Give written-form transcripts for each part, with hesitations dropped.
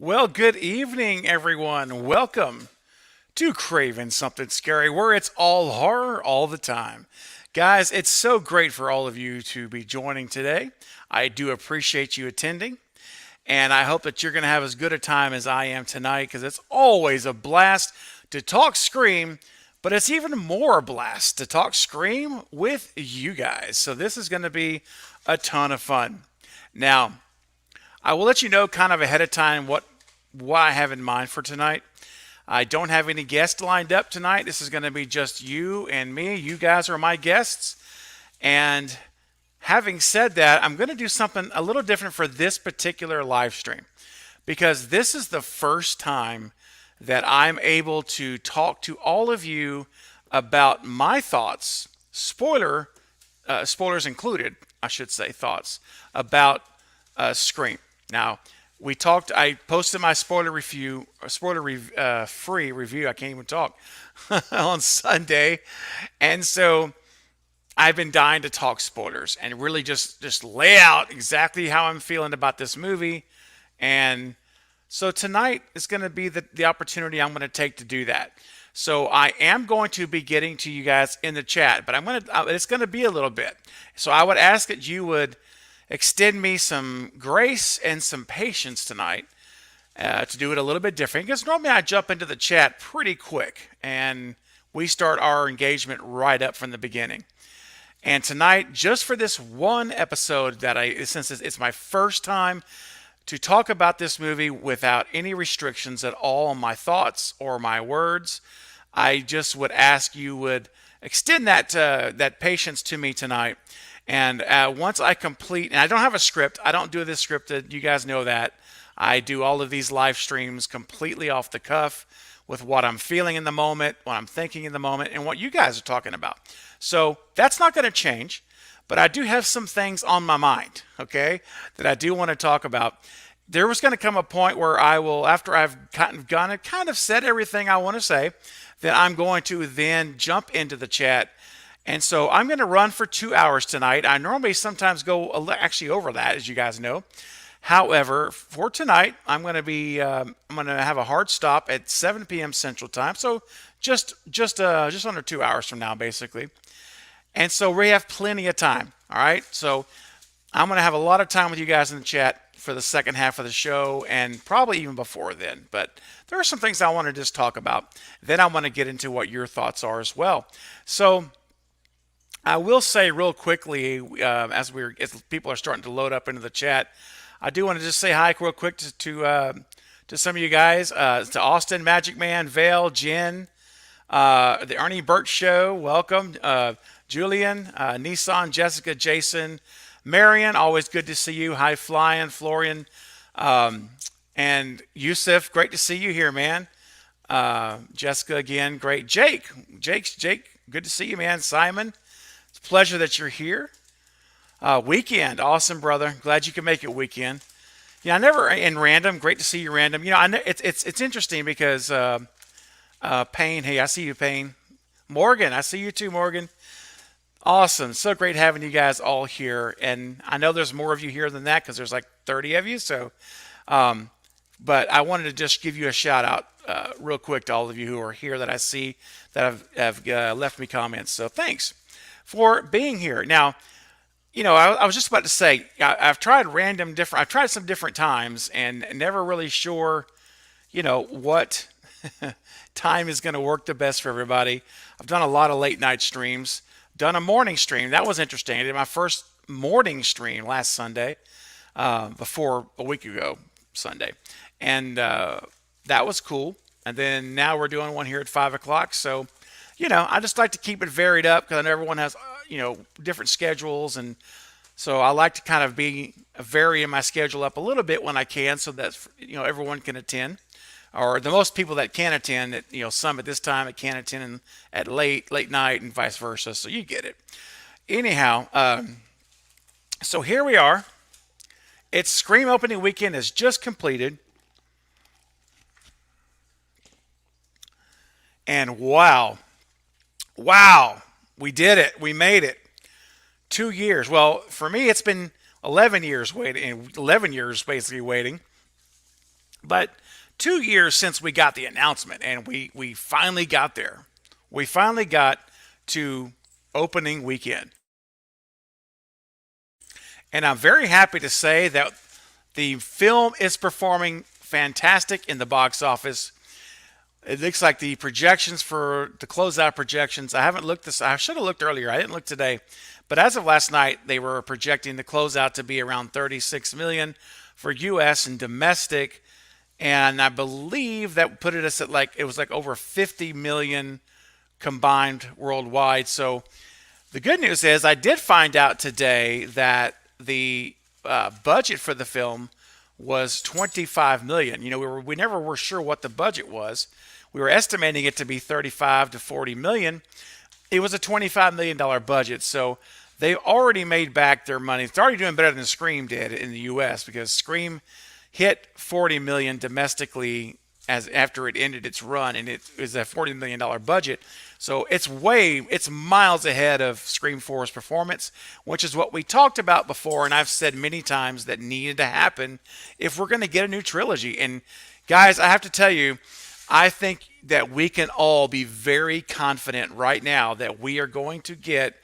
Well, good evening, everyone. Welcome to Craven Something Scary, where it's all horror all the time. Guys, it's so great for all of you to be joining today. I do appreciate you attending, and I hope that you're going to have as good a time as I am tonight because it's always a blast to talk Scream, but it's even more a blast to talk Scream with you guys. So, this is going to be a ton of fun. Now, I will let you know kind of ahead of time what I have in mind for tonight. I don't have any guests lined up tonight. This is going to be just you and me. You guys are my guests. And having said that, I'm going to do something a little different for this particular live stream because this is the first time that I'm able to talk to all of you about my thoughts, spoilers included, I should say, thoughts about Scream. Now, we talked. I posted my free review. I can't even talk on Sunday, and so I've been dying to talk spoilers and really just lay out exactly how I'm feeling about this movie. And so tonight is going to be the opportunity I'm going to take to do that. So I am going to be getting to you guys in the chat, but it's going to be a little bit. So I would ask that you would extend me some grace and some patience tonight to do it a little bit different. Because normally I jump into the chat pretty quick and we start our engagement right up from the beginning. And tonight, just for this one episode since it's my first time to talk about this movie without any restrictions at all on my thoughts or my words, I just would ask you would extend that patience to me tonight. And once I complete, and I don't have a script, I don't do this scripted, you guys know that. I do all of these live streams completely off the cuff with what I'm feeling in the moment, what I'm thinking in the moment, and what you guys are talking about. So that's not going to change, but I do have some things on my mind, okay, that I do want to talk about. There was going to come a point where I will, after I've kind of said everything I want to say, that I'm going to then jump into the chat. And so I'm going to run for 2 hours tonight. I normally sometimes go actually over that, as you guys know. However, for tonight, I'm going to have a hard stop at 7 p.m. Central Time. So just under 2 hours from now, basically. And so we have plenty of time. All right. So I'm going to have a lot of time with you guys in the chat for the second half of the show and probably even before then. But there are some things I want to just talk about. Then I want to get into what your thoughts are as well. So I will say real quickly, as people are starting to load up into the chat, I do want to just say hi real quick to some of you guys, to Austin, Magic Man, Vale, Jen, the Ernie Burt Show, welcome, Julian, Nissan, Jessica, Jason, Marion, always good to see you. Hi, Flying, Florian, and Yusuf, great to see you here, man. Jessica again, great. Jake, good to see you, man. Simon, it's a pleasure that you're here. Weekend, awesome, brother. Glad you can make it, Weekend. Yeah, I never in Random. Great to see you, Random. You know, it's interesting because Payne. Hey, I see you, Payne. Morgan, I see you too, Morgan. Awesome, so great having you guys all here. And I know there's more of you here than that because there's like 30 of you. So, but I wanted to just give you a shout out real quick to all of you who are here that I see that have left me comments. So thanks for being here. Now, you know, I was just about to say, I've tried I've tried some different times and never really sure, you know, what time is going to work the best for everybody. I've done a lot of late night streams, done a morning stream. That was interesting. I did my first morning stream last Sunday, before a week ago, Sunday. And that was cool. And then now we're doing one here at 5 o'clock. So, you know, I just like to keep it varied up because I know everyone has, different schedules. And so I like to kind of vary my schedule up a little bit when I can so that, everyone can attend. Or the most people that can attend, some at this time that can attend at late night and vice versa. So you get it. Anyhow, so here we are. It's Scream opening weekend has just completed. And wow, we did it. We made it. 2 years. Well, for me, it's been 11 years waiting, 11 years basically waiting. But 2 years since we got the announcement, and we finally got there. We finally got to opening weekend. And I'm very happy to say that the film is performing fantastic in the box office. It looks like the projections for the closeout projections. I haven't looked this. I should have looked earlier. I didn't look today, but as of last night, they were projecting the closeout to be around 36 million for U.S. and domestic, and I believe that put us at like it was like over 50 million combined worldwide. So the good news is I did find out today that the budget for the film was 25 million. You know, we never were sure what the budget was. We were estimating it to be 35 to 40 million. It was a $25 million budget. So they've already made back their money. It's already doing better than Scream did in the US, because Scream hit 40 million domestically as after it ended its run, and it was a $40 million budget. So it's miles ahead of Scream 4's performance, which is what we talked about before, and I've said many times that needed to happen if we're going to get a new trilogy. And guys, I have to tell you, I think that we can all be very confident right now that we are going to get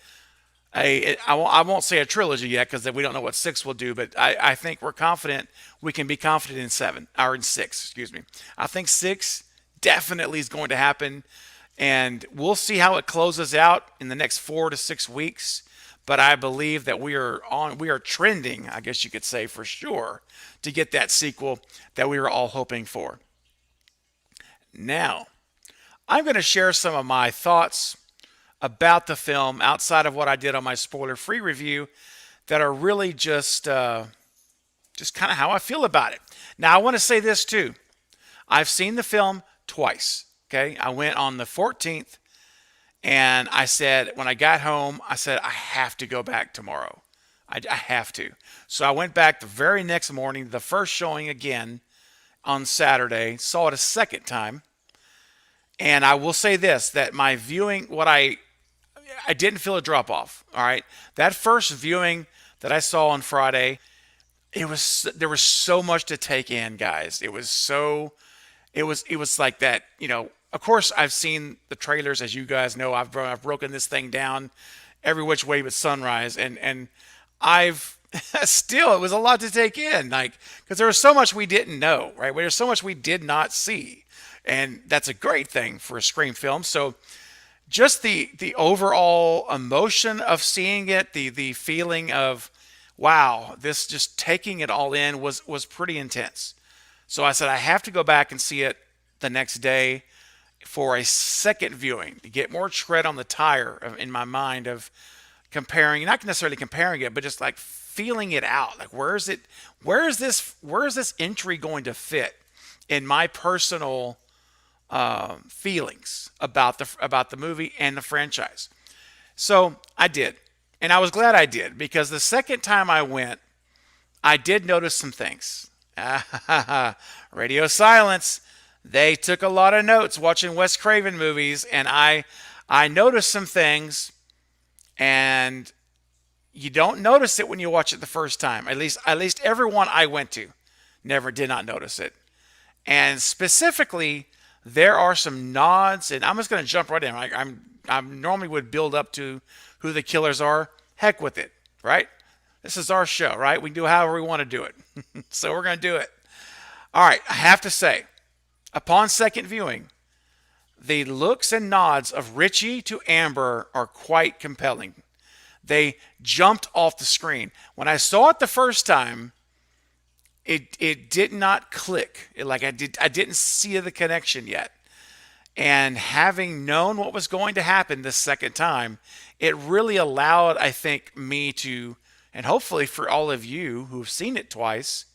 I won't say a trilogy yet because we don't know what 6 will do, but I think we're confident we can be confident in 7, or in 6, excuse me. I think 6 definitely is going to happen, and we'll see how it closes out in the next 4 to 6 weeks. But I believe that we are trending, I guess you could say for sure, to get that sequel that we were all hoping for. Now, I'm going to share some of my thoughts about the film outside of what I did on my spoiler-free review that are really just kind of how I feel about it. Now, I want to say this too. I've seen the film twice. Okay, I went on the 14th, and I said when I got home, I said I have to go back tomorrow. I have to. So I went back the very next morning, the first showing again on Saturday, saw it a second time. And I will say this, that my viewing, I didn't feel a drop off. All right. That first viewing that I saw on Friday, there was so much to take in, guys. It was like that, you know, of course I've seen the trailers, as you guys know. I've broken this thing down every which way but sunrise, and I've still, it was a lot to take in, like, because there was so much we didn't know, right? There's so much we did not see, and that's a great thing for a Scream film. So just the overall emotion of seeing it, the feeling of, wow, this just taking it all in was pretty intense. So I said I have to go back and see it the next day for a second viewing to get more tread on the tire in my mind of comparing, not necessarily comparing it, but just like feeling it out. Like, where is this entry going to fit in my personal feelings about the movie and the franchise? So I did, and I was glad I did, because the second time I went, I did notice some things. Radio silence. They took a lot of notes watching Wes Craven movies, and I noticed some things, and you don't notice it when you watch it the first time. At least everyone I went to did not notice it. And specifically, there are some nods, and I'm just going to jump right in. I normally would build up to who the killers are. Heck with it, right? This is our show, right? We can do however we want to do it. So we're going to do it. All right, I have to say, upon second viewing, the looks and nods of Richie to Amber are quite compelling. They jumped off the screen. When I saw it the first time, it did not click. I didn't see the connection yet. And having known what was going to happen the second time, it really allowed, I think, me to, and hopefully for all of you who have seen it twice,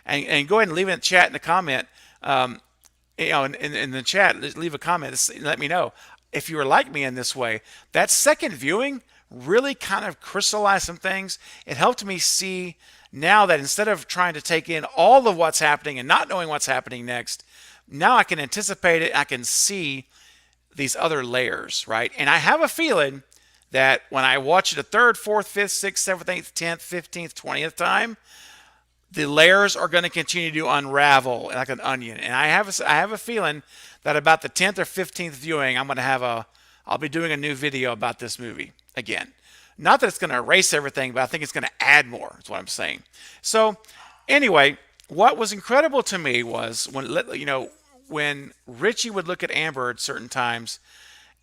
and go ahead and leave it in the chat in the comment, in the chat, leave a comment, let me know if you were like me in this way. That second viewing really kind of crystallized some things. It helped me see now that instead of trying to take in all of what's happening and not knowing what's happening next, now I can anticipate it. I can see these other layers, right? And I have a feeling that when I watch it a third, fourth, fifth, sixth, seventh, eighth, 10th, 15th, 20th time, the layers are going to continue to unravel like an onion. And I have a feeling that about the 10th or 15th viewing, I'll be doing a new video about this movie again. Not that it's going to erase everything, but I think it's going to add more. That's what I'm saying. So, anyway, what was incredible to me was when Richie would look at Amber at certain times,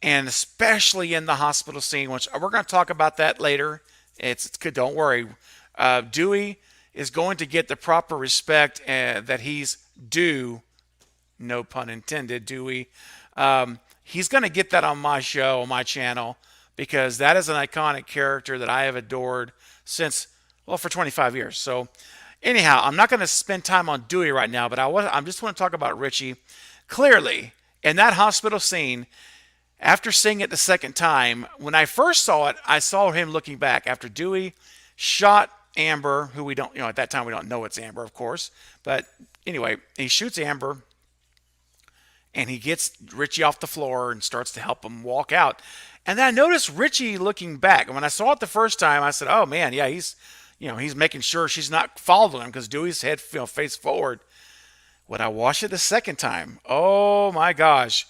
and especially in the hospital scene, which we're going to talk about that later. It's good. Don't worry. Dewey is going to get the proper respect that he's due. No pun intended, Dewey. He's going to get that on my show, on my channel, because that is an iconic character that I have adored since, well, for 25 years. So, anyhow, I'm not going to spend time on Dewey right now, but I just want to talk about Richie. Clearly, in that hospital scene, after seeing it the second time, when I first saw it, I saw him looking back after Dewey shot Amber, who we don't, at that time we don't know it's Amber, of course. But anyway, he shoots Amber and he gets Richie off the floor and starts to help him walk out. And then I noticed Richie looking back. And when I saw it the first time, I said, oh man, yeah, he's making sure she's not following him because Dewey's head face forward. When I watched it the second time, oh my gosh,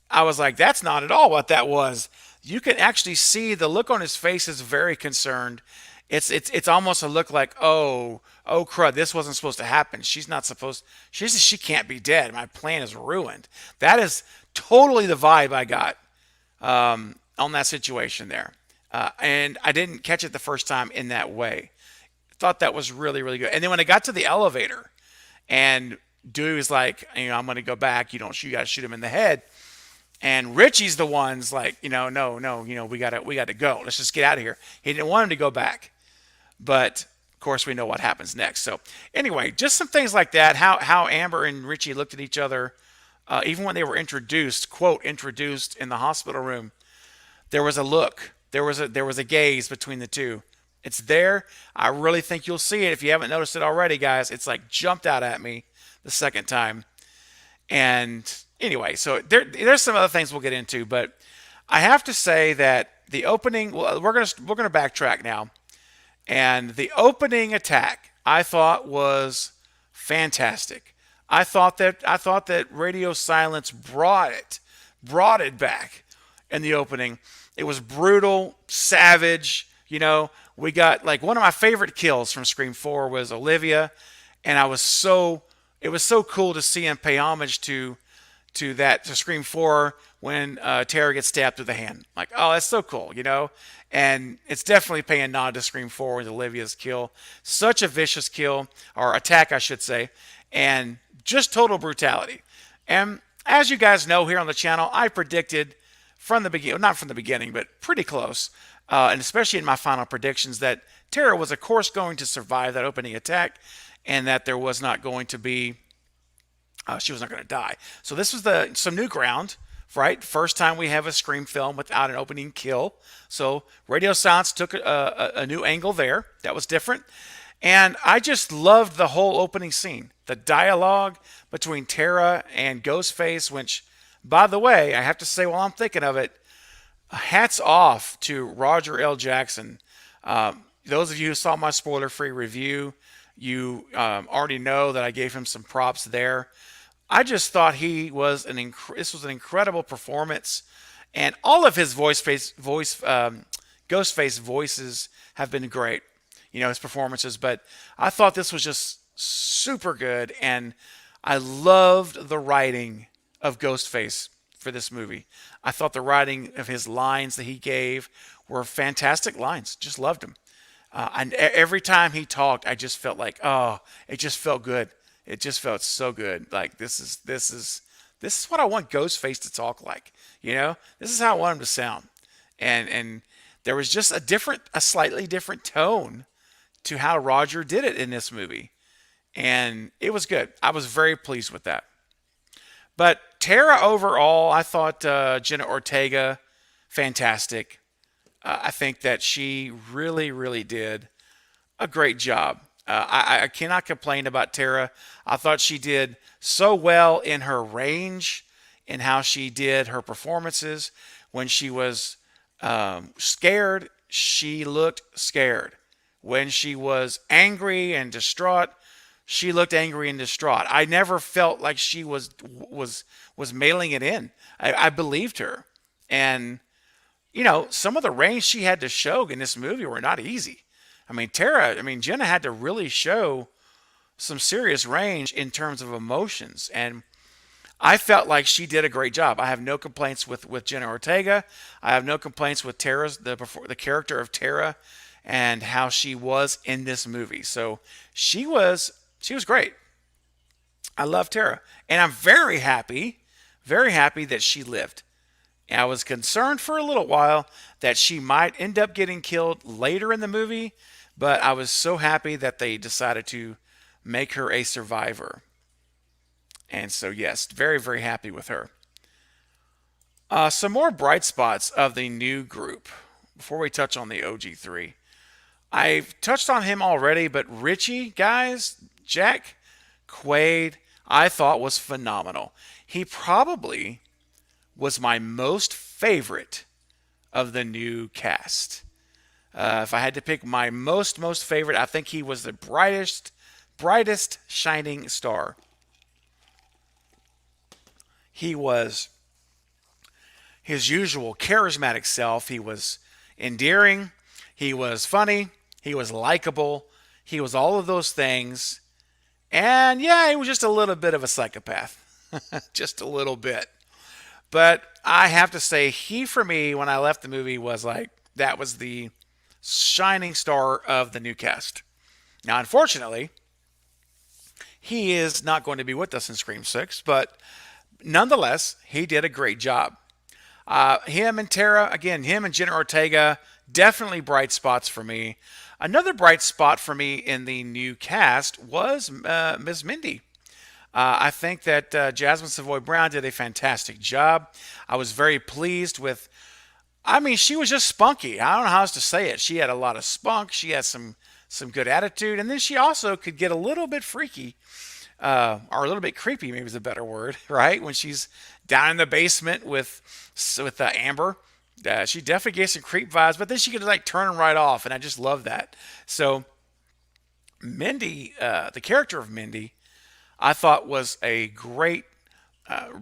I was like, that's not at all what that was. You can actually see the look on his face is very concerned. It's almost a look like, oh crud, this wasn't supposed to happen. She's not supposed. She can't be dead. My plan is ruined. That is totally the vibe I got on that situation there, and I didn't catch it the first time in that way. Thought that was really really good. And then when I got to the elevator, and Dewey was like, I'm going to go back. You got to shoot him in the head. And Richie's the one's like, no, we got to go. Let's just get out of here. He didn't want him to go back. But, of course, we know what happens next. So, anyway, just some things like that. How Amber and Richie looked at each other, even when they were introduced, quote, introduced in the hospital room. There was a look. There was a gaze between the two. It's there. I really think you'll see it. If you haven't noticed it already, guys, it's like jumped out at me the second time. And anyway, so there's some other things we'll get into, but I have to say that the opening, well, we're gonna backtrack now, and the opening attack I thought was fantastic. I thought that Radio Silence brought it back in the opening. It was brutal, savage. We got like one of my favorite kills from Scream 4 was Olivia, and it was so cool to see him pay homage to Scream 4 when Tara gets stabbed through the hand. Like, oh, that's so cool, And it's definitely paying nod to Scream 4 with Olivia's kill. Such a vicious kill, or attack, I should say, and just total brutality. And as you guys know here on the channel, I predicted from the beginning, not from the beginning, but pretty close, and especially in my final predictions, that Tara was, of course, going to survive that opening attack, and that there was not going to be, she was not going to die. So this was some new ground, right? First time we have a Scream film without an opening kill. So Radio Silence took a new angle there. That was different. And I just loved the whole opening scene. The dialogue between Tara and Ghostface, which, by the way, I have to say while I'm thinking of it, hats off to Roger L. Jackson. Those of you who saw my spoiler-free review, you already know that I gave him some props there. I just thought this was an incredible performance, and all of his Ghostface voices have been great. His performances, but I thought this was just super good, and I loved the writing of Ghostface for this movie. I thought the writing of his lines that he gave were fantastic lines. Just loved him. And every time he talked, I just felt like, oh, it just felt good. It just felt so good. Like this is what I want Ghostface to talk like. This is how I want him to sound. And there was just a slightly different tone to how Roger did it in this movie, and it was good. I was very pleased with that. But Tara overall, I thought Jenna Ortega, fantastic. I think that she really, really did a great job. I cannot complain about Tara. I thought she did so well in her range, in how she did her performances. When she was scared, she looked scared. When she was angry and distraught, she looked angry and distraught. I never felt like she was mailing it in. I believed her, and some of the range she had to show in this movie were not easy. Jenna had to really show some serious range in terms of emotions, and I felt like she did a great job. I have no complaints with Jenna Ortega. I have no complaints with the character of Tara and how she was in this movie. So she was great. I love Tara, and I'm very happy that she lived. And I was concerned for a little while that she might end up getting killed later in the movie, but I was so happy that they decided to make her a survivor. And so, yes, very, very happy with her. Some more bright spots of the new group before we touch on the OG3. I've touched on him already, but Richie, guys, Jack Quaid, I thought was phenomenal. He probably was my most favorite of the new cast. If I had to pick my most favorite, I think he was the brightest shining star. He was his usual charismatic self. He was endearing. He was funny. He was likable. He was all of those things. And yeah, he was just a little bit of a psychopath. Just a little bit. But I have to say, he for me, when I left the movie, was like, that was the shining star of the new cast. Now, unfortunately, he is not going to be with us in Scream 6, but nonetheless, he did a great job. Him and Tara, again, him and Jenna Ortega, definitely bright spots for me. Another bright spot for me in the new cast was Ms. Mindy. I think that Jasmine Savoy Brown did a fantastic job. I was very pleased with. She was just spunky. I don't know how else to say it. She had a lot of spunk. She had some good attitude, and then she also could get a little bit freaky, or a little bit creepy, maybe is a better word, right? When she's down in the basement with Amber, she definitely gave some creep vibes. But then she could like turn right off, and I just love that. So Mindy, the character of Mindy, I thought was a great,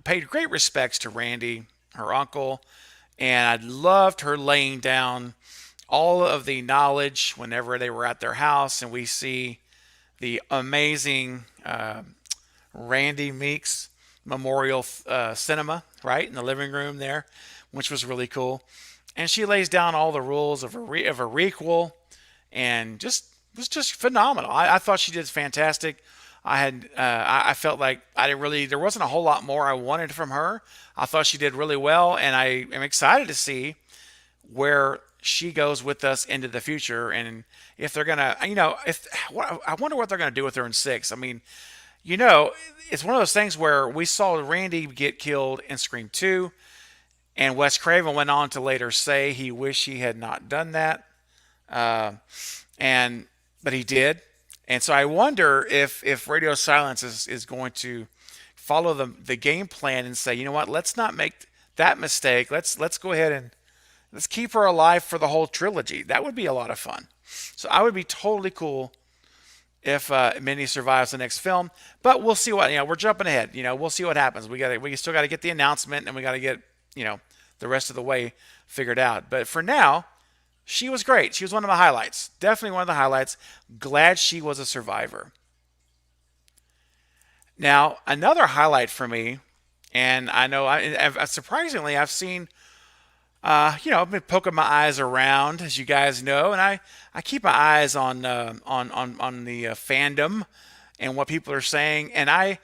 paid great respects to Randy, her uncle, and I loved her laying down all of the knowledge whenever they were at their house, and we see the amazing Randy Meeks Memorial Cinema, right, in the living room there, which was really cool. And she lays down all the rules of a requel, and just was just phenomenal. I thought she did fantastic. I felt like there wasn't a whole lot more I wanted from her. I thought she did really well, and I am excited to see where she goes with us into the future, and if they're gonna, I wonder what they're gonna do with her in 6. It's one of those things where we saw Randy get killed in Scream 2, and Wes Craven went on to later say he wished he had not done that, but he did. And so I wonder if Radio Silence is going to follow the game plan and say, you know what, let's not make that mistake. Let's go ahead and let's keep her alive for the whole trilogy. That would be a lot of fun. So I would be totally cool if Minnie survives the next film. But we'll see what, we're jumping ahead. We'll see what happens. We still got to get the announcement, and we got to get, the rest of the way figured out. But for now, she was great. She was one of my highlights. Definitely one of the highlights. Glad she was a survivor. Now, another highlight for me, and I know surprisingly I've seen, I've been poking my eyes around, as you guys know, and I keep my eyes on the fandom and what people are saying, and I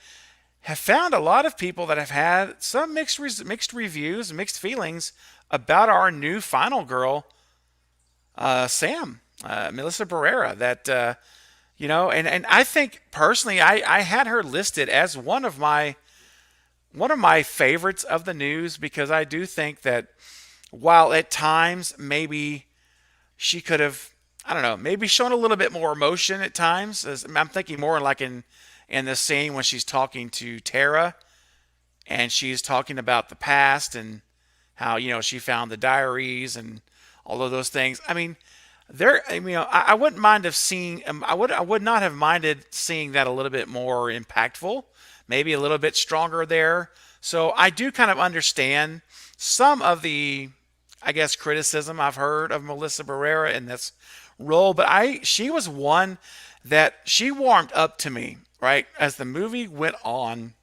have found a lot of people that have had some mixed reviews, mixed feelings about our new final girl, Sam, Melissa Barrera. That and I think personally, I had her listed as one of my favorites of the news, because I do think that while at times maybe she could have, I don't know, maybe shown a little bit more emotion at times. I'm thinking more like in the scene when she's talking to Tara, and she's talking about the past and how she found the diaries and all of those things. there, I mean, I wouldn't mind have seen. I would not have minded seeing that a little bit more impactful, maybe a little bit stronger there. So I do kind of understand some of the, I guess, criticism I've heard of Melissa Barrera in this role, but she was one that she warmed up to me, right? As the movie went on,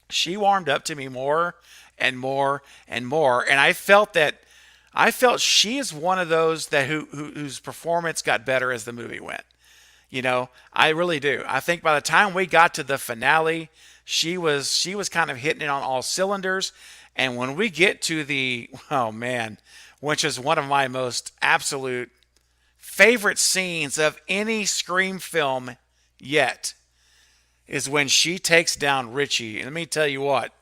she warmed up to me more and more and more, and I felt she is one of those that whose performance got better as the movie went. I really do. I think by the time we got to the finale, she was kind of hitting it on all cylinders. And when we get to the, oh man, which is one of my most absolute favorite scenes of any Scream film yet, is when she takes down Richie. And let me tell you what,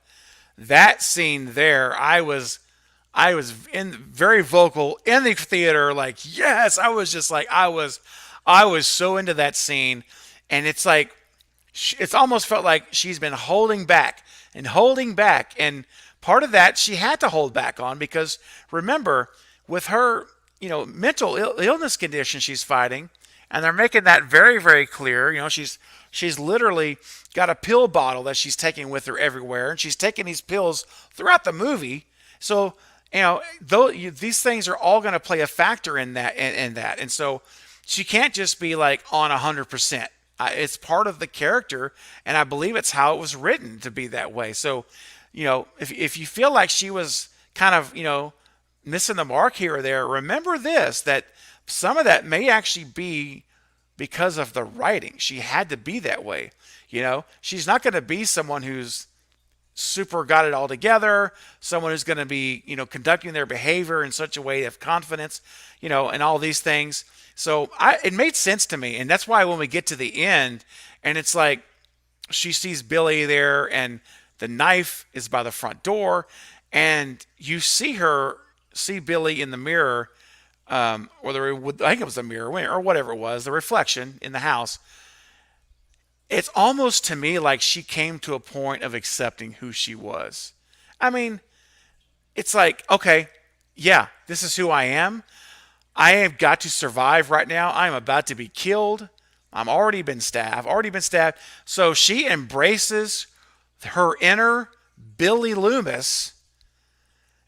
that scene there, I was in very vocal in the theater, like yes. I was just like I was so into that scene, and it's like it's almost felt like she's been holding back and holding back, and part of that she had to hold back on because remember with her mental illness condition she's fighting, and they're making that very very clear. She's literally got a pill bottle that she's taking with her everywhere, and she's taking these pills throughout the movie. So though these things are all going to play a factor in that, and so she can't just be like on 100%. It's part of the character, and I believe it's how it was written to be that way. So, if you feel like she was kind of missing the mark here or there, remember this, that some of that may actually be because of the writing. She had to be that way. She's not going to be someone who's super got it all together, someone who's going to be, conducting their behavior in such a way of confidence, and all these things. So it made sense to me. And that's why when we get to the end and it's like she sees Billy there and the knife is by the front door and you see Billy in the mirror, I think it was a mirror or whatever it was, the reflection in the house. It's almost to me like she came to a point of accepting who she was. I mean, it's like, okay, yeah, this is who I am. I have got to survive right now. I'm about to be killed. I've already been stabbed. So she embraces her inner Billy Loomis.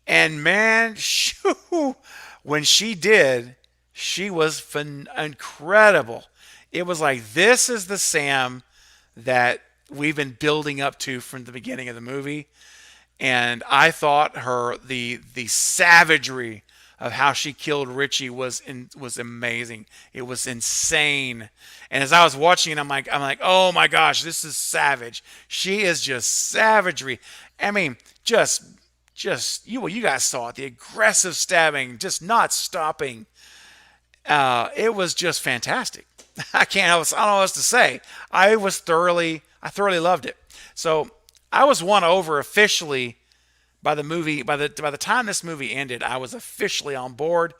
And man, shoo, when she did, she was incredible. It was like, this is the Sam that we've been building up to from the beginning of the movie. And I thought the savagery of how she killed Richie was amazing. It was insane. And as I was watching it, I'm like, oh my gosh, this is savage. She is just savagery. I mean, just you guys saw it, the aggressive stabbing, just not stopping. It was just fantastic. I don't know what else to say. I thoroughly loved it. So I was won over officially by the movie. By the time this movie ended, I was officially on board,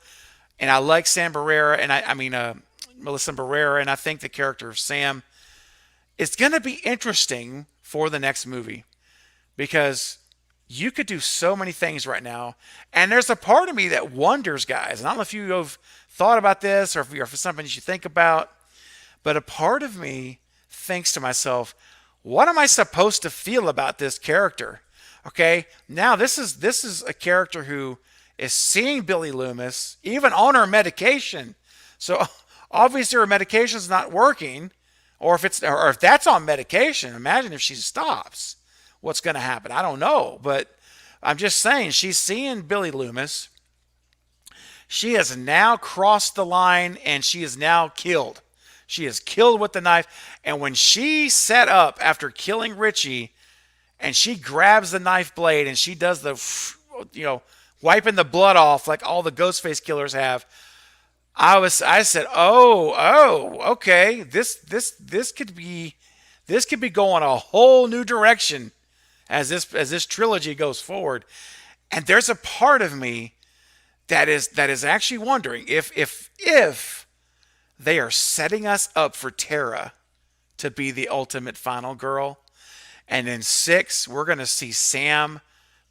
and I like Sam Barrera, and I mean Melissa Barrera, and I think the character of Sam is going to be interesting for the next movie because you could do so many things right now, and there's a part of me that wonders, guys, and I don't know if you have thought about this or if it's something you should think about, but a part of me thinks to myself, what am I supposed to feel about this character? Okay, now this is a character who is seeing Billy Loomis, even on her medication. So obviously her medication's not working, or if that's on medication, imagine if she stops. What's going to happen? I don't know, but I'm just saying she's seeing Billy Loomis. She has now crossed the line and she is now killed. She is killed with the knife. And when she set up after killing Richie and she grabs the knife blade and she does the, wiping the blood off like all the Ghostface killers have, I said, okay, this could be going a whole new direction as this trilogy goes forward. And there's a part of me that is actually wondering if they are setting us up for Tara to be the ultimate final girl. And in 6, we're going to see Sam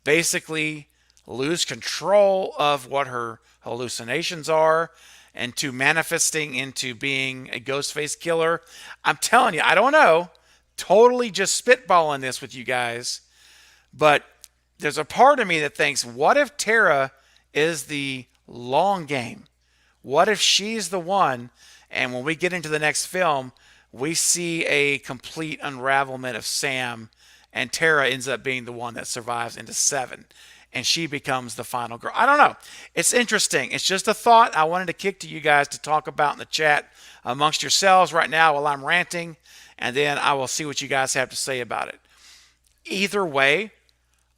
basically lose control of what her hallucinations are. into manifesting into being a Ghostface killer. I'm telling you, I don't know. Totally just spitballing this with you guys. But there's a part of me that thinks, what if Tara is the long game? What if she's the one, and when we get into the next film, we see a complete unravelment of Sam, and Tara ends up being the one that survives into 7, and she becomes the final girl. I don't know. It's interesting. It's just a thought I wanted to kick to you guys to talk about in the chat amongst yourselves right now while I'm ranting, and then I will see what you guys have to say about it. Either way,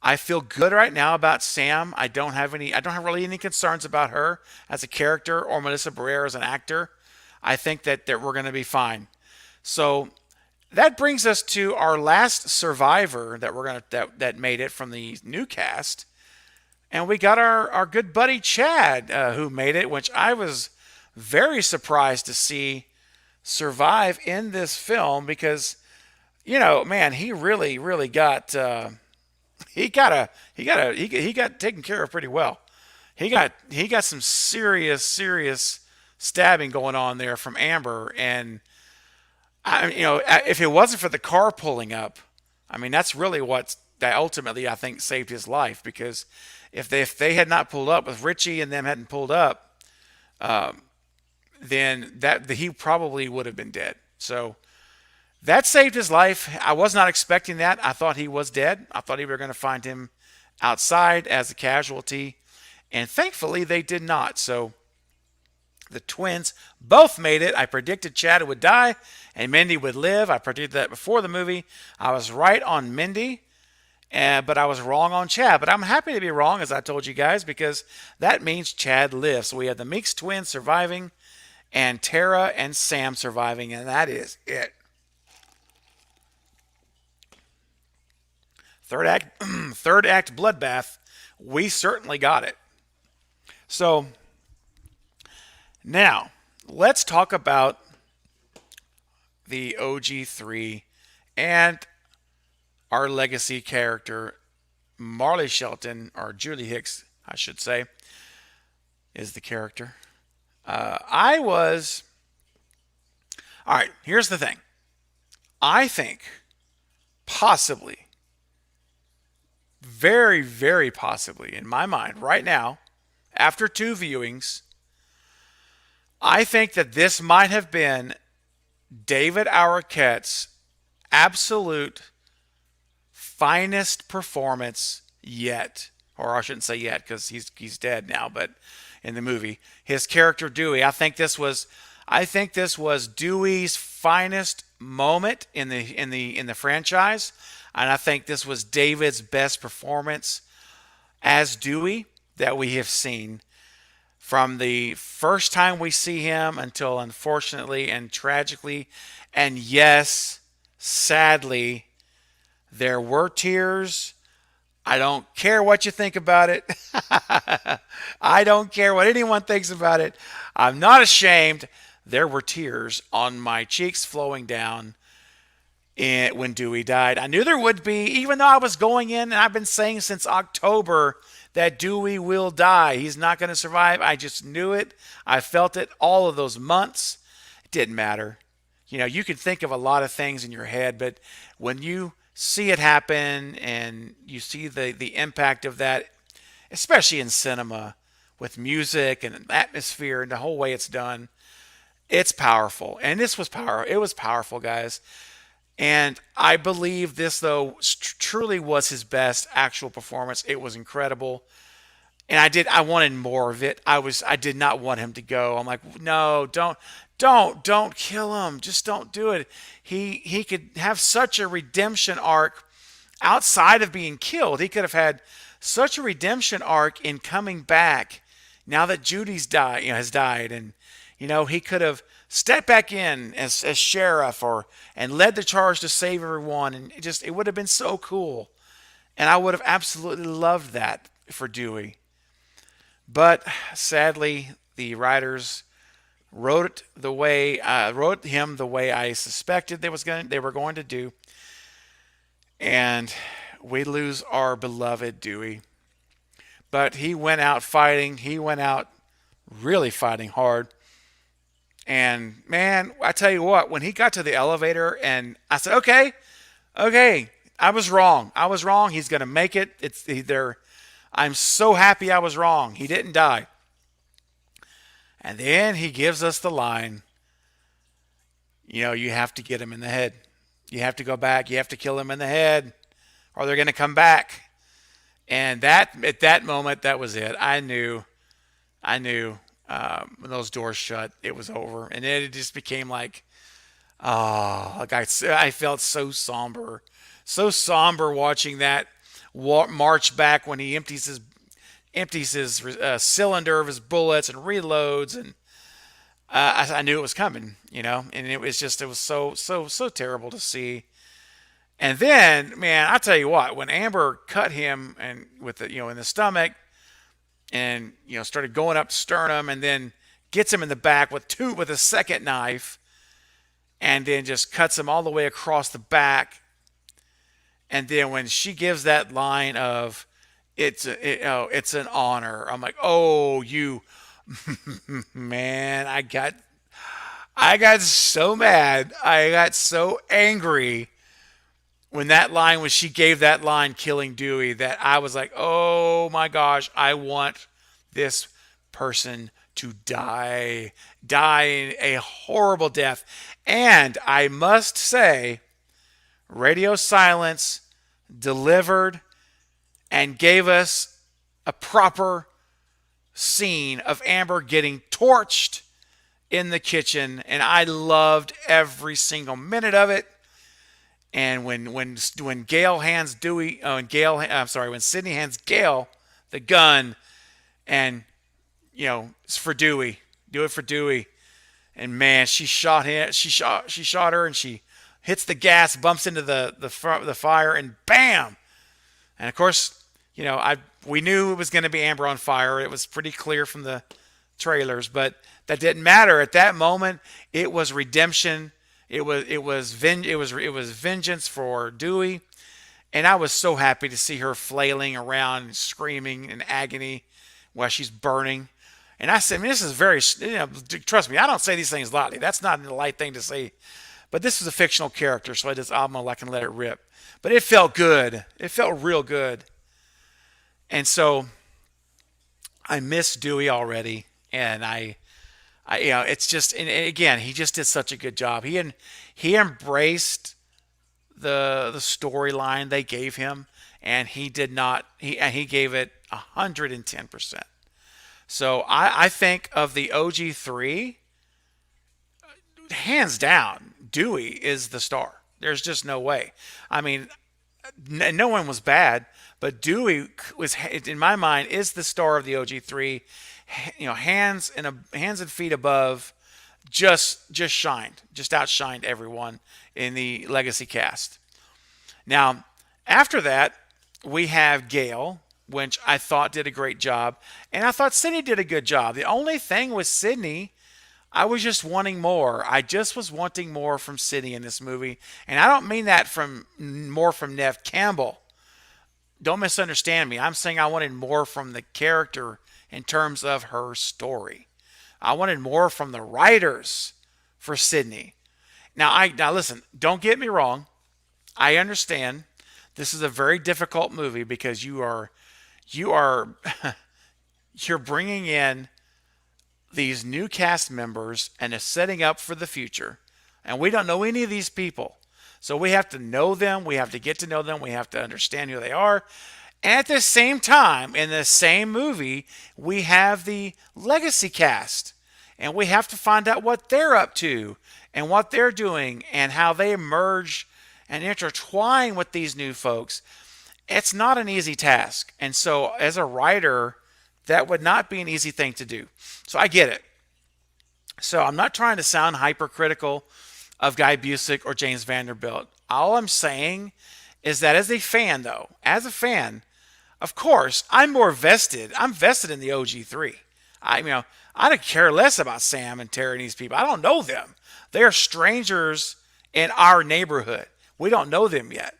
I feel good right now about Sam. I don't have really any concerns about her as a character or Melissa Barrera as an actor. I think that we're going to be fine. So that brings us to our last survivor that made it from the new cast, and we got our good buddy Chad who made it, which I was very surprised to see survive in this film because, man, he really got. He got taken care of pretty well. He got some serious stabbing going on there from Amber, and if it wasn't for the car pulling up, I mean that's really what that ultimately I think saved his life, because if they had not pulled up, with Richie and them hadn't pulled up, then he probably would have been dead. So that saved his life. I was not expecting that. I thought he was dead. I thought we were going to find him outside as a casualty. And thankfully, they did not. So the twins both made it. I predicted Chad would die and Mindy would live. I predicted that before the movie. I was right on Mindy, but I was wrong on Chad. But I'm happy to be wrong, as I told you guys, because that means Chad lives. So we have the Meeks twins surviving and Tara and Sam surviving, and that is it. Third act bloodbath, we certainly got it. So now let's talk about the OG3 and our legacy character, Marley Shelton, or Judy Hicks, I should say, is the character. All right, here's the thing. I think possibly, very possibly, in my mind right now, after 2 viewings, I think that this might have been David Arquette's absolute finest performance yet. Or I shouldn't say yet, because he's dead now, but in the movie, his character Dewey, I think this was Dewey's finest moment in the franchise. And I think this was David's best performance as Dewey that we have seen from the first time we see him until, unfortunately and tragically, and yes, sadly, there were tears. I don't care what you think about it. I don't care what anyone thinks about it. I'm not ashamed. There were tears on my cheeks flowing down when Dewey died. I knew there would be, even though I was going in, and I've been saying since October that Dewey will die. He's not going to survive. I just knew it. I felt it all of those months. It didn't matter. You could think of a lot of things in your head, but when you see it happen and you see the impact of that, especially in cinema with music and atmosphere and the whole way it's done, it's powerful. And this was power. It was powerful, guys. And I believe this, though, truly was his best actual performance. It was incredible. And I wanted more of it. I did not want him to go. I'm like, no, don't kill him. Just don't do it. He could have such a redemption arc outside of being killed. He could have had such a redemption arc in coming back now that Judy's has died. And, he could have stepped back in as sheriff and led the charge to save everyone. And it would have been so cool. And I would have absolutely loved that for Dewey. But sadly, the writers wrote him the way I suspected they were going to do. And we lose our beloved Dewey. But he went out fighting. He went out really fighting hard. And man, I tell you what, when he got to the elevator and I said, okay, okay, I was wrong. I was wrong. He's going to make it. It's there. I'm so happy I was wrong. He didn't die. And then he gives us the line, you have to get him in the head. You have to go back. You have to kill him in the head or they're going to come back. And that at that moment, that was it. I knew when those doors shut, it was over. And then it just became like, oh, like I felt so somber watching that march back when he empties his cylinder of his bullets and reloads, and I knew it was coming, and it was so terrible to see. And then, man, I tell you what, when Amber cut him and with the in the stomach, and started going up sternum, and then gets him in the back with a second knife, and then just cuts him all the way across the back. And then when she gives that line of it's an honor, I'm like, oh, you man, I got so mad, I got so angry when she gave that line killing Dewey, that I was like, oh my gosh, I want this person to die in a horrible death. And I must say, Radio Silence delivered and gave us a proper scene of Amber getting torched in the kitchen, and I loved every single minute of it. And when Gail hands Dewey, when Sydney hands Gail the gun, and it's for Dewey, do it for Dewey, and man, she shot her, and she hits the gas, bumps into the fire, and bam! And of course, we knew it was going to be Amber on fire. It was pretty clear from the trailers, but that didn't matter at that moment. It was redemption. It was vengeance for Dewey, and I was so happy to see her flailing around, and screaming in agony while she's burning. And I said, I mean, this is very, trust me, I don't say these things lightly. That's not a light thing to say. But this is a fictional character, so I can let it rip. But it felt good. It felt real good. And so I miss Dewey already, and it's just, and again, he just did such a good job. He embraced the storyline they gave him, and he gave it 110%. So I think of the OG3, hands down, Dewey is the star. There's just no way. I mean, no one was bad, but Dewey was, in my mind, is the star of the OG3. Hands and feet above, just outshined everyone in the legacy cast. Now, after that, we have Gail, which I thought did a great job, and I thought Sydney did a good job. The only thing with Sydney, I was just wanting more. I just was wanting more from Sydney in this movie, and I don't mean that from Neve Campbell. Don't misunderstand me. I'm saying I wanted more from the character in terms of her story. I wanted more from the writers for Sydney. Now listen, don't get me wrong. I understand this is a very difficult movie because you're bringing in these new cast members and is setting up for the future. And we don't know any of these people. So we have to know them. We have to get to know them. We have to understand who they are. And at the same time, in the same movie, we have the legacy cast. And we have to find out what they're up to and what they're doing and how they merge and intertwine with these new folks. It's not an easy task. And so as a writer, that would not be an easy thing to do. So I get it. So I'm not trying to sound hypercritical of Guy Busick or James Vanderbilt. All I'm saying is that as a fan, of course, I'm more vested. I'm vested in the OG3. I don't care less about Sam and Terry and these people. I don't know them. They are strangers in our neighborhood. We don't know them yet.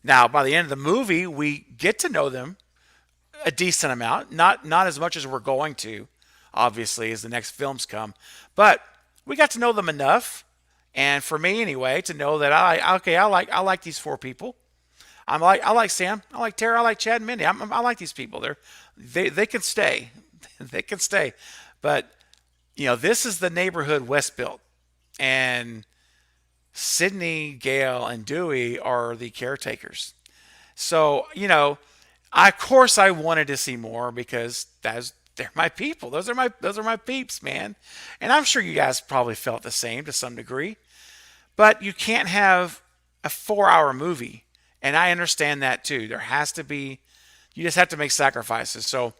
Now, by the end of the movie, we get to know them a decent amount. Not as much as we're going to, obviously, as the next films come. But we got to know them enough, and for me anyway, to know that I like these four people. I like Sam, I like Tara, I like Chad and Mindy. I like these people. They can stay, they can stay. But this is the neighborhood Wes built, and Sydney, Gail, and Dewey are the caretakers. So, of course I wanted to see more because they're my people. Those are my peeps, man. And I'm sure you guys probably felt the same to some degree. But you can't have a 4-hour movie. And I understand that too. There has to be you just have to make sacrifices. So,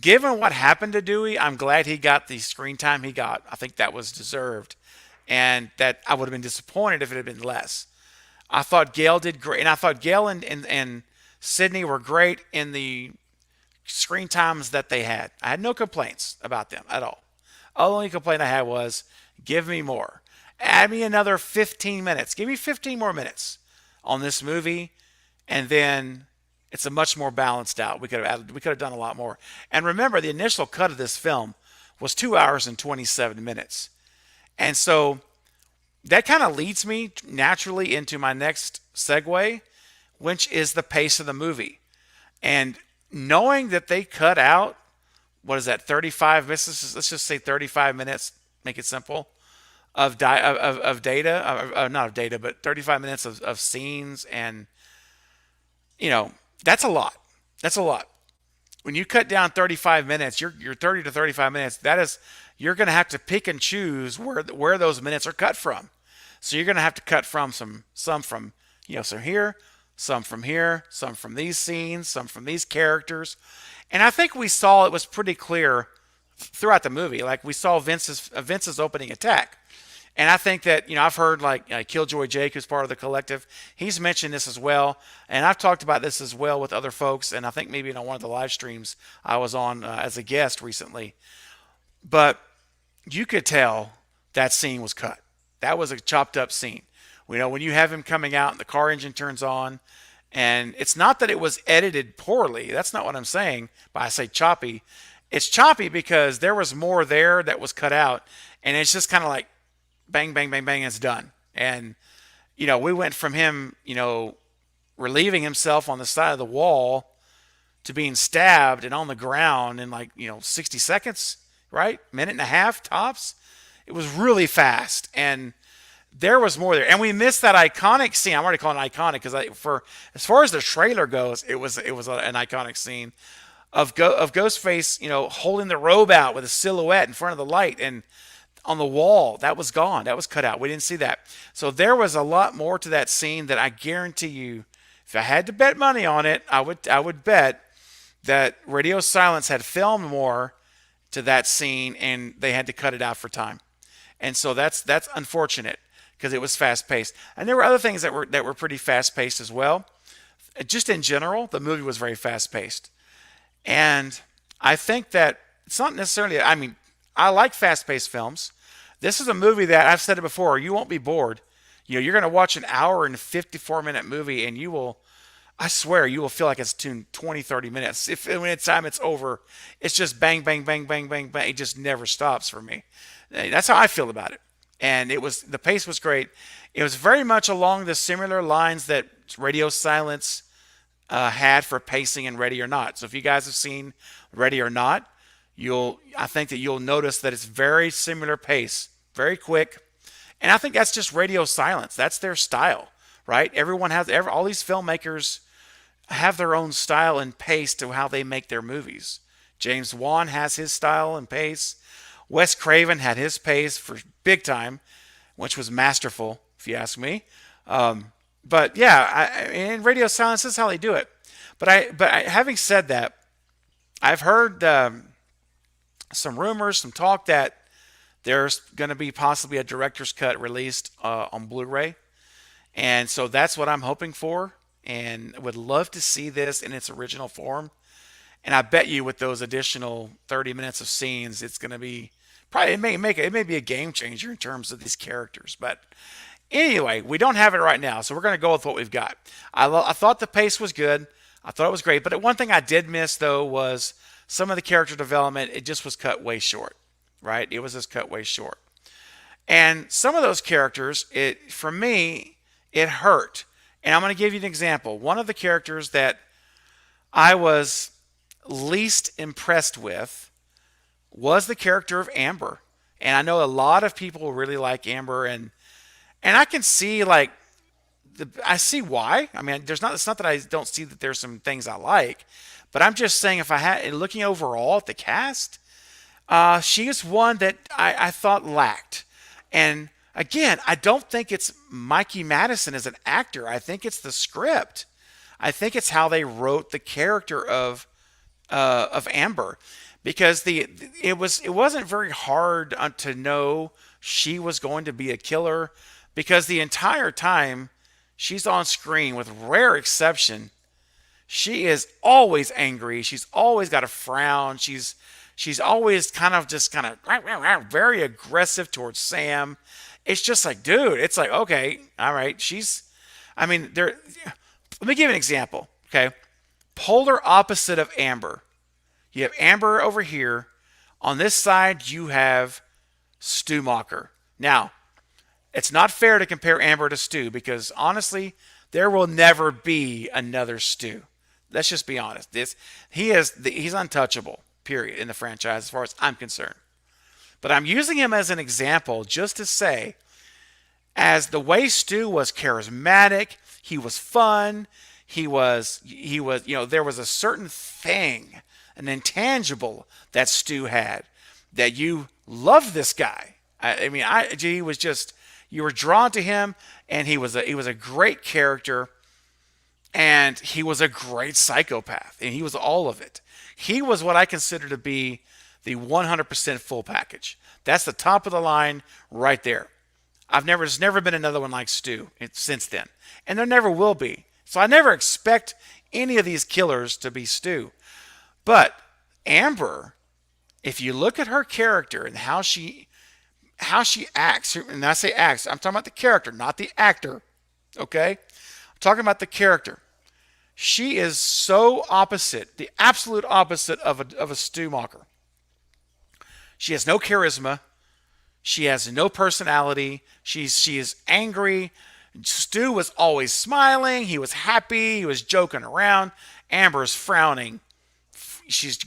given what happened to Dewey, I'm glad he got the screen time he got. I think that was deserved. And that I would have been disappointed if it had been less. I thought Gail did great, and I thought Gail and Sydney were great in the screen times that they had. I had no complaints about them at all. The only complaint I had was, give me more. Add me another 15 minutes. Give me 15 more minutes on this movie, and then it's a much more balanced out. We could have done a lot more. And remember, the initial cut of this film was 2 hours and 27 minutes. And so that kind of leads me naturally into my next segue, which is the pace of the movie. And knowing that they cut out, what is that, 35 minutes? Let's just say 35 minutes, make it simple, of data, not of data, but 35 minutes of scenes. And, that's a lot. That's a lot. When you cut down 35 minutes, you're 30 to 35 minutes. You're going to have to pick and choose where those minutes are cut from. So you're going to have to cut from some from so here, some from here, some from these scenes, some from these characters. And I think we saw it was pretty clear throughout the movie. Like we saw Vince's opening attack. And I think that, I've heard like Killjoy Jake, who's part of the collective, he's mentioned this as well. And I've talked about this as well with other folks. And I think maybe on one of the live streams I was on as a guest recently. But you could tell that scene was cut. That was a chopped up scene. When you have him coming out and the car engine turns on, and it's not that it was edited poorly. That's not what I'm saying. But I say choppy. It's choppy because there was more there that was cut out. And it's just kind of like, bang, bang, bang, bang, it's done. And, we went from him, relieving himself on the side of the wall to being stabbed and on the ground in 60 seconds, right? Minute and a half tops. It was really fast. And there was more there. And we missed that iconic scene. I'm already calling it iconic because as far as the trailer goes, it was an iconic scene of Ghostface, holding the robe out with a silhouette in front of the light and on the wall. That was gone. That was cut out. We didn't see that. So there was a lot more to that scene that I guarantee you, if I had to bet money on it, I would bet that Radio Silence had filmed more to that scene and they had to cut it out for time. And so that's unfortunate because it was fast paced. And there were other things that were pretty fast paced as well. Just in general, the movie was very fast paced. And I think that it's not necessarily, I like fast-paced films. This is a movie that, I've said it before, you won't be bored. You're going to watch an hour and 54-minute movie, and I swear, you will feel like it's 20, 30 minutes. When it's time it's over, it's just bang, bang, bang, bang, bang, bang. It just never stops for me. That's how I feel about it. And the pace was great. It was very much along the similar lines that Radio Silence had for pacing in Ready or Not. So if you guys have seen Ready or Not, I think that you'll notice that it's very similar pace, very quick. And I think that's just Radio Silence. That's their style, right? All these filmmakers have their own style and pace to how they make their movies. James Wan has his style and pace. Wes Craven had his pace for big time, which was masterful, if you ask me. But yeah, in Radio Silence, this is how they do it. But having said that, I've heard some rumors, some talk that there's going to be possibly a director's cut released on Blu-ray. And so that's what I'm hoping for, and would love to see this in its original form. And I bet you with those additional 30 minutes of scenes, it's going to be probably, it may be a game changer in terms of these characters. But anyway, we don't have it right now, so we're going to go with what we've got. I thought the pace was good. I thought it was great. But one thing I did miss, though, was some of the character development. It just was cut way short, right? It was just cut way short. And some of those characters, for me, it hurt. And I'm going to give you an example. One of the characters that I was least impressed with was the character of Amber. And I know a lot of people really like Amber, and I can see like I see why. I mean, it's not that I don't see that there's some things I like, but I'm just saying if I had looking overall at the cast, she is one that I thought lacked. And again, I don't think it's Mikey Madison as an actor. I think it's the script. I think it's how they wrote the character of Amber, because it wasn't very hard to know she was going to be a killer, because the entire time she's on screen, with rare exception, she is always angry. She's always got a frown. She's always kind of very aggressive towards Sam. It's just like, dude, it's like, okay, all right. I mean, there. Let me give you an example. Okay, polar opposite of Amber. You have Amber over here. On this side, you have Stu Macher. Now, it's not fair to compare Amber to Stu, because honestly, there will never be another Stu. Let's just be honest. He's untouchable, period, in the franchise as far as I'm concerned. But I'm using him as an example just to say, as the way Stu was charismatic, he was fun, he was, there was a certain thing, an intangible that Stu had, that you loved this guy. He was just, you were drawn to him, and he was a great character, and he was a great psychopath, and he was all of it. He was what I consider to be the 100% full package. That's the top of the line right there. There's never been another one like Stu since then, and there never will be. So I never expect any of these killers to be Stu. But Amber, if you look at her character and how she acts, and I say acts, I'm talking about the character, not the actor. Okay? I'm talking about the character. She is so opposite, the absolute opposite of a Stu Macher. She has no charisma. She has no personality. She is angry. Stu was always smiling. He was happy. He was joking around. Amber is frowning. She's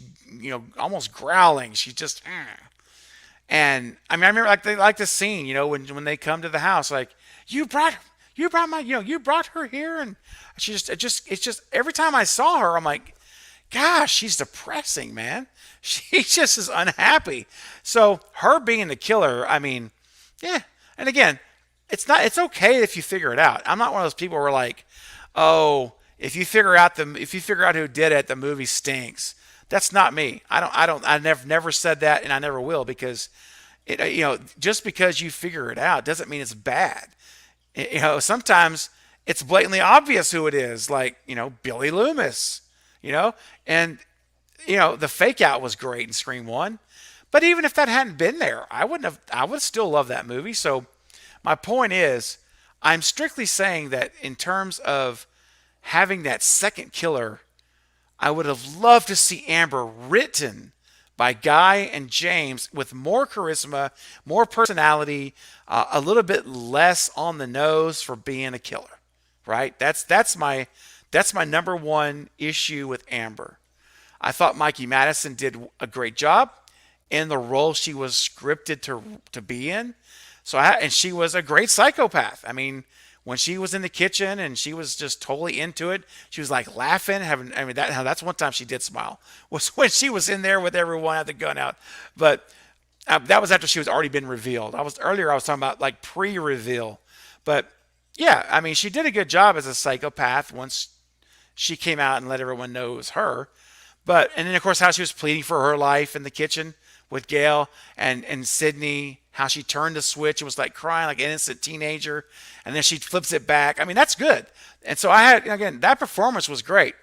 almost growling. She's just. And I mean, I remember like the scene, when they come to the house, like, you brought her here, and it's just every time I saw her, I'm like, gosh, she's depressing, man. She just is unhappy. So her being the killer, I mean, yeah. And again, it's okay if you figure it out. I'm not one of those people who are like, oh, if you figure out who did it, the movie stinks. That's not me. I've never said that, and I never will, because just because you figure it out doesn't mean it's bad. Sometimes it's blatantly obvious who it is, like, Billy Loomis, and the fake out was great in Scream 1. But even if that hadn't been there, I would still love that movie. So my point is, I'm strictly saying that in terms of having that second killer, I would have loved to see Amber written by Guy and James with more charisma, more personality, a little bit less on the nose for being a killer, right? That's my number one issue with Amber. I thought Mikey Madison did a great job in the role she was scripted to be in. And she was a great psychopath. I mean, when she was in the kitchen and she was just totally into it, she was like laughing, that's one time she did smile, was when she was in there with everyone at the gun out. But that was after she was already been revealed. I was talking about like pre-reveal. But yeah, I mean, she did a good job as a psychopath once she came out and let everyone know it was her. And then of course how she was pleading for her life in the kitchen with Gail and Sydney, how she turned the switch and was like crying like an innocent teenager, and then she flips it back. I mean, that's good. And so that performance was great.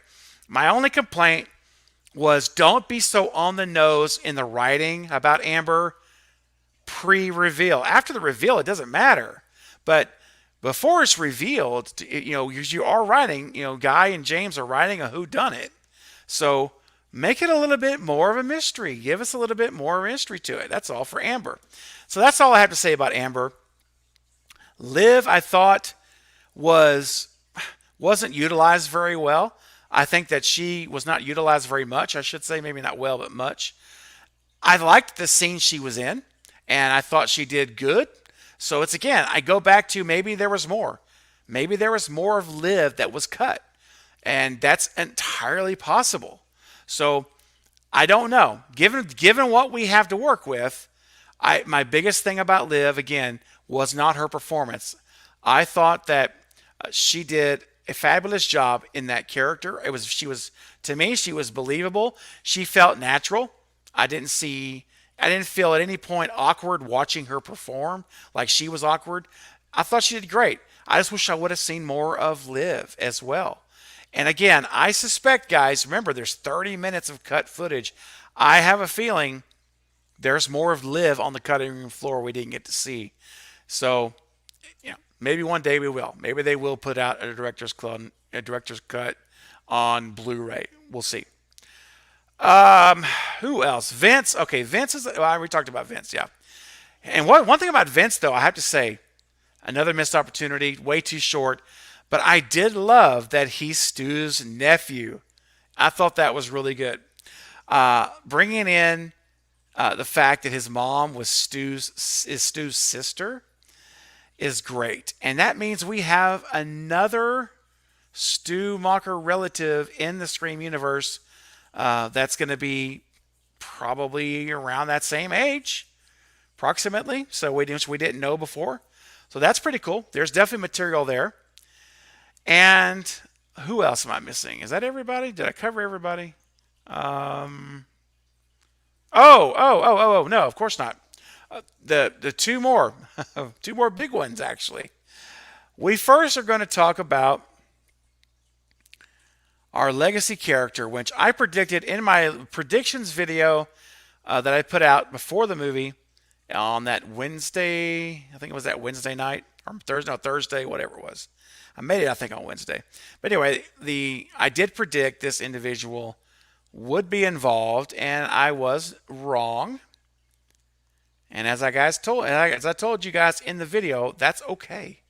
My only complaint was, don't be so on the nose in the writing about Amber pre-reveal. After the reveal, it doesn't matter. But before it's revealed, you are writing, Guy and James are writing a whodunit. So Make it a little bit more of a mystery. Give us a little bit more mystery to it. That's all for Amber. So that's all I have to say about Amber. Liv, I thought was wasn't utilized very well. I think that she was not utilized very much. I should say maybe not well, but much. I liked the scene she was in, and I thought she did good. So it's again, I go back to maybe there was more. Maybe there was more of Liv that was cut, and that's entirely possible. So I don't know. Given what we have to work with, my biggest thing about Liv again was not her performance. I thought that she did a fabulous job in that character. She was to me she was believable. She felt natural. I didn't feel at any point awkward watching her perform like she was awkward. I thought she did great. I just wish I would have seen more of Liv as well. And again, I suspect, guys, remember there's 30 minutes of cut footage. I have a feeling there's more of Liv on the cutting room floor we didn't get to see. So, maybe one day we will. Maybe they will put out a director's cut on Blu-ray. We'll see. Who else? Vince. Okay, Vince is. Well, we talked about Vince. Yeah. And one thing about Vince, though, I have to say, another missed opportunity. Way too short. But I did love that he's Stu's nephew. I thought that was really good. Bringing in the fact that his mom was Stu's sister is great. And that means we have another Stu Macher relative in the Scream universe that's going to be probably around that same age, approximately. So we didn't know before. So that's pretty cool. There's definitely material there. And who else am I missing? Is that everybody? Did I cover everybody? No, of course not. The two more, two more big ones actually. We first are going to talk about our legacy character, which I predicted in my predictions video that I put out before the movie on that Wednesday. I think it was that Wednesday night or Thursday, whatever it was. I made it, I think, on Wednesday. But anyway, I did predict this individual would be involved, and I was wrong. And as I told you guys in the video, that's okay.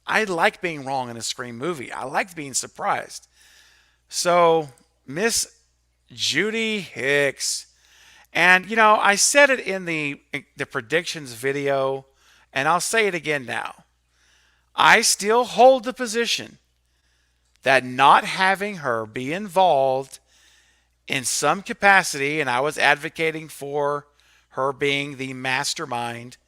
I like being wrong in a Scream movie. I like being surprised. So, Miss Judy Hicks. And, I said it in the predictions video, and I'll say it again now. I still hold the position that not having her be involved in some capacity, and I was advocating for her being the mastermind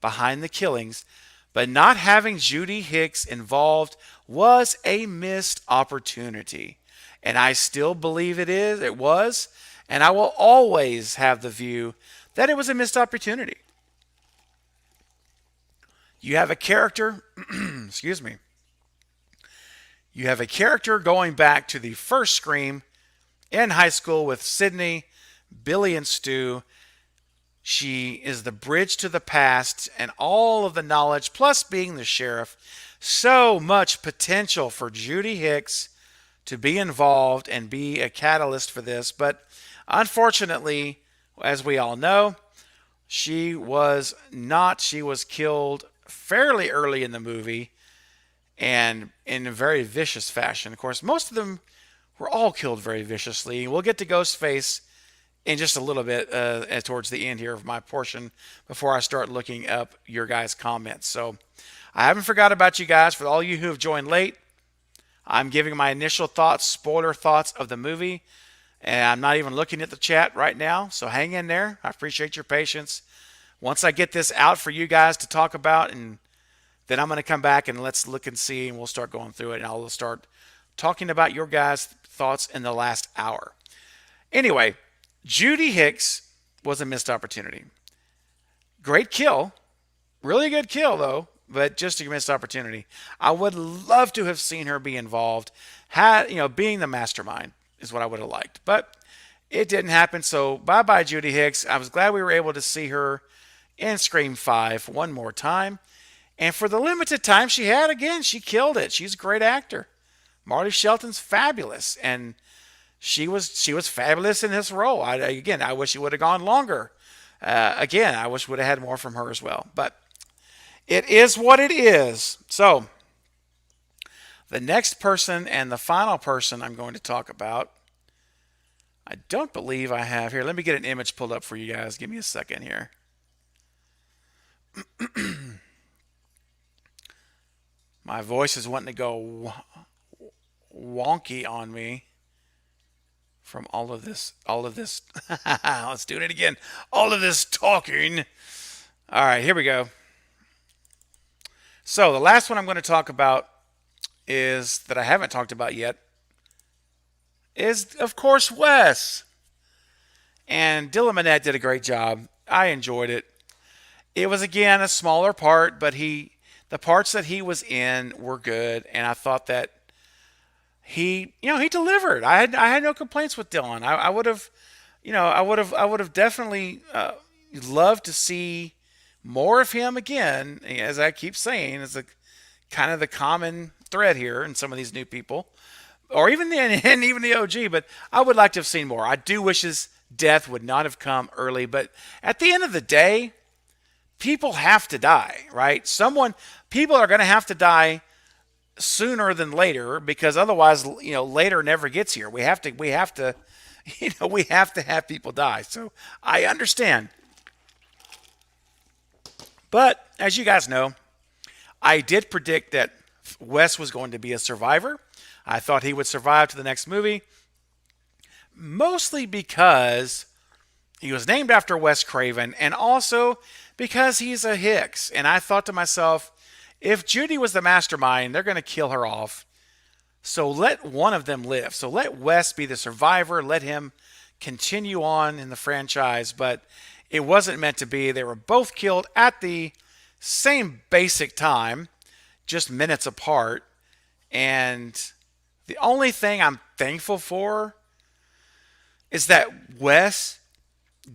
behind the killings, but not having Judy Hicks involved was a missed opportunity. And I still believe it was, and I will always have the view that it was a missed opportunity. You have a character, excuse me. You have a character going back to the first Scream in high school with Sydney, Billy, and Stu. She is the bridge to the past and all of the knowledge, plus being the sheriff. So much potential for Judy Hicks to be involved and be a catalyst for this. But unfortunately, as we all know, she was not. She was killed fairly early in the movie and in a very vicious fashion. Of course, most of them were all killed very viciously. We'll get to Ghostface in just a little bit towards the end here of my portion before I start looking up your guys' comments. So I haven't forgot about you guys. For all you who have joined late, I'm giving my initial thoughts, spoiler thoughts of the movie, and I'm not even looking at the chat right now, so hang in there. I appreciate your patience. Once I get this out for you guys to talk about, and then I'm going to come back and let's look and see, and we'll start going through it, and I'll start talking about your guys' thoughts in the last hour. Anyway, Judy Hicks was a missed opportunity. Great kill. Really good kill, though, but just a missed opportunity. I would love to have seen her be involved. Being the mastermind is what I would have liked. But it didn't happen, so bye-bye, Judy Hicks. I was glad we were able to see her in Scream 5 one more time. And for the limited time she had, again, she killed it. She's a great actor. Marty Shelton's fabulous. And She was fabulous in this role. Again, I wish it would have gone longer. Again, I wish we would have had more from her as well. But it is what it is. So the next person and the final person I'm going to talk about, I don't believe I have here. Let me get an image pulled up for you guys. Give me a second here. My voice is wanting to go wonky on me from all of this. Let's do it again. All of this talking. All right, here we go. So the last one I'm going to talk about is that I haven't talked about yet is, of course, Wes. And Dylan Minnette did a great job. I enjoyed it. It was, again, a smaller part, but the parts that he was in were good, and I thought that he delivered. I had no complaints with Dylan. I would have, I would have definitely loved to see more of him again. As I keep saying, it's a kind of the common thread here in some of these new people, or even the OG. But I would like to have seen more. I do wish his death would not have come early, but at the end of the day, people have to die, right? People are going to have to die sooner than later, because otherwise, later never gets here. We have to, we have to have people die. So I understand. But as you guys know, I did predict that Wes was going to be a survivor. I thought he would survive to the next movie, mostly because he was named after Wes Craven, and also because he's a Hicks. And I thought to myself, if Judy was the mastermind, they're going to kill her off. So let one of them live. So let Wes be the survivor. Let him continue on in the franchise. But it wasn't meant to be. They were both killed at the same basic time, just minutes apart. And the only thing I'm thankful for is that Wes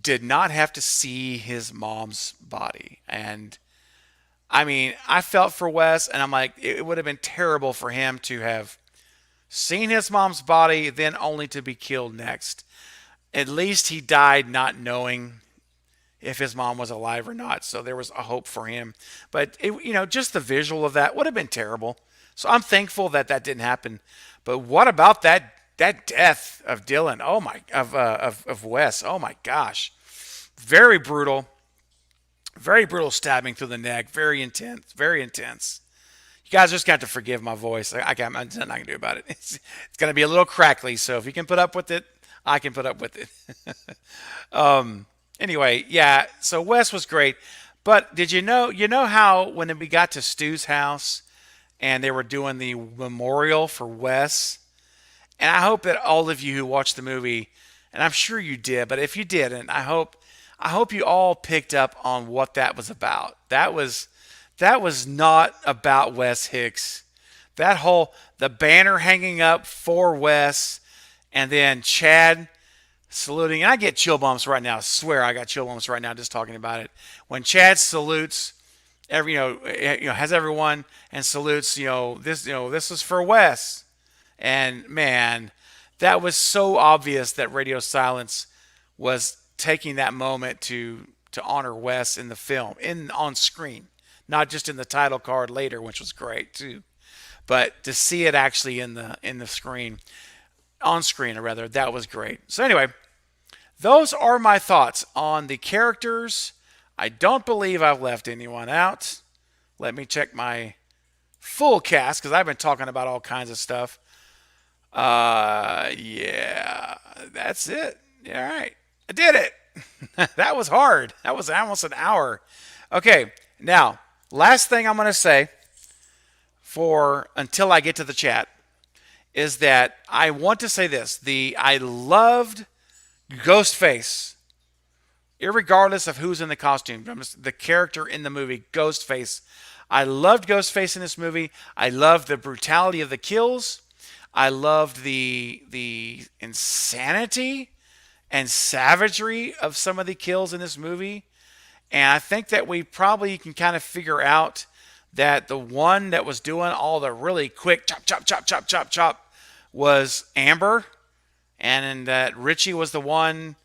did not have to see his mom's body. And I mean, I felt for Wes, and I'm like, it would have been terrible for him to have seen his mom's body, then only to be killed next. At least he died not knowing if his mom was alive or not, so there was a hope for him. But just the visual of that would have been terrible. So I'm thankful that that didn't happen. But what about that death of Dylan? Oh my, of Wes. Oh my gosh, very brutal. Very brutal stabbing through the neck. Very intense. Very intense. You guys just got to forgive my voice. I'm nothing I can do about it. It's going to be a little crackly, so if you can put up with it, I can put up with it. Anyway, yeah, so Wes was great. But did you know how when we got to Stu's house and they were doing the memorial for Wes? And I hope that all of you who watched the movie, and I'm sure you did, but if you didn't, I hope you all picked up on what that was about. That was not about Wes Hicks. The banner hanging up for Wes, and then Chad saluting. And I get chill bumps right now. I swear I got chill bumps right now just talking about it. When Chad salutes has everyone and salutes, this is for Wes. And man, that was so obvious that Radio Silence was taking that moment to honor Wes in the film, on screen, not just in the title card later, which was great too, but to see it actually in the screen, on screen, or rather, that was great. So anyway, those are my thoughts on the characters. I don't believe I've left anyone out. Let me check my full cast, because I've been talking about all kinds of stuff. Yeah, that's it. All right. I did it. That was hard. That was almost an hour. Okay, now, last thing I'm going to say until I get to the chat is that I want to say this. I loved Ghostface, irregardless of who's in the costume. The character in the movie, Ghostface. I loved Ghostface in this movie. I loved the brutality of the kills. I loved the insanity and savagery of some of the kills in this movie. And I think that we probably can kind of figure out that the one that was doing all the really quick chop, chop, chop, chop, chop, chop was Amber. and that Richie was the one,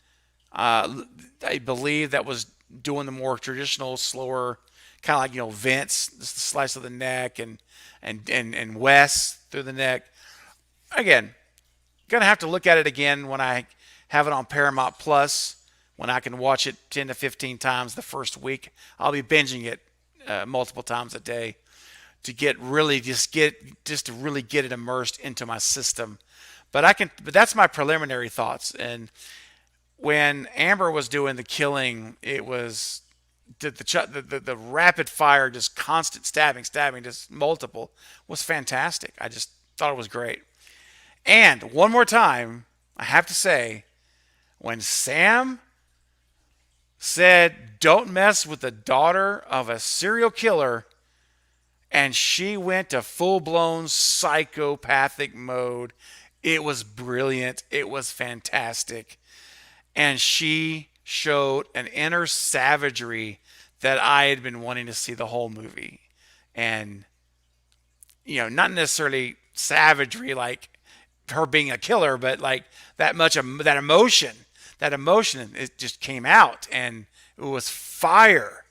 I believe, that was doing the more traditional, slower, kind of like, Vince, the slice of the neck, and Wes through the neck. Again, gonna have to look at it again when I have it on Paramount Plus, when I can watch it 10 to 15 times the first week. I'll be binging it multiple times a day to to really get it immersed into my system. But that's my preliminary thoughts. And when Amber was doing the killing, it was the rapid fire, just constant stabbing, just multiple, was fantastic. I just thought it was great. And one more time, I have to say, when Sam said, "Don't mess with the daughter of a serial killer," and she went to full-blown psychopathic mode, it was brilliant. It was fantastic. And she showed an inner savagery that I had been wanting to see the whole movie. And, not necessarily savagery like her being a killer, but like that emotion, it just came out, and it was fire.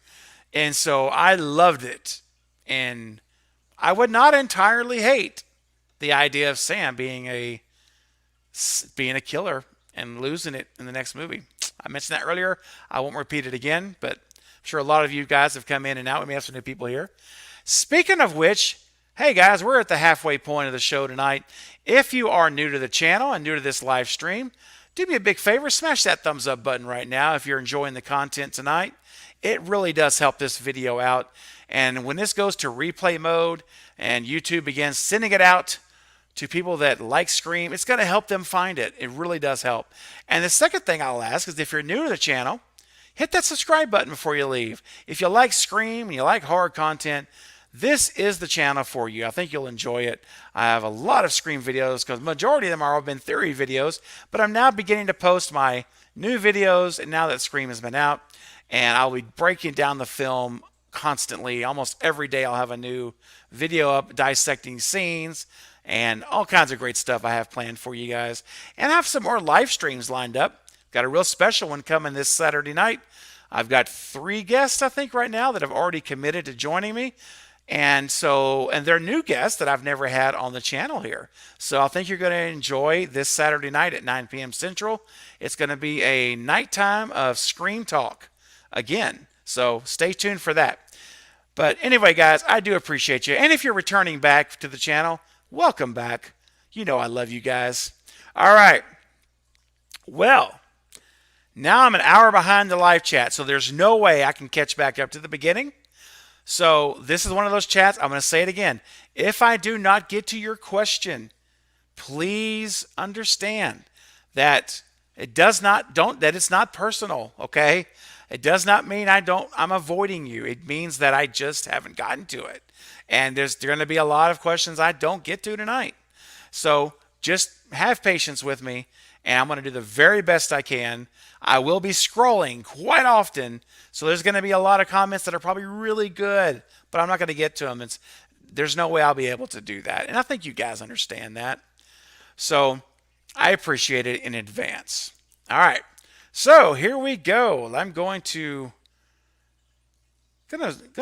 And so I loved it. And I would not entirely hate the idea of Sam being a killer and losing it in the next movie. I mentioned that earlier. I won't repeat it again, but I'm sure a lot of you guys have come in and out. We may have some new people here. Speaking of which, hey guys, we're at the halfway point of the show tonight. If you are new to the channel and new to this live stream, do me a big favor, smash that thumbs up button right now if you're enjoying the content tonight. It really does help this video out. And when this goes to replay mode and YouTube begins sending it out to people that like Scream, it's going to help them find it. It really does help. And the second thing I'll ask is, if you're new to the channel, hit that subscribe button before you leave. If you like Scream and you like horror content, this is the channel for you. I think you'll enjoy it. I have a lot of Scream videos, because the majority of them are all been theory videos, but I'm now beginning to post my new videos, and now that Scream has been out, and I'll be breaking down the film constantly. Almost every day I'll have a new video up dissecting scenes and all kinds of great stuff I have planned for you guys. And I have some more live streams lined up. Got a real special one coming this Saturday night. I've got 3 guests, I think, right now that have already committed to joining me. And they're new guests that I've never had on the channel here. So I think you're going to enjoy this Saturday night at 9 p.m. Central. It's going to be a nighttime of Scream talk again. So stay tuned for that. But anyway, guys, I do appreciate you. And if you're returning back to the channel, welcome back. You know I love you guys. All right. Well, now I'm an hour behind the live chat, so there's no way I can catch back up to the beginning. So this is one of those chats. I'm going to say it again. If I do not get to your question, please understand that it's not personal, okay? It does not mean I'm avoiding you. It means that I just haven't gotten to it. And there's going to be a lot of questions I don't get to tonight. So just have patience with me, and I'm going to do the very best I can. I will be scrolling quite often, so there's going to be a lot of comments that are probably really good, but I'm not going to get to them. There's no way I'll be able to do that. And I think you guys understand that. So I appreciate it in advance. All right. So here we go. I'm gonna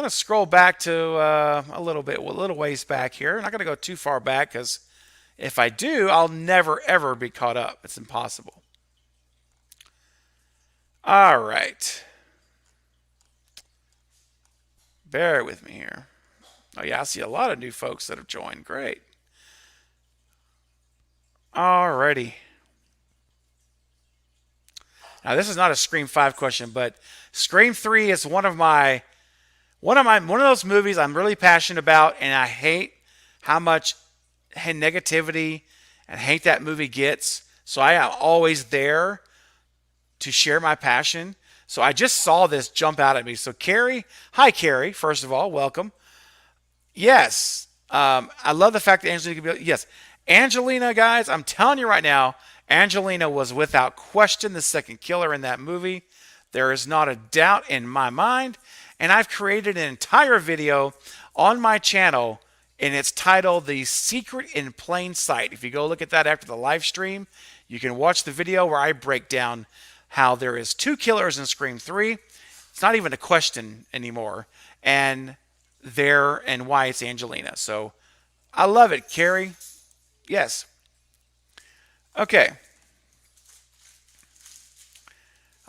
scroll back to a little ways back here. I'm not gonna go too far back, because if I do, I'll never ever be caught up. It's impossible. All right. Bear with me here. Oh yeah, I see a lot of new folks that have joined. Great. Alrighty. Now this is not a Scream 5 question, but Scream 3 is one of those movies I'm really passionate about, and I hate how much negativity and hate that movie gets. So I am always there to share my passion. So I just saw this jump out at me. So Carrie, hi Carrie, first of all, welcome. Yes, I love the fact that Angelina, guys, I'm telling you right now, Angelina was without question the second killer in that movie. There is not a doubt in my mind. And I've created an entire video on my channel and it's titled The Secret in Plain Sight. If you go look at that after the live stream, you can watch the video where I break down how there is two killers in Scream 3. It's not even a question anymore. And why it's Angelina. So I love it, Carrie. Yes. Okay.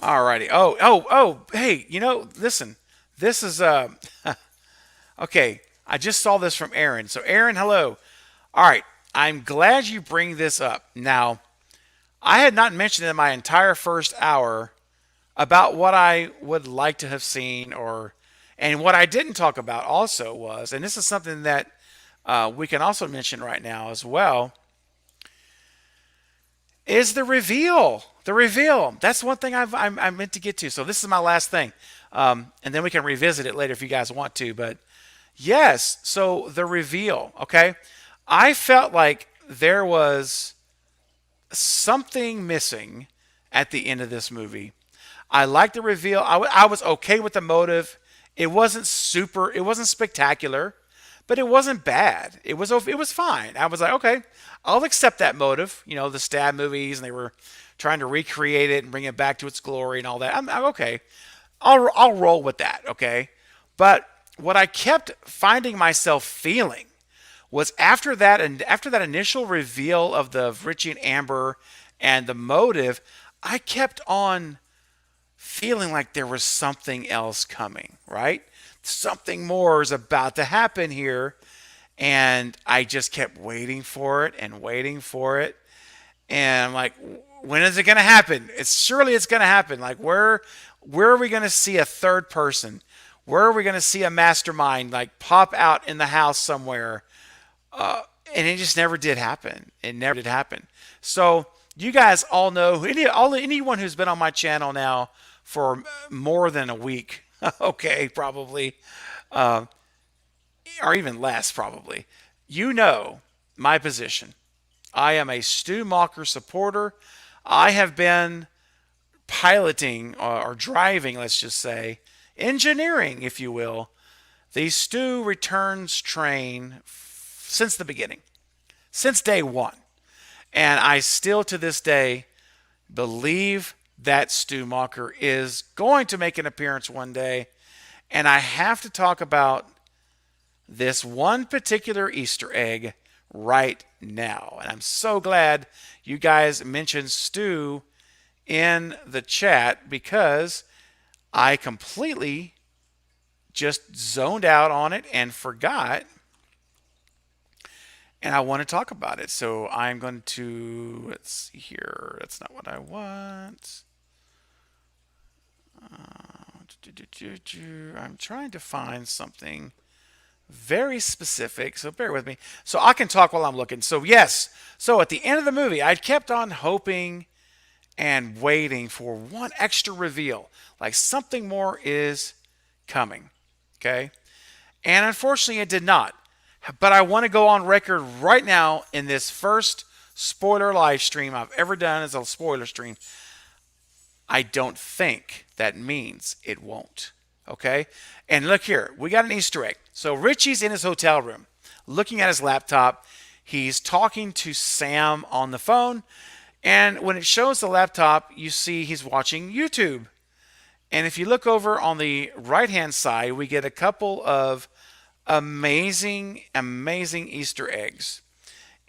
Alrighty. Hey, listen. This is okay. I just saw this from Aaron. So Aaron, hello. All right. I'm glad you bring this up. Now, I had not mentioned in my entire first hour about what I would like to have seen, and what I didn't talk about also was, and this is something that we can also mention right now as well, is the reveal. The reveal. That's one thing I meant to get to. So this is my last thing. And then we can revisit it later if you guys want to. But yes, so the reveal. Okay. I felt like there was something missing at the end of this movie. I liked the reveal. I was okay with the motive. It wasn't spectacular, but it wasn't bad. It was fine. I was like, okay, I'll accept that motive. The stab movies, and they were trying to recreate it and bring it back to its glory and all that. I'm okay. I'll roll with that. Okay, but what I kept finding myself feeling was after that initial reveal of the Richie and Amber and the motive, I kept on feeling like there was something else coming, right? Something more is about to happen here. And I just kept waiting for it and waiting for it. And I'm like, when is it going to happen? Surely it's going to happen. Like, where are we going to see a third person? Where are we going to see a mastermind like pop out in the house somewhere? And it just never did happen. It never did happen. So you guys all know, anyone who's been on my channel now for more than a week, okay, probably, or even less, probably, my position. I am a Stu Macher supporter. I have been piloting or driving, let's just say, engineering, if you will, the Stu Returns train since the beginning, since day one. And I still, to this day, believe that Stu Macher is going to make an appearance one day. And I have to talk about this one particular Easter egg right now. And I'm so glad you guys mentioned Stu in the chat, because I completely just zoned out on it and forgot. And I want to talk about it. So I'm going to, let's see here. That's not what I want. I'm trying to find something very specific, so bear with me. So I can talk while I'm looking. So yes, so at the end of the movie, I kept on hoping and waiting for one extra reveal, like something more is coming, okay? And unfortunately, it did not. But I want to go on record right now in this first spoiler live stream I've ever done as a spoiler stream. I don't think that means it won't. Okay? And look here. We got an Easter egg. So Richie's in his hotel room looking at his laptop. He's talking to Sam on the phone. And when it shows the laptop, you see he's watching YouTube. And if you look over on the right-hand side, we get a couple of amazing Easter eggs.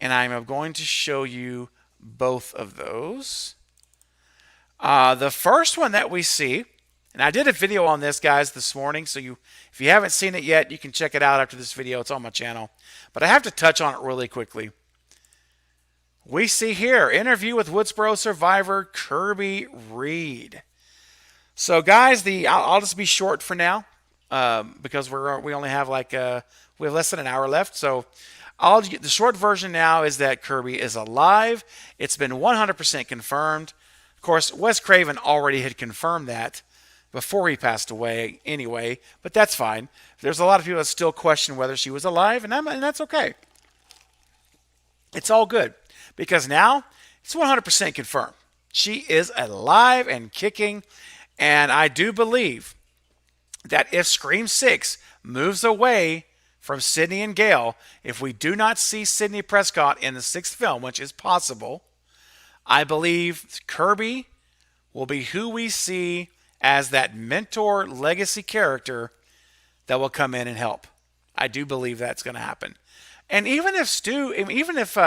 And I'm going to show you both of those. The first one that we see, and I did a video on this, guys, this morning, so if you haven't seen it yet, you can check it out after this video. It's on my channel. But I have to touch on it really quickly. We see here, interview with Woodsboro survivor Kirby Reed. So, guys, I'll just be short for now, because we only have we have less than an hour left. So, the short version now is that Kirby is alive. It's been 100% confirmed. Of course, Wes Craven already had confirmed that before he passed away anyway, but that's fine. There's a lot of people that still question whether she was alive, and that's okay. It's all good, because now it's 100% confirmed. She is alive and kicking, and I do believe that if Scream 6 moves away from Sidney and Gale, if we do not see Sidney Prescott in the sixth film, which is possible, I believe Kirby will be who we see as that mentor legacy character that will come in and help. I do believe that's going to happen. And even if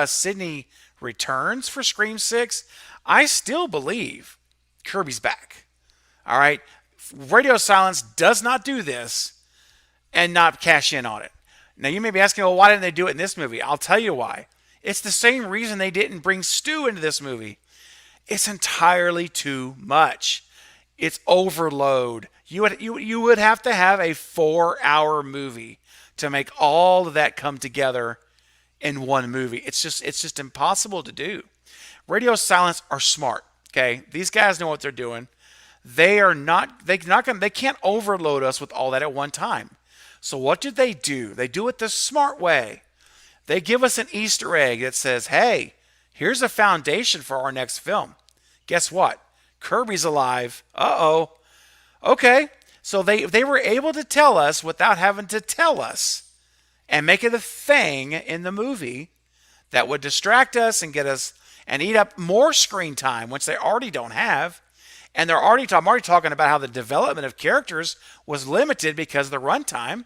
Sidney returns for Scream 6, I still believe Kirby's back. All right? Radio Silence does not do this and not cash in on it. Now, you may be asking, well, why didn't they do it in this movie? I'll tell you why. It's the same reason they didn't bring Stu into this movie. It's entirely too much. It's overload. You would have to have a 4-hour movie to make all of that come together in one movie. It's just impossible to do. Radio Silence are smart. Okay, these guys know what they're doing. They can't overload us with all that at one time. So what do? They do it the smart way. They give us an Easter egg that says, hey, here's a foundation for our next film. Guess what? Kirby's alive. Uh-oh. Okay. So they were able to tell us without having to tell us and make it a thing in the movie that would distract us and get us and eat up more screen time, which they already don't have. And I'm already talking about how the development of characters was limited because of the runtime.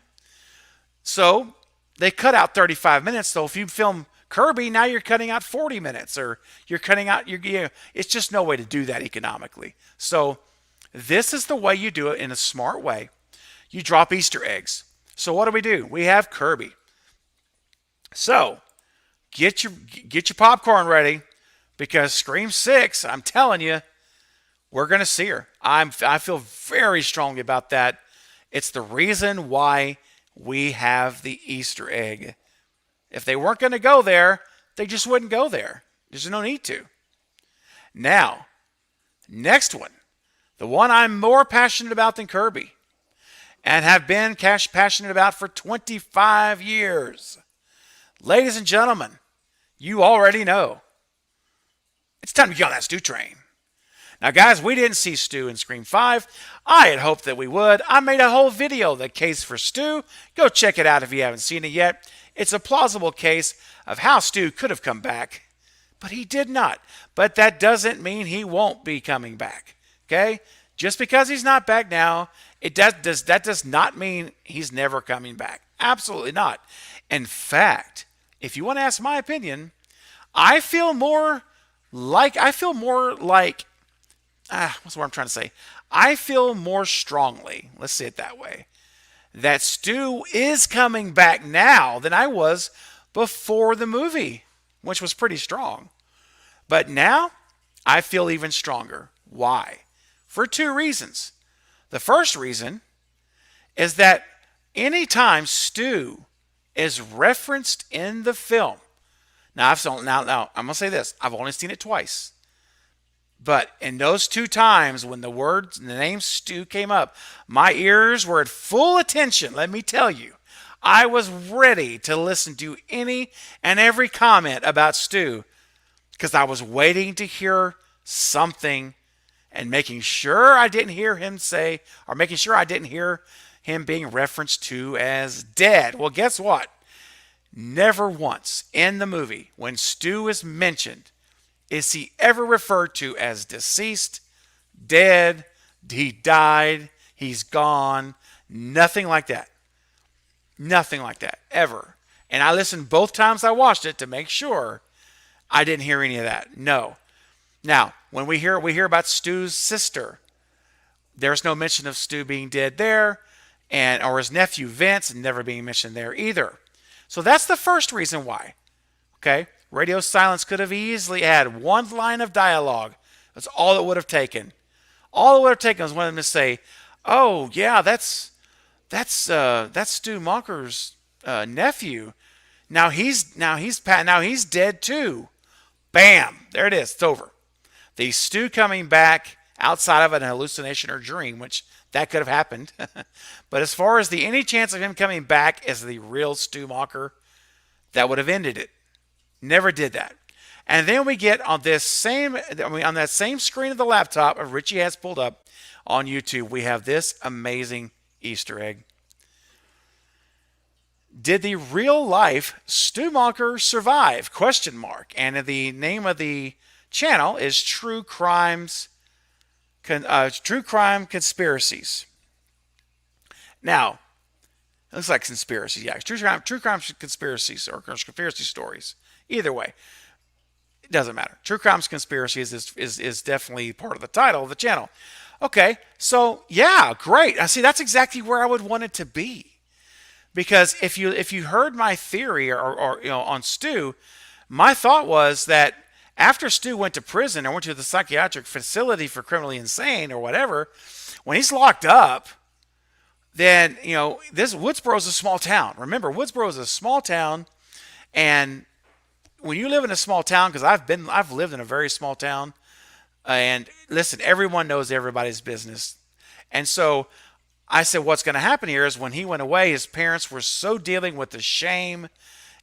So they cut out 35 minutes. So if you film Kirby, now you're cutting out 40 minutes, or you're cutting out it's just no way to do that economically. So this is the way you do it in a smart way. You drop Easter eggs. So what do? We have Kirby. So get your popcorn ready, because Scream 6, I'm telling you, we're going to see her. I feel very strongly about that. It's the reason why we have the Easter egg. If they weren't going to go there, they just wouldn't go there. There's no need to. Now, next one. The one I'm more passionate about than Kirby, and have been passionate about for 25 years. Ladies and gentlemen, you already know. It's time to get on that Stu train. Now, guys, we didn't see Stu in Scream 5. I had hoped that we would. I made a whole video, The Case for Stu. Go check it out if you haven't seen it yet. It's a plausible case of how Stu could have come back, but he did not. But that doesn't mean he won't be coming back. Okay? Just because he's not back now, that does not mean he's never coming back. Absolutely not. In fact, if you want to ask my opinion, I feel more like what's the word I'm trying to say? I feel more strongly, let's say it that way, that Stu is coming back now than I was before the movie, which was pretty strong. But now, I feel even stronger. Why? For two reasons. The first reason is that anytime Stu is referenced in the film, now I'm going to say this, I've only seen it twice. But in those two times when the name Stu came up, my ears were at full attention, let me tell you. I was ready to listen to any and every comment about Stu because I was waiting to hear something and making sure I didn't hear him being referenced to as dead. Well, guess what? Never once in the movie when Stu is mentioned is he ever referred to as deceased, dead, he died, he's gone. Nothing like that. Nothing like that, ever. And I listened both times I watched it to make sure I didn't hear any of that. No. Now, when we hear about Stu's sister, there's no mention of Stu being dead there, or his nephew Vince never being mentioned there either. So that's the first reason why. Okay? Radio Silence could have easily had one line of dialogue. That's all it would have taken. All it would have taken was one of them to say, "Oh yeah, that's Stu Macher's nephew. Now he's dead too." Bam! There it is. It's over. The Stu coming back outside of an hallucination or dream, which that could have happened. But as far as any chance of him coming back as the real Stu Macher, that would have ended it. Never did that. And then we get on that same screen of the laptop Richie has pulled up on YouTube, we have this amazing Easter egg. Did the real life Stu Monker survive? Question mark. And the name of the channel is True Crime Conspiracies. Now, it looks like conspiracies. Yeah, true crime conspiracies or conspiracy stories. Either way, it doesn't matter. True Crimes Conspiracies is definitely part of the title of the channel. Okay, so yeah, great. I see. That's exactly where I would want it to be. Because if you heard my theory or on Stu, my thought was that after Stu went to prison or went to the psychiatric facility for criminally insane or whatever, when he's locked up, then this Woodsboro is a small town. Remember, Woodsboro is a small town, and when you live in a small town, because I've lived in a very small town, and listen, everyone knows everybody's business, and so I said, what's going to happen here is when he went away, his parents were so dealing with the shame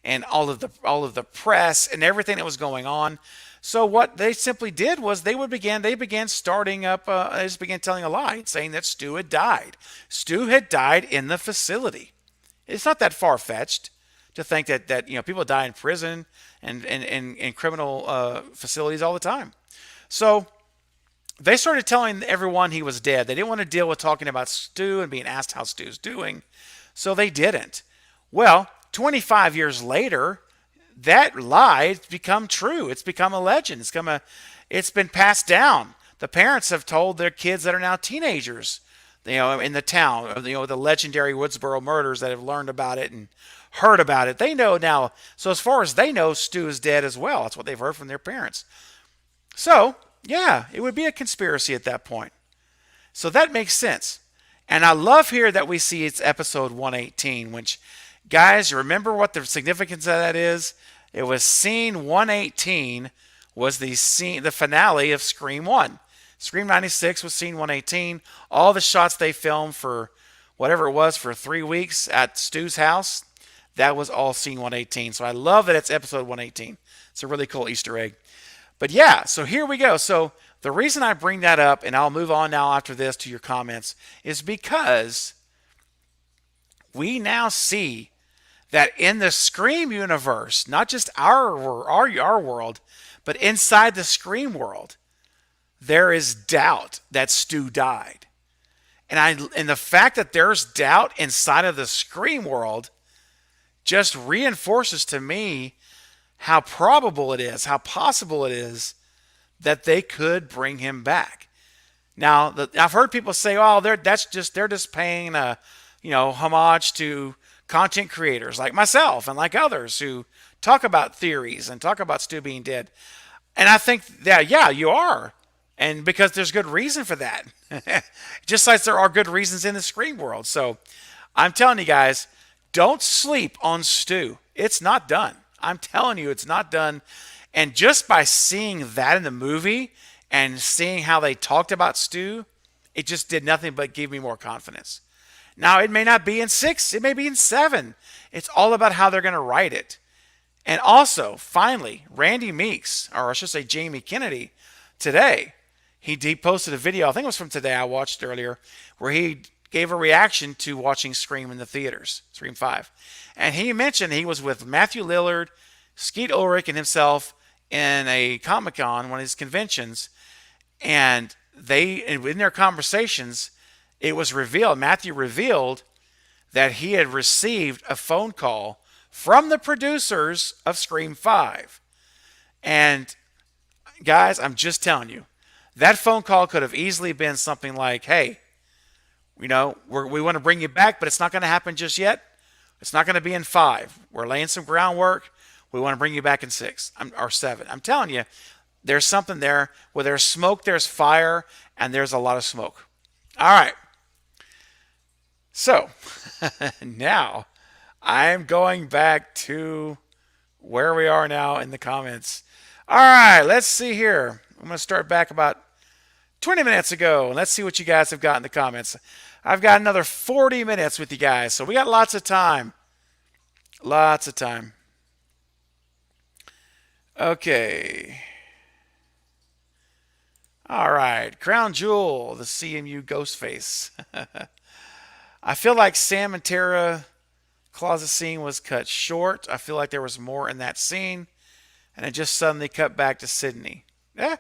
and all of the press and everything that was going on. So what they simply did was they began starting up. They just began telling a lie, saying that Stu had died. Stu had died in the facility. It's not that far fetched to think that people die in prison and in criminal facilities all the time. So they started telling everyone he was dead. They didn't want to deal with talking about Stu and being asked how Stu's doing, so they didn't. Well, 25 years later, that lie has become true. It's become a legend. It's been passed down. The parents have told their kids that are now teenagers, in the town, the legendary Woodsboro murders that have learned about it and heard about it. They know now. So as far as they know, Stu is dead as well. That's what they've heard from their parents. So yeah, it would be a conspiracy at that point. So that makes sense. And I love here that we see it's episode 118, which, guys, remember what the significance of that is? It was scene 118 was the finale of Scream 1. Scream 96 was scene 118. All the shots they filmed for whatever it was for 3 weeks at Stu's house, that was all scene 118. So I love that it's episode 118. It's a really cool Easter egg. But yeah, so here we go. So the reason I bring that up, and I'll move on now after this to your comments, is because we now see that in the Scream universe, not just our world, but inside the Scream world, there is doubt that Stu died. And the fact that there's doubt inside of the Scream world just reinforces to me how probable it is, how possible it is that they could bring him back. Now, I've heard people say, "Oh, they're just paying a, homage to content creators like myself and like others who talk about theories and talk about Stu being dead." And I think that, yeah, you are, and because there's good reason for that, just like there are good reasons in the Scream world. So, I'm telling you guys, don't sleep on Stu. It's not done. I'm telling you, it's not done. And just by seeing that in the movie and seeing how they talked about Stu, it just did nothing but give me more confidence. Now, it may not be in 6. It may be in 7. It's all about how they're going to write it. And also, finally, Randy Meeks, or I should say Jamie Kennedy, today, he posted a video, I think it was from today, I watched earlier, where he gave a reaction to watching Scream in the theaters, Scream 5. And he mentioned he was with Matthew Lillard, Skeet Ulrich, and himself in a Comic-Con, one of his conventions. And in their conversations, it was revealed, Matthew revealed that he had received a phone call from the producers of Scream 5. And guys, I'm just telling you, that phone call could have easily been something like, "Hey, we want to bring you back, but it's not going to happen just yet. It's not going to be in 5. We're laying some groundwork. We want to bring you back in 6 or 7. I'm telling you, there's something there. Where there's smoke, there's fire, and there's a lot of smoke. All right. So, now, I'm going back to where we are now in the comments. All right, let's see here. I'm going to start back about 20 minutes ago, and let's see what you guys have got in the comments. I've got another 40 minutes with you guys, so we got lots of time. Lots of time. Okay. All right. Crown Jewel, the CMU Ghostface. I feel like Sam and Tara Closet scene was cut short. I feel like there was more in that scene, and it just suddenly cut back to Sydney. Yeah.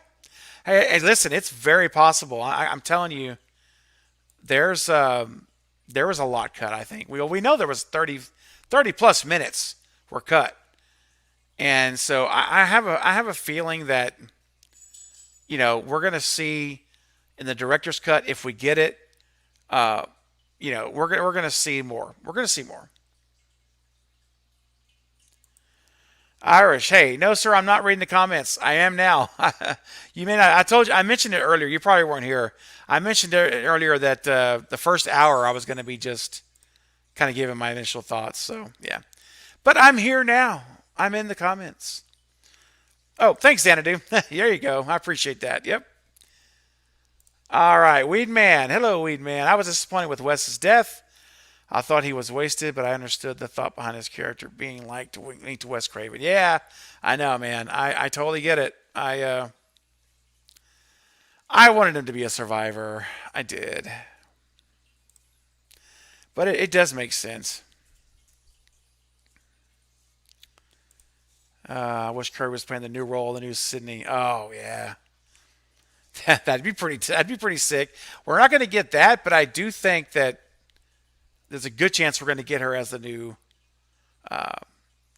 Hey, listen, it's very possible. I'm telling you, there's there was a lot cut. I think we know there was 30 plus minutes were cut, and so I have a feeling that we're gonna see in the director's cut if we get it. Uh, we're gonna see more. We're gonna see more. Irish, hey, no, sir, I'm not reading the comments. I am now. You may not. I told you. I mentioned it earlier. You probably weren't here. I mentioned it earlier that the first hour I was going to be just kind of giving my initial thoughts. So yeah, but I'm here now. I'm in the comments. Oh, thanks, Xanadu. There you go. I appreciate that. Yep. All right, Weed Man. Hello, Weed Man. I was disappointed with Wes's death. I thought he was wasted, but I understood the thought behind his character being linked to Wes Craven. Yeah, I know, man. I totally get it. I wanted him to be a survivor. I did, but it does make sense. I wish Kirby was playing the new role, the new Sydney. Oh yeah, that'd be pretty. That'd be pretty sick. We're not going to get that, but I do think that there's a good chance we're going to get her as the new, uh,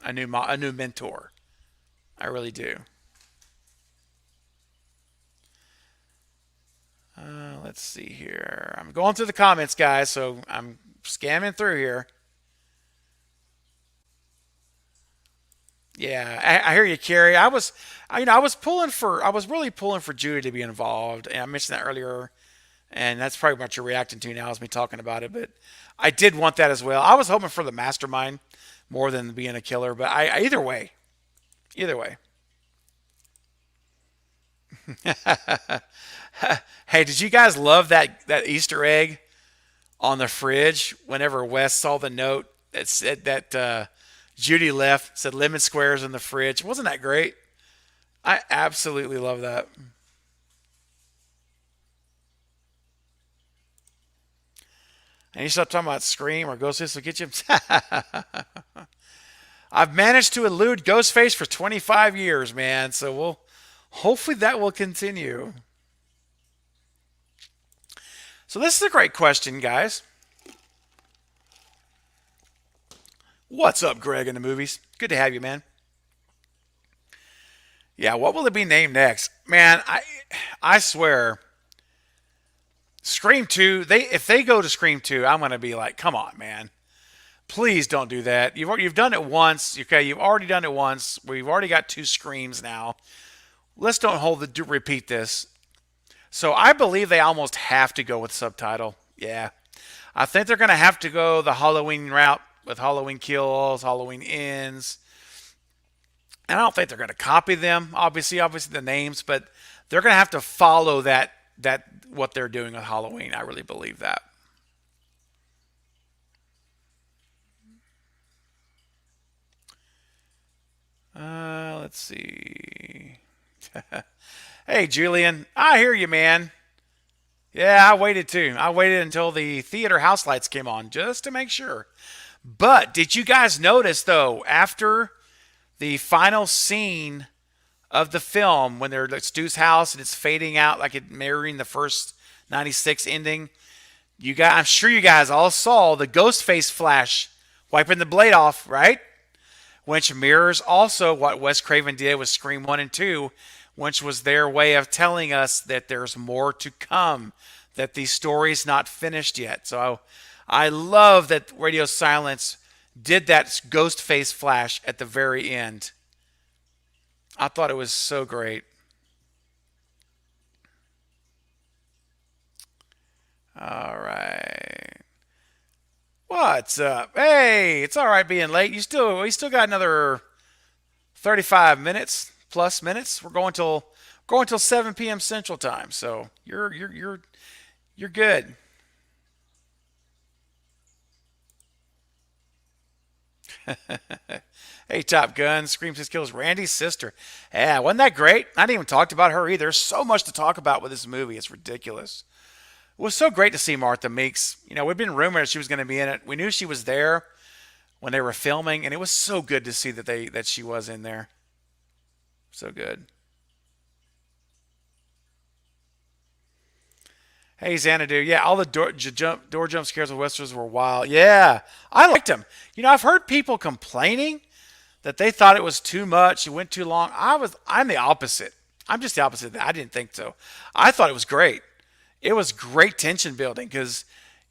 a new mentor. I really do. Let's see here. I'm going through the comments, guys, so I'm scamming through here. Yeah, I hear you, Carrie. I was I was really pulling for Judy to be involved, and I mentioned that earlier, and that's probably what you're reacting to now is me talking about it. But I did want that as well. I was hoping for the mastermind more than being a killer, but either way. Hey, did you guys love that Easter egg on the fridge whenever Wes saw the note that said that Judy left, said lemon squares in the fridge? Wasn't that great? I absolutely love that. And you stop talking about Scream or Ghostface will get you. I've managed to elude Ghostface for 25 years, man. So hopefully that will continue. So this is a great question, guys. What's up, Greg, in the movies? Good to have you, man. Yeah, what will it be named next? Man, I swear, Scream 2, if they go to Scream 2, I'm going to be like, come on, man. Please don't do that. You've done it once. Okay, you've already done it once. We've already got two Screams now. Let's don't repeat this. So I believe they almost have to go with subtitle. Yeah. I think they're going to have to go the Halloween route with Halloween Kills, Halloween Ends. And I don't think they're going to copy them, obviously the names, but they're going to have to follow that what they're doing with Halloween. I really believe that. Let's see. Hey, Julian, I hear you, man. Yeah, I waited too. I waited until the theater house lights came on just to make sure. But did you guys notice, though, after the final scene of the film, when they're at Stu's house and it's fading out like it mirroring the first 96 ending, I'm sure you guys all saw the Ghostface flash wiping the blade off, right? Which mirrors also what Wes Craven did with Scream 1 and 2, which was their way of telling us that there's more to come, that the story's not finished yet. So I love that Radio Silence did that ghost face flash at the very end. I thought it was so great. All right. What's up? Hey, it's all right being late. We still got another 35 minutes plus minutes. We're going till 7 p.m. Central Time. So you're good. Hey, Top Gun, Screams His Kills, Randy's sister. Yeah, wasn't that great? I didn't even talk about her either. There's so much to talk about with this movie. It's ridiculous. It was so great to see Martha Meeks. We'd been rumored she was going to be in it. We knew she was there when they were filming, and it was so good to see that she was in there. So good. Hey Xanadu, yeah, all the door jump scares of Westerns were wild. Yeah, I liked them. I've heard people complaining that they thought it was too much, it went too long. I'm the opposite. I'm just the opposite. I didn't think so. I thought it was great. It was great tension building because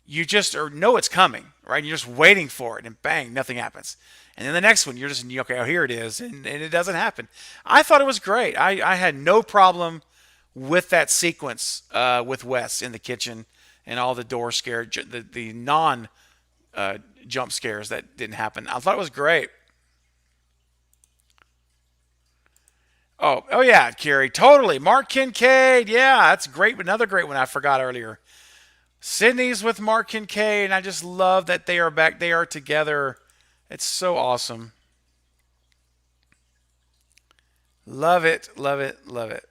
you just know it's coming, right? You're just waiting for it, and bang, nothing happens. And then the next one, you're just okay. Oh, here it is, and it doesn't happen. I thought it was great. I had no problem with that sequence with Wes in the kitchen and all the door scare, the non jump scares that didn't happen. I thought it was great. Oh yeah, Carrie, totally. Mark Kincaid, yeah, that's great. Another great one I forgot earlier. Sydney's with Mark Kincaid, and I just love that they are back. They are together. It's so awesome. Love it, love it, love it.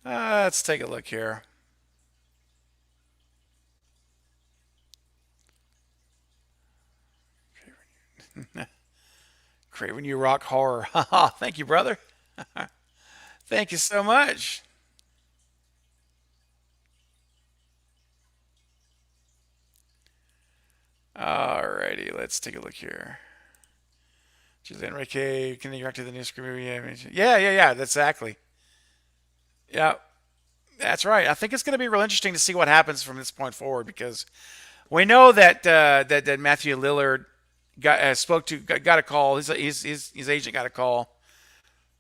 Let's take a look here. Craven, you rock horror. Thank you, brother. Thank you so much. Alrighty, let's take a look here. Julian Enrique, can you react to the new Scream movie? Yeah. That's exactly. Yeah, that's right. I think it's going to be real interesting to see what happens from this point forward because we know that Matthew Lillard got a call. His agent got a call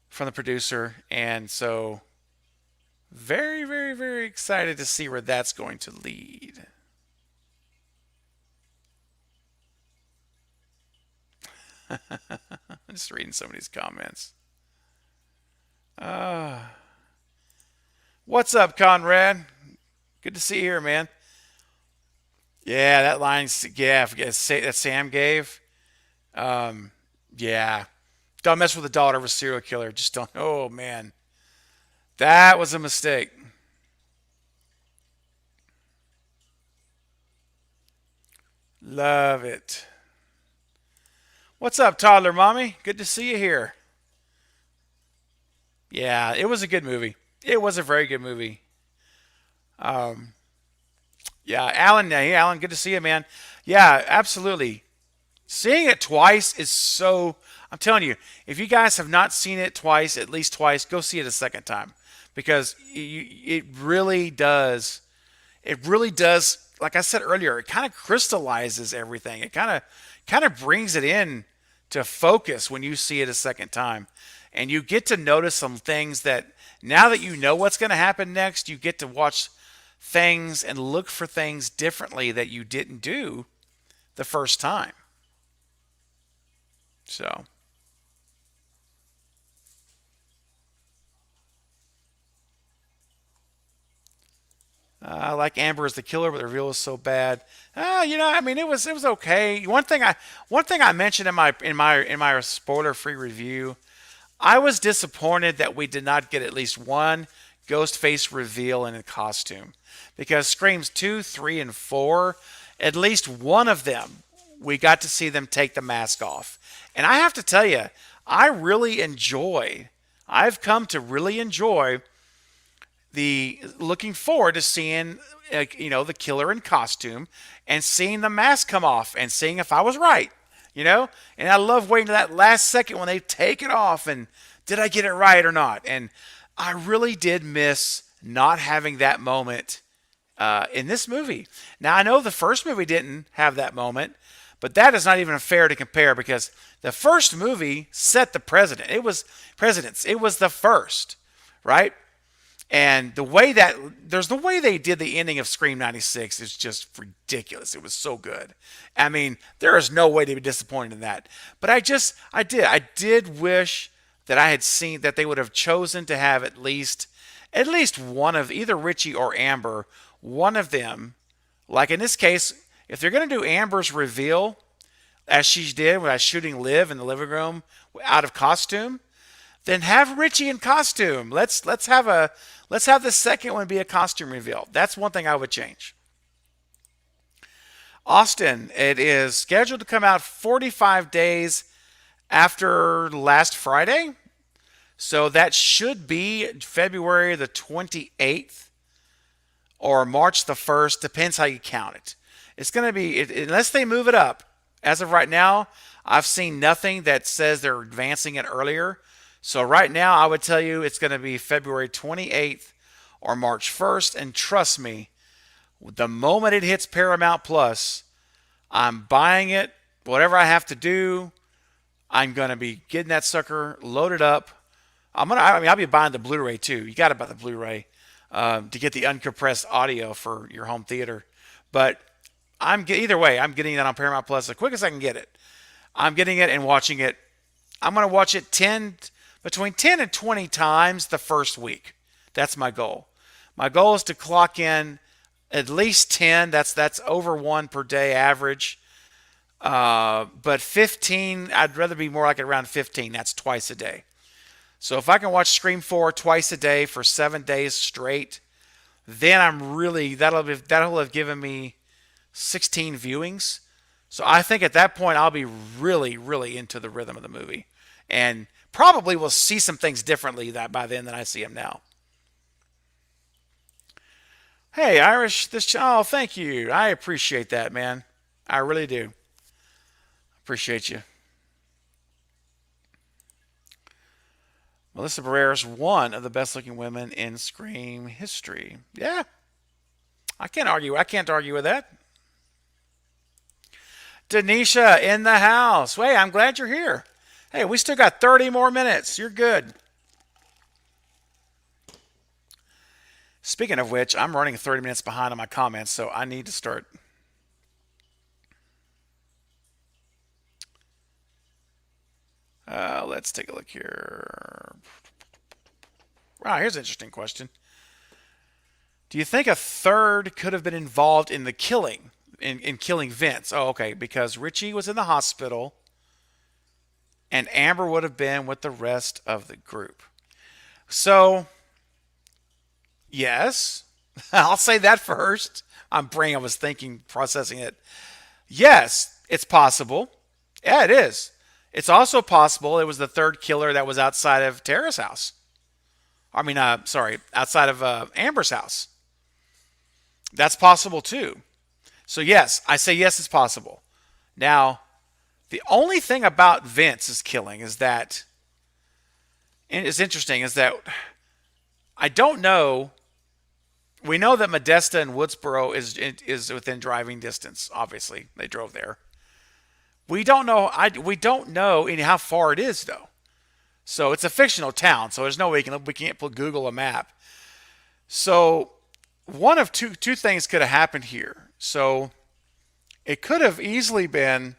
from the producer, and so very, very, very excited to see where that's going to lead. I'm just reading some of these comments. Uh, what's up, Conrad? Good to see you here, man. Yeah, that line, yeah, that Sam gave. Um, yeah, don't mess with the daughter of a serial killer. Just don't. Oh man, that was a mistake. Love it. What's up, toddler mommy? Good to see you here. Yeah, it was a good movie. It was a very good movie. Um, yeah, Alan. Hey, Alan. Good to see you, man. Yeah, absolutely. Seeing it twice is so. I'm telling you, if you guys have not seen it twice, at least twice, go see it a second time because it really does. It really does. Like I said earlier, it kind of crystallizes everything. It kind of brings it in to focus when you see it a second time, and you get to notice some things that now that you know what's going to happen next, you get to watch things and look for things differently that you didn't do the first time. So, like Amber is the killer, but the reveal was so bad. I mean, it was okay. One thing I mentioned in my spoiler free review, I was disappointed that we did not get at least one Ghostface reveal in a costume, because Screams 2, 3, and 4, at least one of them, we got to see them take the mask off. And I have to tell you, I really enjoy. I've come to really enjoy the looking forward to seeing the killer in costume and seeing the mask come off and seeing if I was right, and I love waiting to that last second when they take it off and did I get it right or not. And I really did miss not having that moment in this movie. Now I know the first movie didn't have that moment, but that is not even fair to compare because the first movie set the president. It was presidents. It was the first, right? And the way they did the ending of Scream '96 is just ridiculous. It was so good. I mean, there is no way to be disappointed in that. But I did wish that I had seen that they would have chosen to have at least one of either Richie or Amber, one of them. Like in this case, if they're going to do Amber's reveal as she did when I was shooting Liv in the living room out of costume, Then have Richie in costume. Let's have the second one be a costume reveal. That's one thing I would change. Austin, it is scheduled to come out 45 days after last Friday. So that should be February the 28th or March the 1st. Depends how you count it. It's going to be, unless they move it up. As of right now, I've seen nothing that says they're advancing it earlier. So right now, I would tell you it's going to be February 28th or March 1st. And trust me, the moment it hits Paramount Plus, I'm buying it. Whatever I have to do, I'm going to be getting that sucker loaded up. I'll be buying the Blu-ray too. You got to buy the Blu-ray to get the uncompressed audio for your home theater. But either way, I'm getting that on Paramount Plus as quick as I can get it. I'm getting it and watching it. I'm going to watch it between 10 and 20 times the first week. That's my goal. My goal is to clock in at least 10. That's over one per day average. But 15, I'd rather be more like around 15. That's twice a day. So if I can watch Scream 4 twice a day for 7 days straight, then that'll have given me 16 viewings. So I think at that point I'll be really, really into the rhythm of the movie, and probably will see some things differently by then than I see them now. Hey, Irish, thank you. I appreciate that, man. I really do. Appreciate you. Melissa Barrera is one of the best-looking women in Scream history. Yeah, I can't argue with that. Denisha in the house. Hey, I'm glad you're here. Hey, we still got 30 more minutes. You're good. Speaking of which, I'm running 30 minutes behind on my comments, so I need to start. Let's take a look here. Wow, here's an interesting question. Do you think a third could have been involved in the killing, in killing Vince? Oh, okay, because Richie was in the hospital and Amber would have been with the rest of the group. So, yes, I'll say that first. I was thinking, processing it. Yes, it's possible. Yeah, it is. It's also possible it was the third killer that was outside of Tara's house. Outside of Amber's house. That's possible too. So yes, I say yes, it's possible. Now, the only thing about Vince's killing is that, and it's interesting, is that I don't know. We know that Modesto and Woodsboro is within driving distance. Obviously, they drove there. We don't know. We don't know how far it is though. So it's a fictional town. So there's no way we can't put Google a map. So one of two things could have happened here. So it could have easily been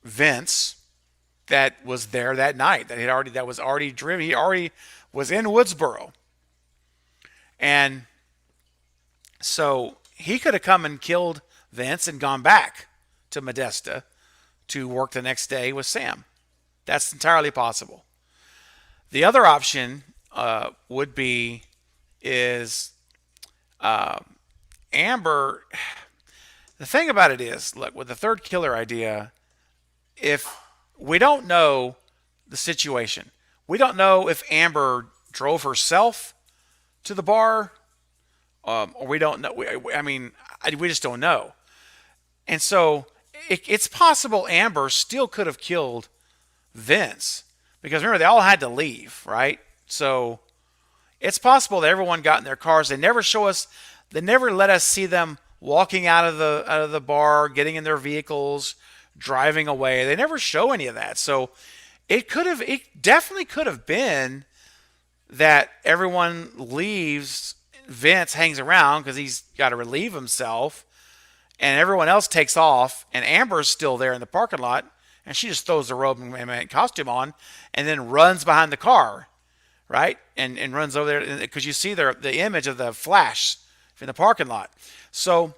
Vince that was there that night. That was already driven. He already was in Woodsboro, and so he could have come and killed Vince and gone back to Modesto to work the next day with Sam. That's entirely possible. The other option would be Amber. The thing about it is, look, with the third killer idea, if we don't know the situation, we don't know if Amber drove herself to the bar, or we don't know. We just don't know. And so it's possible Amber still could have killed Vince, because remember, they all had to leave, right? So it's possible that everyone got in their cars. They never let us see them walking out of the bar, getting in their vehicles, driving away. They never show any of that. So it definitely could have been that everyone leaves. Vince hangs around because he's got to relieve himself, and everyone else takes off, and Amber's still there in the parking lot, and she just throws the robe and costume on and then runs behind the car, right? And runs over there because you see the image of the flash in the parking lot. So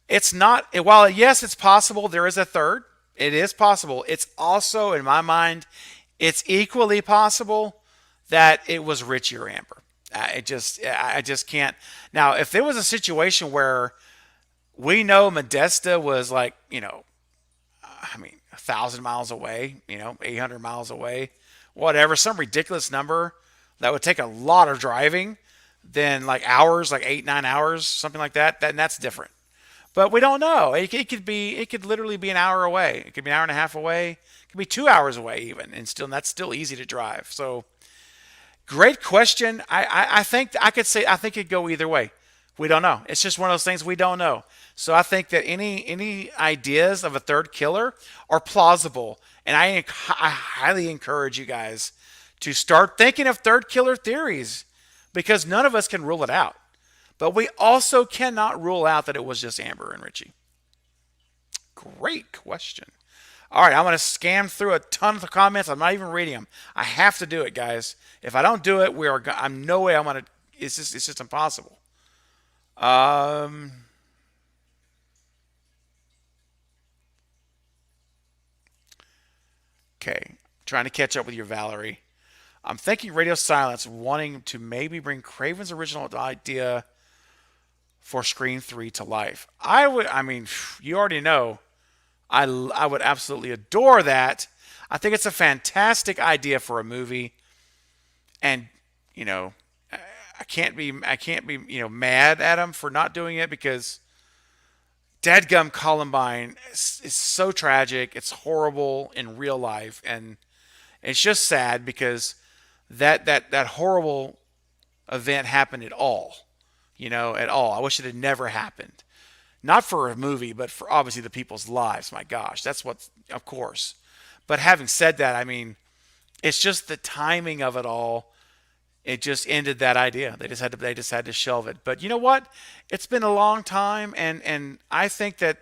it's not, while yes, it's possible there is a third. It is possible. It's also, in my mind, It's equally possible that it was Richie or Amber. I just can't. Now, if there was a situation where we know Modesta was like, I mean, 1,000 miles away, 800 miles away, whatever, some ridiculous number that would take a lot of driving, then like hours, like 8, 9 hours, something like that. That's different. But we don't know. It could literally be an hour away. It could be an hour and a half away. It could be 2 hours away even, and that's still easy to drive. So great question. I think I could say I think it'd go either way. We don't know. It's just one of those things we don't know. So I think that any ideas of a third killer are plausible, and I highly encourage you guys to start thinking of third killer theories because none of us can rule it out. But we also cannot rule out that it was just Amber and Richie. Great question. All right, I'm going to scan through a ton of the comments. I'm not even reading them. I have to do it, guys. If I don't do it, I'm no way I'm going to. It's just impossible. Okay, trying to catch up with you, Valerie. I'm thinking Radio Silence, wanting to maybe bring Craven's original idea for Scream 3 to life. I mean, you already know, I would absolutely adore that. I think it's a fantastic idea for a movie, and you know, I can't be mad at him for not doing it because Dadgum Columbine is so tragic. It's horrible in real life, and it's just sad because that horrible event happened at all. At all. I wish it had never happened. Not for a movie, but for obviously the people's lives. My gosh, that's what, of course. But having said that, I mean, it's just the timing of it all. It just ended that idea. They just had to shelve it. But you know what? It's been a long time, and I think that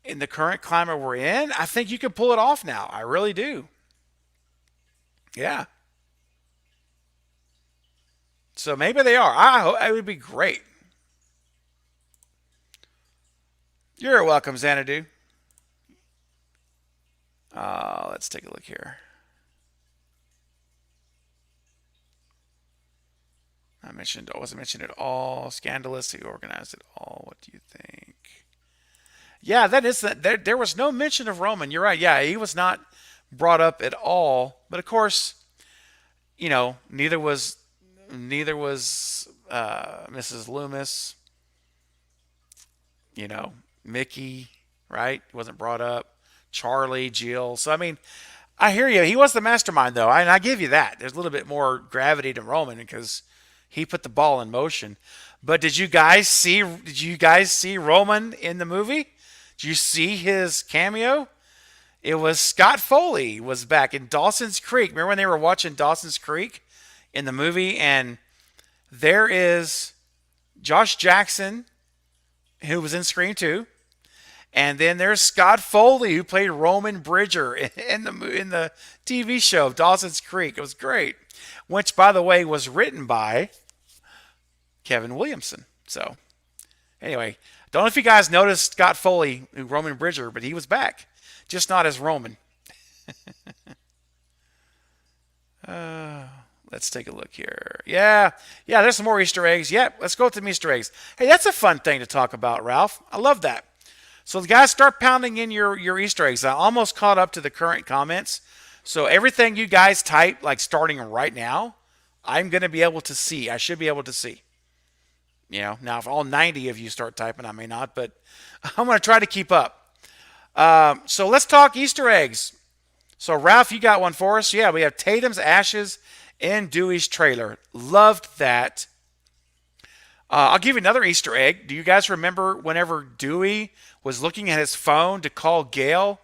in the current climate we're in, I think you can pull it off now. I really do. Yeah. So maybe they are. I hope it would be great. You're welcome, Xanadu. Let's take a look here. I wasn't mentioned at all. Scandalous. Who organized it all? What do you think? Yeah, that is that. There was no mention of Roman. You're right. Yeah, he was not brought up at all. But of course, neither was Mrs. Loomis. Mickey, right? Wasn't brought up. Charlie, Jill. So I mean, I hear you. He was the mastermind, though, and I give you that. There's a little bit more gravity to Roman because he put the ball in motion. But did you guys see? Did you guys see Roman in the movie? Did you see his cameo? It was Scott Foley was back in Dawson's Creek. Remember when they were watching Dawson's Creek in the movie, and there is Josh Jackson, who was in Scream 2. And then there's Scott Foley, who played Roman Bridger in the TV show Dawson's Creek. It was great, which, by the way, was written by Kevin Williamson. So, anyway, don't know if you guys noticed Scott Foley, Roman Bridger, but he was back, just not as Roman. Let's take a look here. Yeah, there's some more Easter eggs. Yep, let's go with some Easter eggs. Hey, that's a fun thing to talk about, Ralph. I love that. So, guys, start pounding in your Easter eggs. I almost caught up to the current comments. So, everything you guys type, like starting right now, I'm going to be able to see. I should be able to see. Now, if all 90 of you start typing, I may not, but I'm going to try to keep up. So, let's talk Easter eggs. So, Ralph, you got one for us? Yeah, we have Tatum's ashes in Dewey's trailer. Loved that. I'll give you another Easter egg. Do you guys remember whenever Dewey was looking at his phone to call Gail?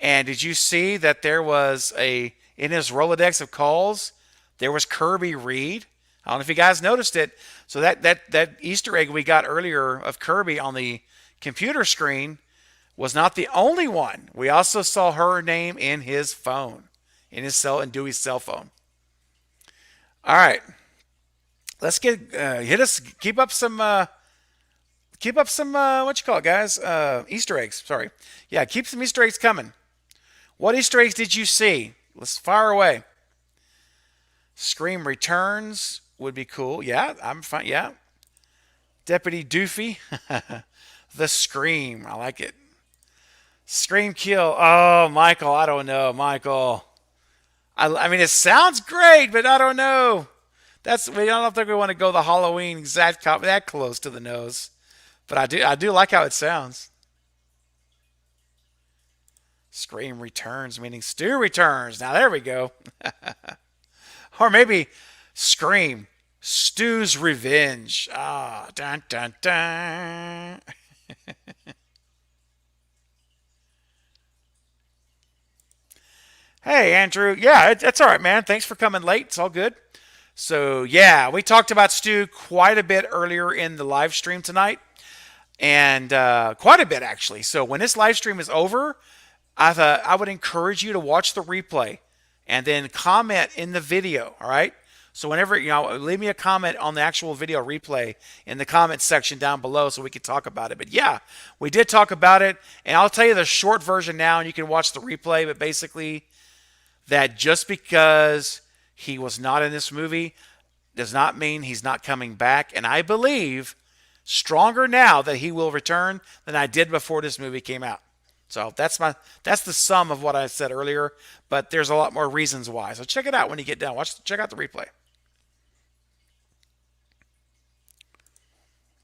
And did you see that there was in his Rolodex of calls, there was Kirby Reed? I don't know if you guys noticed it. So that Easter egg we got earlier of Kirby on the computer screen was not the only one. We also saw her name in his phone, in Dewey's cell phone. All right. Let's keep up some what you call it, guys? Easter eggs. Sorry. Yeah, keep some Easter eggs coming. What Easter eggs did you see? Let's fire away. Scream Returns would be cool. Yeah, I'm fine. Yeah. Deputy Doofy. The Scream. I like it. Scream Kill. Oh, Michael. I don't know, Michael. I mean, it sounds great, but I don't know. We don't think we want to go the Halloween exact that close to the nose. But I do like how it sounds. Scream Returns, meaning Stu returns. Now there we go. Or maybe Scream, Stu's Revenge. Ah, dun dun dun. Hey, Andrew. Yeah, that's all right, man. Thanks for coming late. It's all good. So, yeah, we talked about Stu quite a bit earlier in the live stream tonight, and quite a bit, actually. So, when this live stream is over, I thought I would encourage you to watch the replay and then comment in the video, all right? So, whenever, leave me a comment on the actual video replay in the comments section down below so we can talk about it. But, yeah, we did talk about it, and I'll tell you the short version now, and you can watch the replay, but basically, that just because he was not in this movie does not mean he's not coming back. And I believe stronger now that he will return than I did before this movie came out. So that's the sum of what I said earlier, but there's a lot more reasons why. So check it out when you get done. Check out the replay.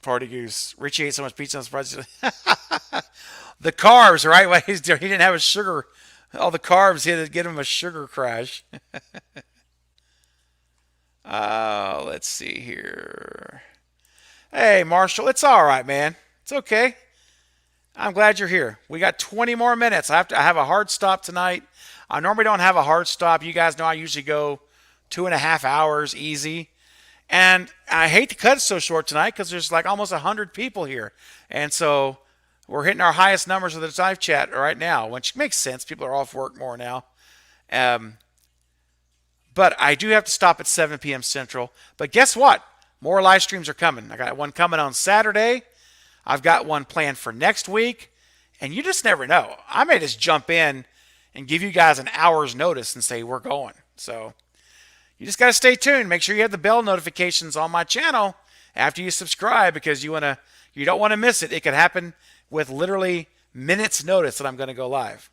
Party Goose. Richie ate so much pizza on surprise. The carbs, right? He didn't have a sugar. All the carbs, he had to get him a sugar crash. Let's see here. Hey, Marshall, it's all right, man. It's okay. I'm glad you're here. We got 20 more minutes. I have a hard stop tonight. I normally don't have a hard stop. You guys know I usually go 2.5 hours easy. And I hate to cut it so short tonight because there's like almost 100 people here. And so we're hitting our highest numbers of the live chat right now, which makes sense. People are off work more now. But I do have to stop at 7 p.m. Central. But guess what? More live streams are coming. I got one coming on Saturday. I've got one planned for next week. And you just never know. I may just jump in and give you guys an hour's notice and say we're going. So you just got to stay tuned. Make sure you have the bell notifications on my channel after you subscribe because you don't want to miss it. It could happen with literally minutes notice that I'm going to go live.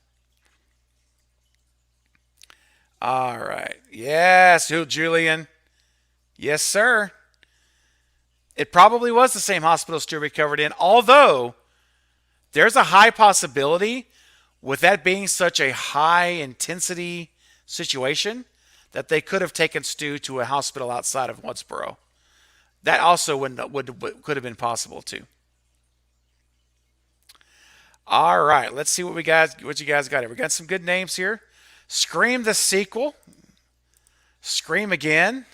All right. Yes, Julian. Yes, sir. It probably was the same hospital Stu recovered in, although there's a high possibility with that being such a high intensity situation that they could have taken Stu to a hospital outside of Woodsboro. That also could have been possible too. All right, let's see what you guys got here. We got some good names here. Scream the sequel. Scream again.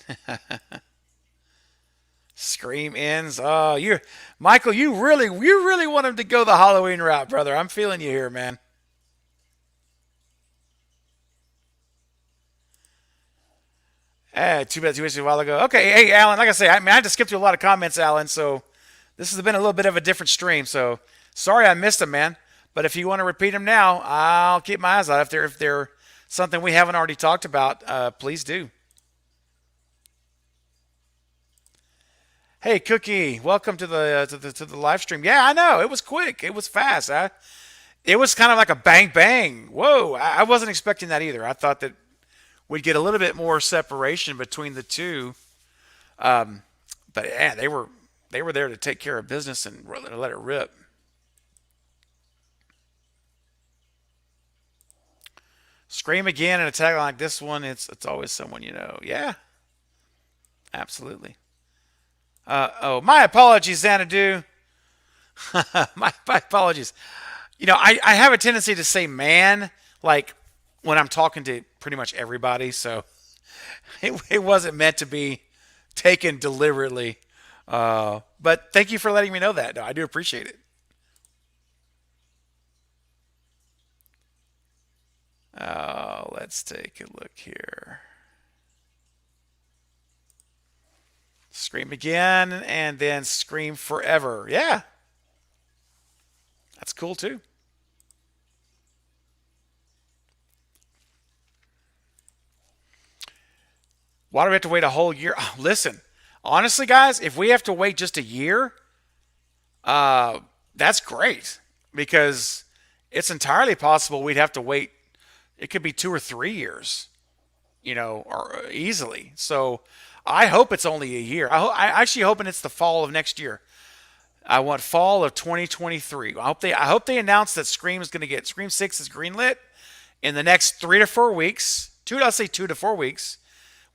Scream ends. Oh, Michael, you really want him to go the Halloween route, brother. I'm feeling you here, man. Too bad you wasted a while ago. Okay, hey, Alan, like I say, I had to skip through a lot of comments, Alan, so this has been a little bit of a different stream, so sorry I missed them, man. But if you want to repeat them now, I'll keep my eyes out. If they're something we haven't already talked about, please do. Hey, Cookie, welcome to the live stream. Yeah, I know. It was quick. It was fast. It was kind of like a bang bang. Whoa, I wasn't expecting that either. I thought that we'd get a little bit more separation between the two. But yeah, they were there to take care of business and let it rip. Scream again in a tagline like this one. It's always someone you know. Yeah, absolutely. My apologies, Xanadu. my apologies. I have a tendency to say man like when I'm talking to pretty much everybody, so it wasn't meant to be taken deliberately. But thank you for letting me know that. No, I do appreciate it. Let's take a look here. Scream again, and then scream forever. Yeah. That's cool, too. Why do we have to wait a whole year? Listen, honestly, guys, if we have to wait just a year, that's great because it's entirely possible we'd have to wait. It could be 2 or 3 years, or easily. So I hope it's only a year. I actually hoping it's the fall of next year. I want fall of 2023. I hope they announce that Scream 6 is greenlit in the next 3 to 4 weeks. Let's say 2 to 4 weeks.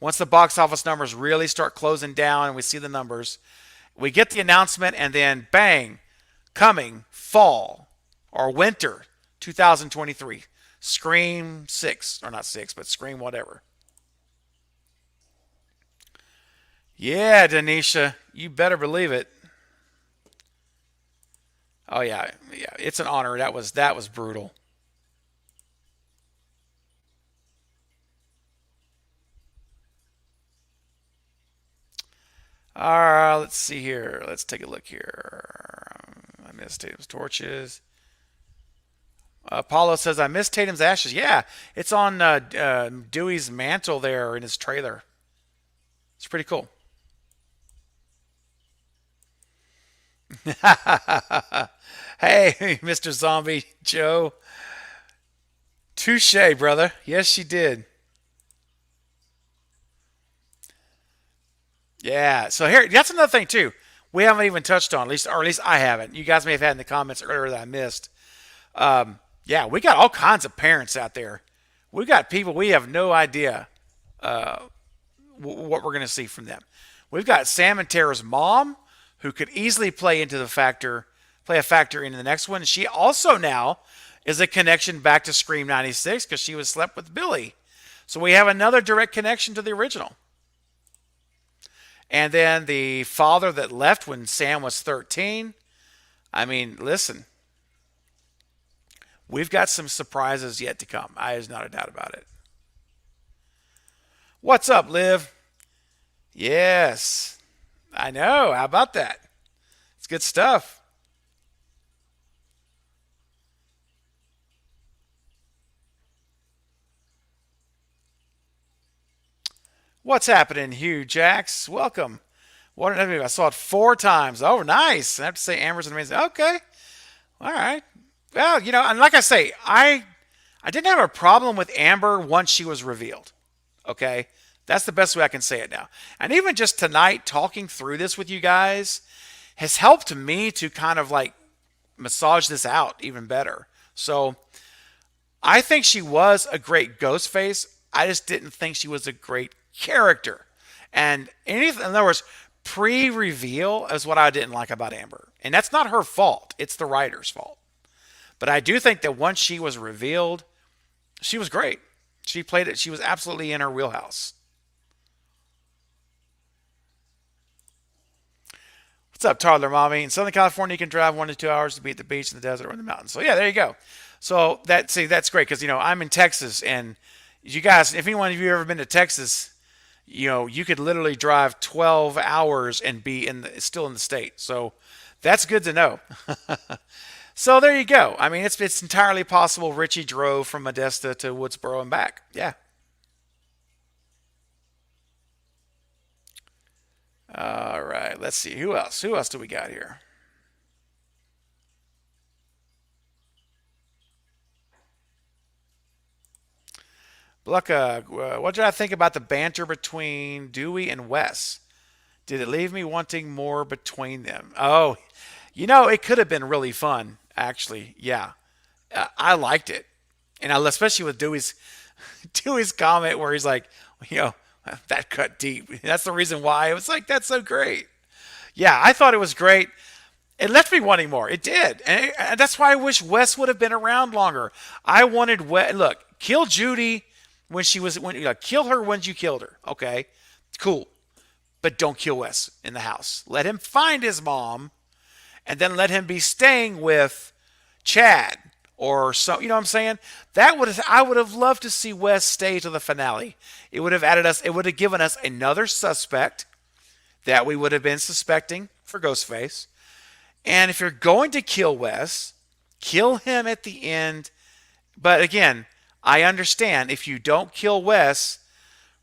Once the box office numbers really start closing down and we see the numbers, we get the announcement and then bang, coming fall or winter 2023. Scream 6, or not 6, but Scream whatever. Yeah, Denisha, you better believe it. Oh yeah, yeah, it's an honor. That was brutal. All right, let's see here. Let's take a look here. I missed Tatum's torches. Paulo says I missed Tatum's ashes. Yeah, it's on Dewey's mantle there in his trailer. It's pretty cool. Hey, Mr. Zombie Joe. Touche, brother. Yes, she did. Yeah. So here, that's another thing too. We haven't even touched on, at least I haven't. You guys may have had in the comments earlier that I missed. Yeah, we got all kinds of parents out there. We got people we have no idea what we're going to see from them. We've got Sam and Tara's mom, who could easily play a factor into the next one. She also now is a connection back to Scream '96 because she was slept with Billy. So we have another direct connection to the original. And then the father that left when Sam was 13. I mean, listen, we've got some surprises yet to come. There's not a doubt about it. What's up, Liv? Yes, I know. How about that? It's good stuff. What's happening, Hugh Jacks? Welcome. What an movie. I saw it 4 times. Oh, nice. I have to say, Amber's amazing. Okay. All right. Well, and like I say, I didn't have a problem with Amber once she was revealed. Okay? That's the best way I can say it now. And even just tonight, talking through this with you guys has helped me to kind of like massage this out even better. So I think she was a great Ghostface. I just didn't think she was a great character. And anything, in other words, pre-reveal is what I didn't like about Amber. And that's not her fault. It's the writer's fault. But I do think that once she was revealed, she was great. She played it. She was absolutely in her wheelhouse. What's up, toddler mommy? In Southern California, you can drive 1 to 2 hours to be at the beach, in the desert, or in the mountains. So yeah, there you go. So that's great because I'm in Texas, and you guys, if anyone of you ever been to Texas, you could literally drive 12 hours and be still in the state. So that's good to know. So there you go. I mean, it's entirely possible Richie drove from Modesto to Woodsboro and back. Yeah. All right. Let's see. Who else? Who else do we got here? Blucka, what did I think about the banter between Dewey and Wes? Did it leave me wanting more between them? Oh, it could have been really fun, actually. Yeah, I liked it, and especially with Dewey's Dewey's comment where he's like, you know, that cut deep. That's the reason why. It was like that's so great. Yeah, I thought it was great. It left me wanting more. It did, and that's why I wish Wes would have been around longer. I wanted Wes. Look, kill Judy kill her when you killed her. Okay, cool, but don't kill Wes in the house. Let him find his mom, and then let him be staying with Chad or so. You know what I'm saying? I would have loved to see Wes stay to the finale. It would have added us. It would have given us another suspect that we would have been suspecting for Ghostface. And if you're going to kill Wes, kill him at the end. But again, I understand if you don't kill Wes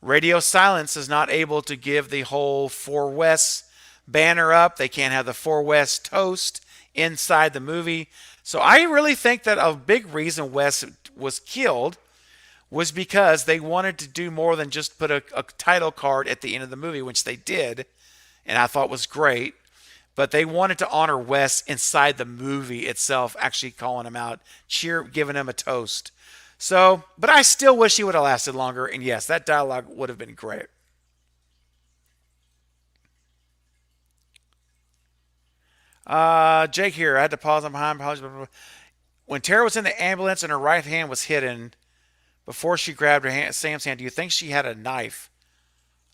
Radio silence is not able to give the whole For West banner up. They can't have the For West toast inside the movie. So I really think that a big reason Wes was killed was because they wanted to do more than just put a title card at the end of the movie, which they did, and I thought was great. But they wanted to honor Wes inside the movie itself, actually calling him out, giving him a toast. So, but I still wish he would have lasted longer. And yes, that dialogue would have been great. Jake here. I had to pause on behind. When Tara was in the ambulance and her right hand was hidden before she grabbed Sam's hand, do you think she had a knife?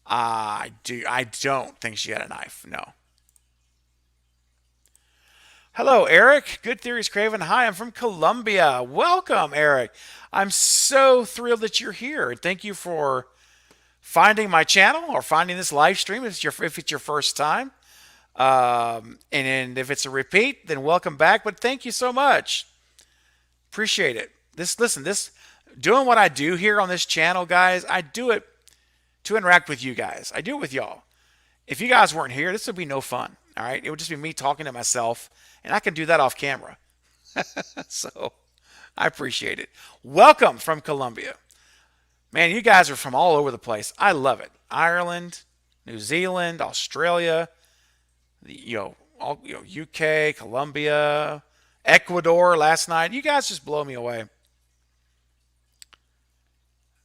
I do. I don't think she had a knife. No. Hello, Eric. Good Theories Craven. Hi, I'm from Colombia. Welcome, Eric. I'm so thrilled that you're here. Thank you for finding my channel or finding this live stream if it's your first time. And if it's a repeat, then welcome back. But thank you so much. Appreciate it. This doing what I do here on this channel, guys, I do it to interact with you guys. I do it with y'all. If you guys weren't here, this would be no fun. All right, it would just be me talking to myself, and I can do that off camera. So I appreciate it. Welcome from Colombia. Man, you guys are from all over the place. I love it. Ireland, New Zealand, Australia, UK, Colombia, Ecuador last night. You guys just blow me away.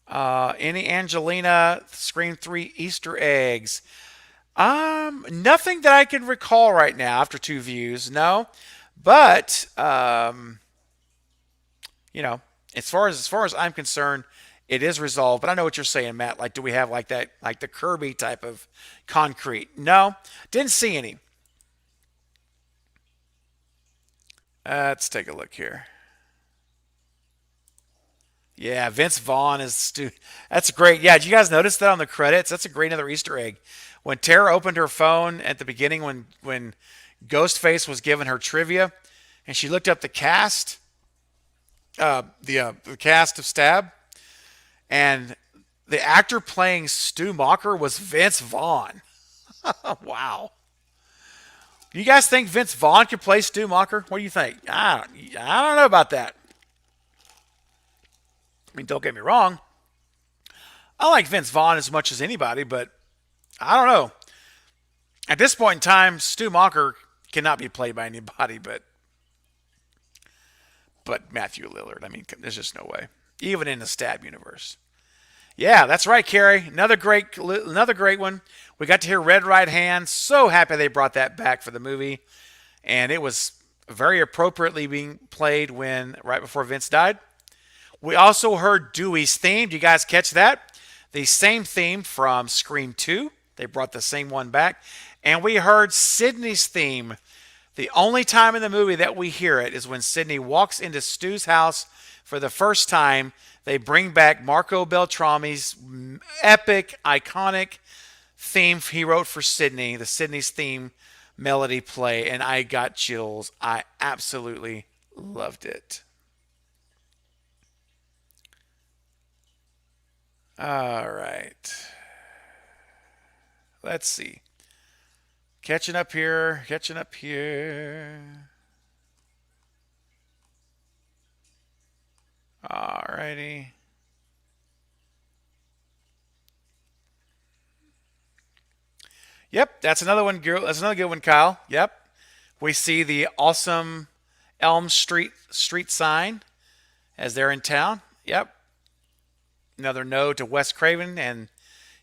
Any Angelina Scream 3 Easter eggs? Nothing that I can recall right now after 2 views, no. But as far as I'm concerned, it is resolved. But I know what you're saying, Matt. Like, do we have like that, like the Kirby type of concrete? No, didn't see any. Let's take a look here. Yeah, Vince Vaughn is Stu. That's great. Yeah, did you guys notice that on the credits? That's a great another Easter egg. When Tara opened her phone at the beginning, when Ghostface was giving her trivia, and she looked up the cast, the cast of Stab, and the actor playing Stu Macher was Vince Vaughn. Wow. You guys think Vince Vaughn could play Stu Macher? What do you think? I don't know about that. I mean, don't get me wrong. I like Vince Vaughn as much as anybody, but I don't know. At this point in time, Stu Macher cannot be played by anybody but Matthew Lillard. I mean, there's just no way. Even in the Stab universe. Yeah, that's right, Carrie. Another great one. We got to hear Red Right Hand. So happy they brought that back for the movie. And it was very appropriately being played right before Vince died. We also heard Dewey's theme. Do you guys catch that? The same theme from Scream 2. They brought the same one back. And we heard Sidney's theme. The only time in the movie that we hear it is when Sidney walks into Stu's house for the first time. They bring back Marco Beltrami's epic, iconic theme he wrote for Sidney, the Sidney's theme melody play, and I got chills. I absolutely loved it. All right. Let's see. Catching up here. Alrighty. Yep, that's another one. That's another good one, Kyle. Yep. We see the awesome Elm Street sign as they're in town. Yep. Another nod to Wes Craven and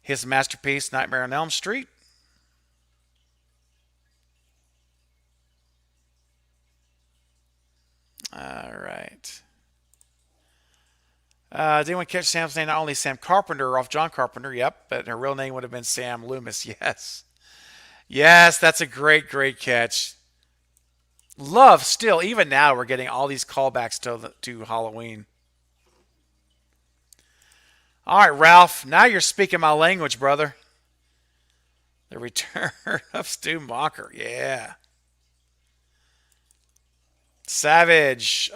his masterpiece, Nightmare on Elm Street. All right. Did anyone catch Sam's name? Not only Sam Carpenter off John Carpenter, yep, but her real name would have been Sam Loomis, yes. Yes, that's a great catch. Love, still, even now, we're getting all these callbacks to Halloween. All right, Ralph, now you're speaking my language, brother. The return of Stu Macher, yeah. Savage.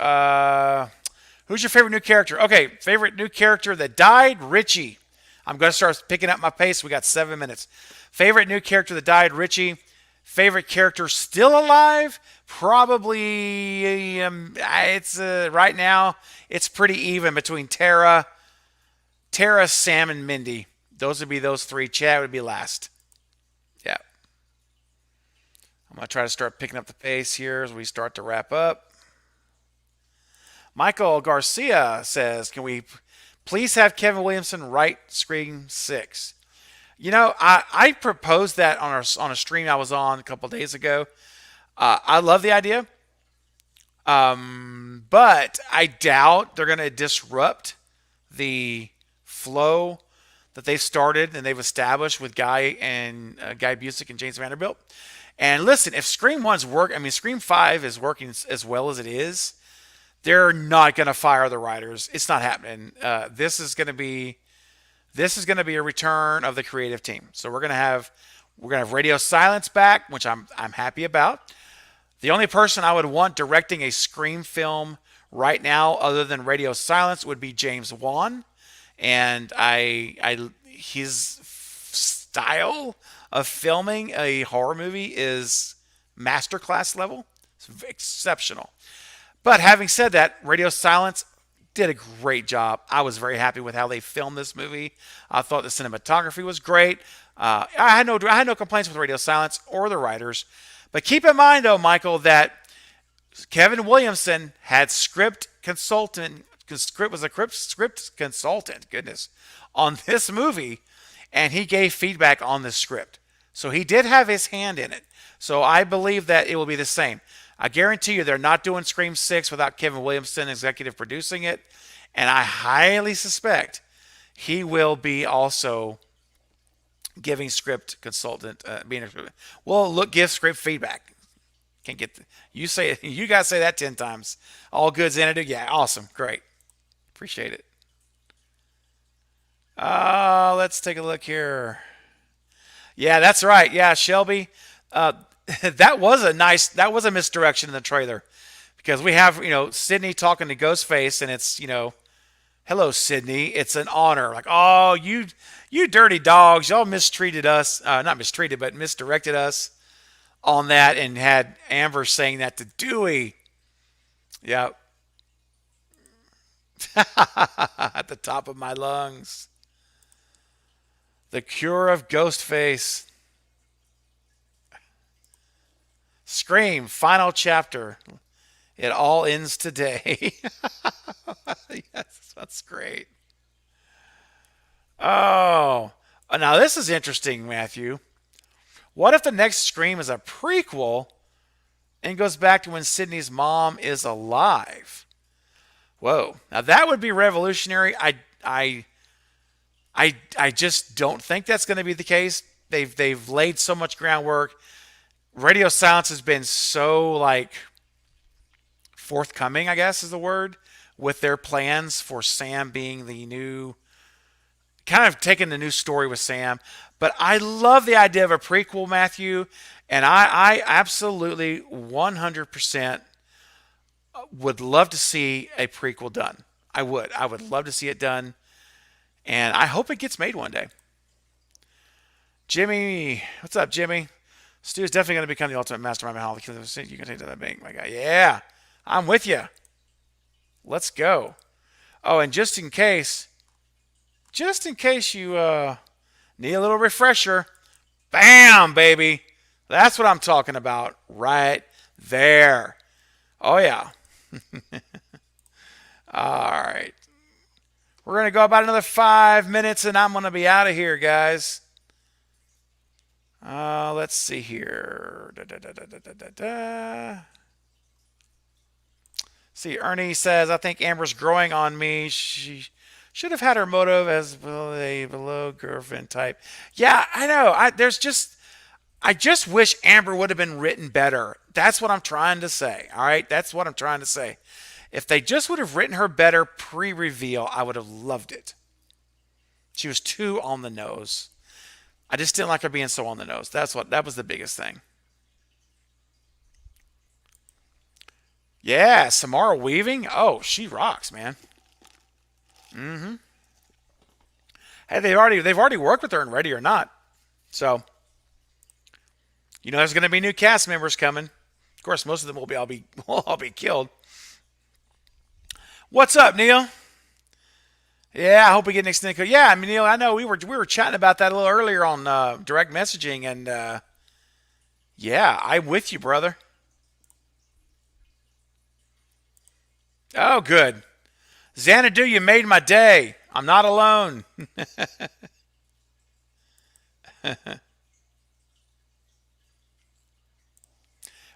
Who's your favorite new character? Okay, favorite new character that died? Richie. I'm going to start picking up my pace. We got 7 minutes. Favorite new character that died, Richie. Favorite character still alive? Probably, it's right now, it's pretty even between Tara, Sam, and Mindy. Those would be those three. Chad would be last. Yeah. I'm going to try to start picking up the pace here as we start to wrap up. Michael Garcia says, can we please have Kevin Williamson write Scream 6? You know, I proposed that on a stream I was on a couple days ago. I love the idea, but I doubt they're going to disrupt the flow that they've started and they've established with Guy Busick and James Vanderbilt. And listen, if Scream 1's Scream 5 is working as well as it is, they're not going to fire the writers. It's not happening. This is going to be a return of the creative team. So we're going to have Radio Silence back, which I'm happy about. The only person I would want directing a Scream film right now, other than Radio Silence, would be James Wan, and his style of filming a horror movie is masterclass level. It's exceptional. But having said that, Radio Silence did a great job. I was very happy with how they filmed this movie. I thought the cinematography was great. I had no complaints with Radio Silence or the writers. But keep in mind, though, Michael, that Kevin Williamson had script consultant. Was a script consultant. Goodness, on this movie, and he gave feedback on the script. So he did have his hand in it. So I believe that it will be the same. I guarantee you they're not doing Scream 6 without Kevin Williamson executive producing it. And I highly suspect he will be also giving script consultant, give script feedback. Can't get you guys say that 10 times. All goods in it. Yeah, awesome. Great. Appreciate it. Let's take a look here. Yeah, that's right. Yeah, Shelby. That was a misdirection in the trailer, because we have, Sydney talking to Ghostface, and it's, hello, Sydney, it's an honor. Like, oh, you dirty dogs, y'all mistreated us. Not mistreated, but misdirected us on that, and had Amber saying that to Dewey. Yeah. At the top of my lungs. The cure of Ghostface. Scream, final chapter. It all ends today. Yes, that's great. Oh, now this is interesting, Matthew. What if the next Scream is a prequel and goes back to when Sydney's mom is alive? Whoa, now that would be revolutionary. I just don't think that's going to be the case. They've laid so much groundwork. Radio Silence has been so forthcoming, I guess is the word, with their plans for Sam being the new, kind of taking the new story with Sam. But I love the idea of a prequel, Matthew, and I absolutely 100% would love to see a prequel done. I would love to see it done, and I hope it gets made one day. Jimmy, what's up, Jimmy? Stu is definitely going to become the ultimate mastermind behind all the you can take to that bank, my guy. Yeah, I'm with you. Let's go. Oh, and just in case you need a little refresher, bam, baby. That's what I'm talking about right there. Oh, yeah. All right. We're going to go about another 5 minutes, and I'm going to be out of here, guys. Let's see here. See, Ernie says, I think Amber's growing on me. She should have had her motive as a below girlfriend type. Yeah, I know. I just wish Amber would have been written better. That's what I'm trying to say. All right, that's what I'm trying to say. If they just would have written her better pre-reveal, I would have loved it. She was too on the nose. I just didn't like her being so on the nose. That was the biggest thing. Yeah, Samara Weaving. Oh, she rocks, man. Hey, they've already worked with her in Ready or Not. So there's going to be new cast members coming. Of course, most of them will all be killed. What's up, Neil? Yeah, I hope we get an extended code. Yeah, I mean, Neil, I know we were chatting about that a little earlier on direct messaging, and yeah, I'm with you, brother. Oh, good. Xanadu, you made my day. I'm not alone.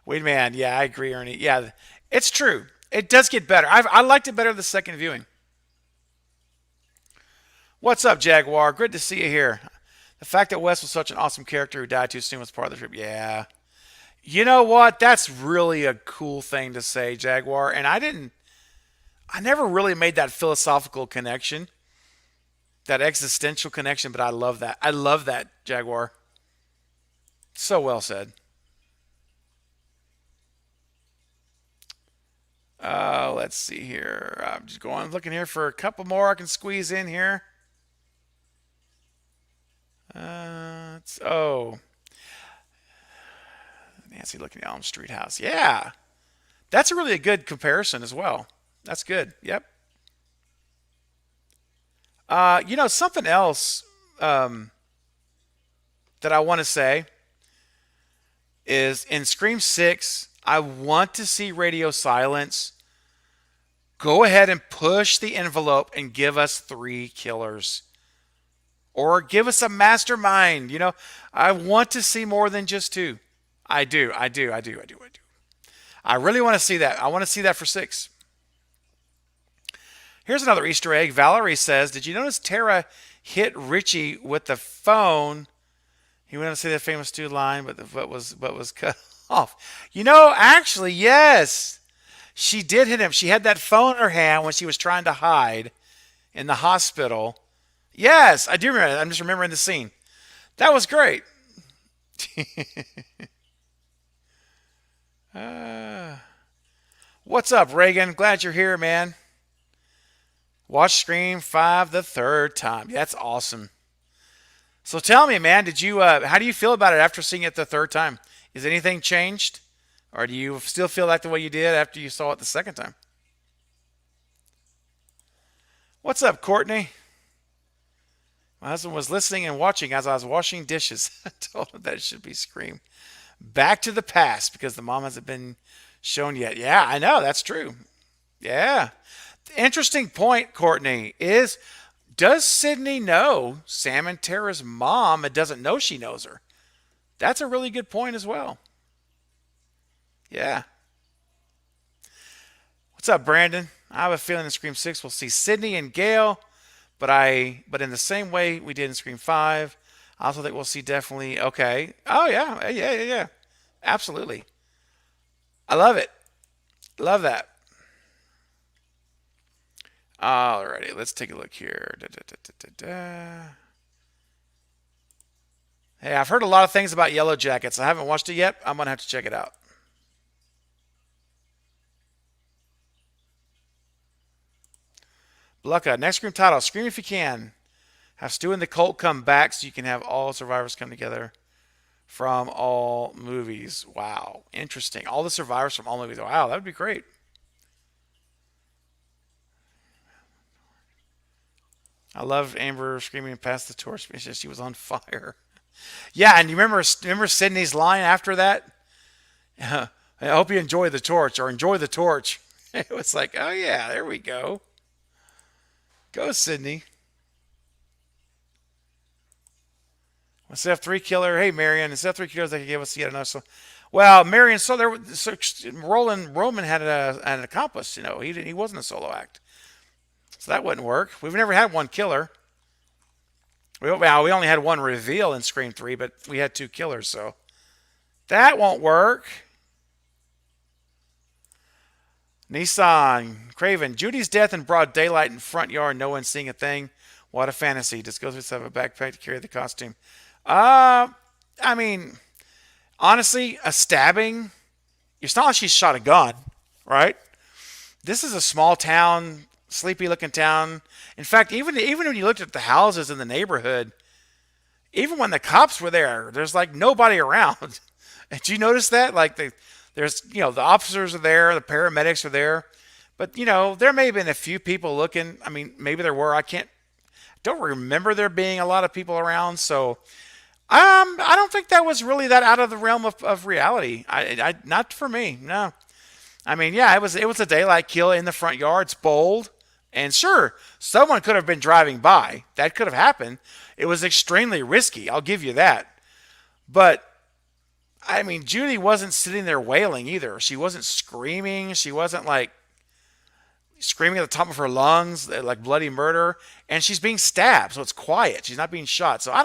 Wait, man. Yeah, I agree, Ernie. Yeah, it's true. It does get better. I liked it better the second viewing. What's up, Jaguar? Good to see you here. The fact that Wes was such an awesome character who died too soon was part of the trip. Yeah. You know what? That's really a cool thing to say, Jaguar. And I never really made that philosophical connection, that existential connection, but I love that. I love that, Jaguar. So well said. Let's see here. I'm just looking here for a couple more I can squeeze in here. Oh, Nancy looking at Elm Street house. Yeah, that's a good comparison as well. That's good. Yep. Something else um, that I want to say is in Scream 6, I want to see Radio Silence go ahead and push the envelope and give us three killers. Or give us a mastermind. I want to see more than just two. I do. I really want to see that. I want to see that for 6. Here's another Easter egg. Valerie says, did you notice Tara hit Richie with the phone? He went on to say that famous Stu line, but was cut off. Actually, yes. She did hit him. She had that phone in her hand when she was trying to hide in the hospital. Yes, I do remember that. I'm just remembering the scene. That was great. uh, what's up, Reagan? Glad you're here, man. Watch Scream 5 the third time. That's awesome. So tell me, man, how do you feel about it after seeing it the third time? Is anything changed? Or do you still feel like the way you did after you saw it the second time? What's up, Courtney? My husband was listening and watching as I was washing dishes. I told him that it should be Scream. Back to the past because the mom hasn't been shown yet. Yeah, I know. That's true. Yeah. The interesting point, Courtney, is does Sydney know Sam and Tara's mom and doesn't know she knows her? That's a really good point as well. Yeah. What's up, Brandon? I have a feeling in Scream 6 we'll see Sydney and Gail, but in the same way we did in Scream 5, I also think we'll see definitely okay. Oh yeah. Absolutely. I love it. Love that. Alrighty, let's take a look here. Hey, I've heard a lot of things about Yellow Jackets. I haven't watched it yet. I'm gonna have to check it out. Blucka, next Scream title, Scream If You Can. Have Stu and the cult come back so you can have all survivors come together from all movies. Wow, interesting. All the survivors from all movies. Wow, that would be great. I love Amber screaming past the torch. She was on fire. Yeah, and you remember Sydney's line after that? I hope you enjoy the torch or enjoy the torch. It was like, oh yeah, there we go. Go, Sydney. Instead of 3 killer, hey Marion, instead of 3 killers, they could give us yet another. Well, Marion, Roman had an accomplice. He wasn't a solo act, so that wouldn't work. We've never had one killer. We only had one reveal in Scream 3, but we had 2 killers, so that won't work. Nissan, Craven, Judy's death in broad daylight in front yard, no one seeing a thing. What a fantasy. Just goes with have a backpack to carry the costume. I mean, honestly, a stabbing, it's not like she shot a gun, right? This is a small town sleepy looking town. In fact, even when you looked at the houses in the neighborhood, even when the cops were there, there's like nobody around. Did you notice that? Like there's the officers are there, the paramedics are there, but there may have been a few people looking. I mean, maybe there were. Don't remember there being a lot of people around. So I don't think that was really that out of the realm of reality. Not for me. No. I mean, yeah, it was a daylight kill in the front yard. It's bold. And sure, someone could have been driving by. That could have happened. It was extremely risky. I'll give you that. But I mean, Judy wasn't sitting there wailing either. She wasn't screaming. She wasn't like screaming at the top of her lungs like bloody murder. And she's being stabbed, so it's quiet. She's not being shot. So I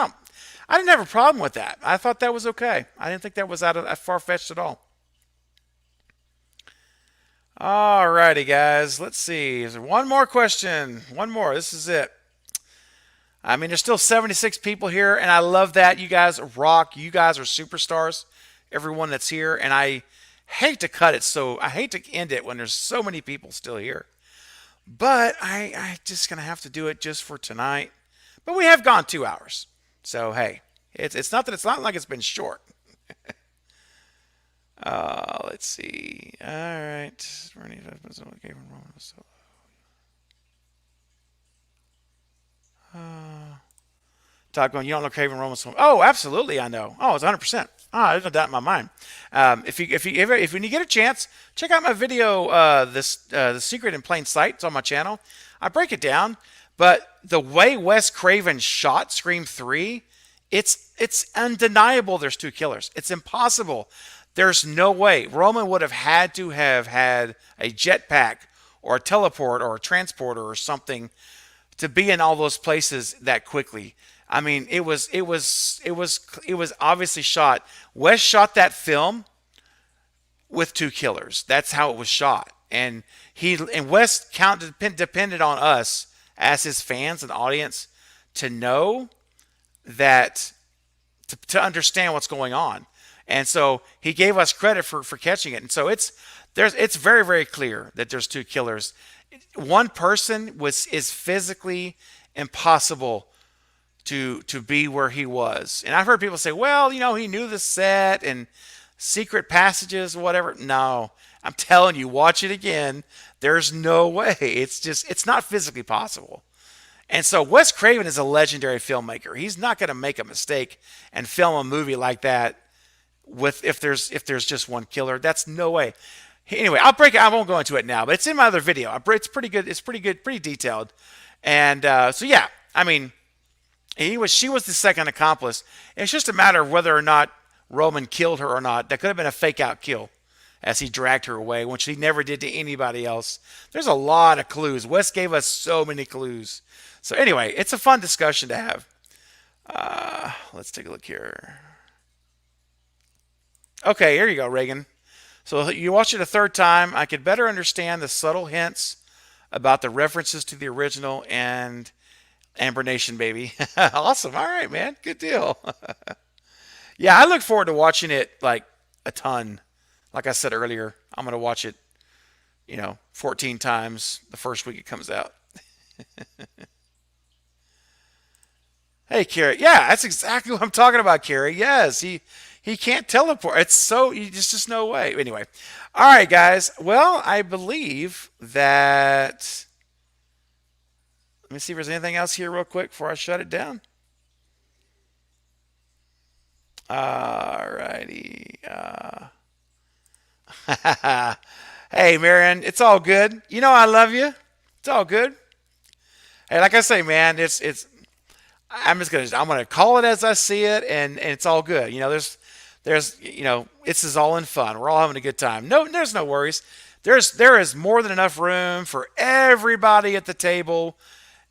didn't have a problem with that. I thought that was okay. I didn't think that was out of far fetched at all. Alrighty, guys. Let's see. Is there one more question? One more. This is it. I mean, there's still 76 people here, and I love that. You guys rock. You guys are superstars. Everyone that's here, and I hate to cut it, so I hate to end it when there's so many people still here. But I just gonna have to do it just for tonight. But we have gone 2 hours, so hey, it's not like it's been short. Let's see. All right. Todd going, you don't know Craven Romans. Oh, absolutely, I know. Oh, it's 100%. There's no doubt in my mind. If when you get a chance, check out my video. The Secret in Plain Sight. It's on my channel. I break it down, but the way Wes Craven shot Scream 3, it's undeniable. There's two killers. It's impossible. There's no way. Roman would have had to have had a jetpack or a teleport or a transporter or something to be in all those places that quickly. I mean, it was obviously shot. Wes shot that film with two killers. That's how it was shot. And Wes depended on us as his fans and audience to know that to understand what's going on. And so he gave us credit for catching it. And so it's very, very clear that there's two killers. One person is physically impossible to be where he was. And I've heard people say, well, he knew the set and secret passages, whatever. No, I'm telling you, watch it again. There's no way. It's not physically possible. And so Wes Craven is a legendary filmmaker. He's not going to make a mistake and film a movie like that if there's just one killer. That's no way. Anyway, I'll break it. I won't go into it now, but it's in my other video. It's pretty good. It's pretty good, pretty detailed. And so yeah, I mean, she was the second accomplice. It's just a matter of whether or not Roman killed her or not. That could have been a fake out kill as he dragged her away, which he never did to anybody else. There's a lot of clues. Wes gave us so many clues. So anyway, it's a fun discussion to have. Let's take a look here. Okay, here you go, Reagan. So you watch it a third time. I could better understand the subtle hints about the references to the original and Amber Nation, baby. Awesome. All right, man. Good deal. Yeah, I look forward to watching it like a ton. Like I said earlier, I'm going to watch it, 14 times the first week it comes out. Hey, Carrie. Yeah, that's exactly what I'm talking about, Carrie. Yes, he can't teleport. It's so just no way. Anyway, all right, guys. Well, I believe that. Let me see if there's anything else here real quick before I shut it down. All righty. Hey, Marion, it's all good. I love you. It's all good. Hey, like I say, man, I'm gonna call it as I see it, and it's all good. This is all in fun. We're all having a good time. No, there's no worries. There is more than enough room for everybody at the table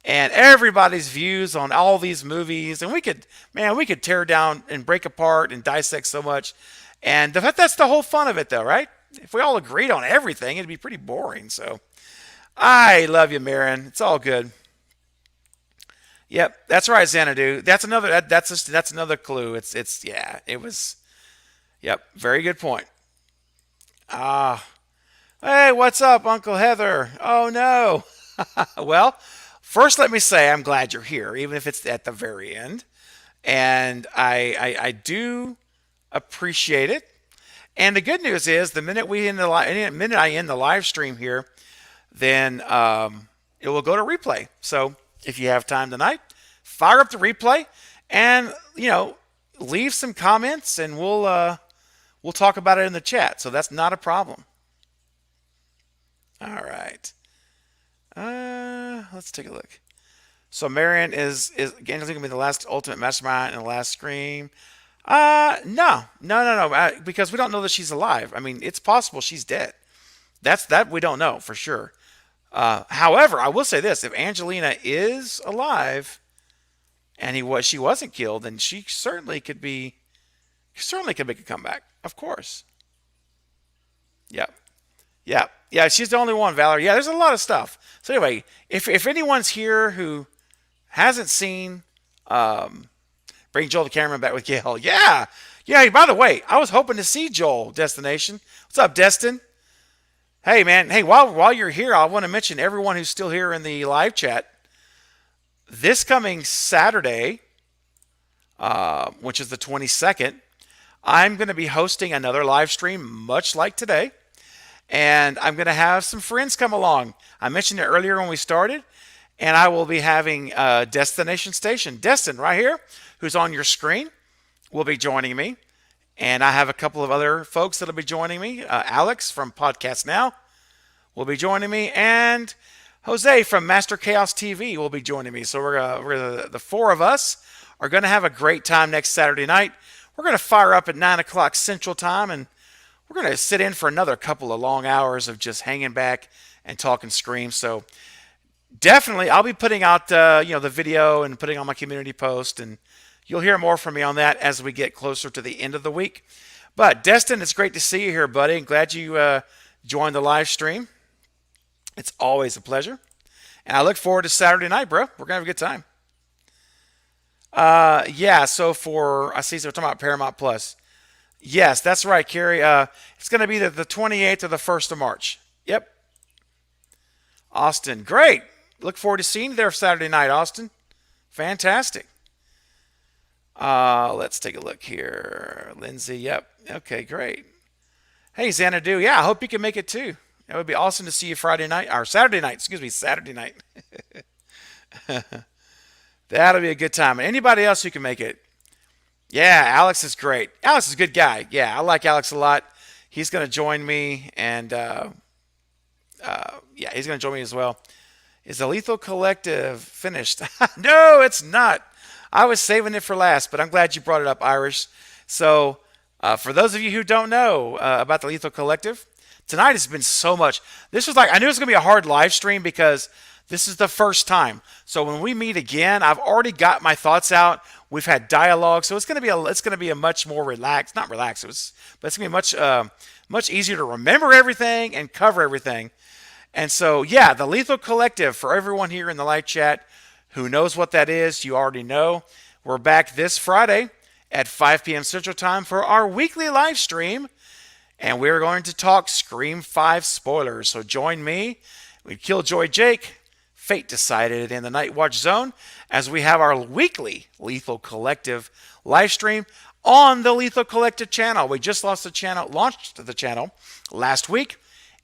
and everybody's views on all these movies. And we could tear down and break apart and dissect so much. And that's the whole fun of it, though, right? If we all agreed on everything, it'd be pretty boring. So I love you, Marin. It's all good. Yep, that's right, Xanadu. That's another clue. It was. Yep, very good point. Hey, what's up, Uncle Heather? Oh no. Well, first let me say I'm glad you're here, even if it's at the very end. And I do appreciate it. And the good news is, the minute I end the live stream here, then it will go to replay. So if you have time tonight, fire up the replay, and leave some comments, and we'll talk about it in the chat. So that's not a problem. All right. Let's take a look. So Marion is again going to be the last Ultimate Mastermind and the last Scream. No, because we don't know that she's alive. I mean, it's possible she's dead. That we don't know for sure. However, I will say this: if Angelina is alive and she wasn't killed, then certainly could make a comeback. Of course. Yeah. Yeah. She's the only one, Valerie. Yeah, there's a lot of stuff. So anyway, if anyone's here who hasn't seen Bring Joel the Cameraman Back with Gail, yeah. By the way, I was hoping to see Joel Destination. What's up, Destin? Hey, man. Hey, while you're here, I want to mention everyone who's still here in the live chat. This coming Saturday, which is the 22nd, I'm going to be hosting another live stream, much like today. And I'm going to have some friends come along. I mentioned it earlier when we started. And I will be having Destination Station. Destin, right here, who's on your screen, will be joining me. And I have a couple of other folks that will be joining me. Alex from Podcast Now will be joining me. And Jose from Master Chaos TV will be joining me. So the four of us are going to have a great time next Saturday night. We're going to fire up at 9 o'clock Central Time. And we're going to sit in for another couple of long hours of just hanging back and talking Scream. So definitely, I'll be putting out the video and putting on my community post, and you'll hear more from me on that as we get closer to the end of the week. But Destin, it's great to see you here, buddy. I'm glad you joined the live stream. It's always a pleasure, and I look forward to Saturday night, bro. We're gonna have a good time. Yeah. So I see. So we're talking about Paramount Plus. Yes, that's right, Carrie. It's gonna be the 28th or the 1st of March. Yep. Austin, great. Look forward to seeing you there Saturday night, Austin. Fantastic. Let's take a look here. Lindsay, yep. Okay, great. Hey, Xanadu, yeah, I hope you can make it too. It would be awesome to see you Saturday night, Saturday night. That'll be a good time. And anybody else who can make it? Yeah, Alex is great. Alex is a good guy. Yeah, I like Alex a lot. He's going to join me, and yeah, he's going to join me as well. Is the Lethal Collective finished? No, it's not. I was saving it for last, but I'm glad you brought it up, Irish. So, for those of you who don't know about the Lethal Collective, tonight has been so much. I knew it was going to be a hard live stream because this is the first time. So when we meet again, I've already got my thoughts out. We've had dialogue, so it's going to be a much more relaxed, not relaxed, but it's going to be much easier to remember everything and cover everything. And so, yeah, the Lethal Collective, for everyone here in the live chat who knows what that is, you already know. We're back this Friday at 5 p.m. Central Time for our weekly live stream. And we're going to talk Scream 5 spoilers. So join me with Killjoy Jake, Fate Decided, in the Night Watch Zone as we have our weekly Lethal Collective live stream on the Lethal Collective channel. We just launched the channel last week.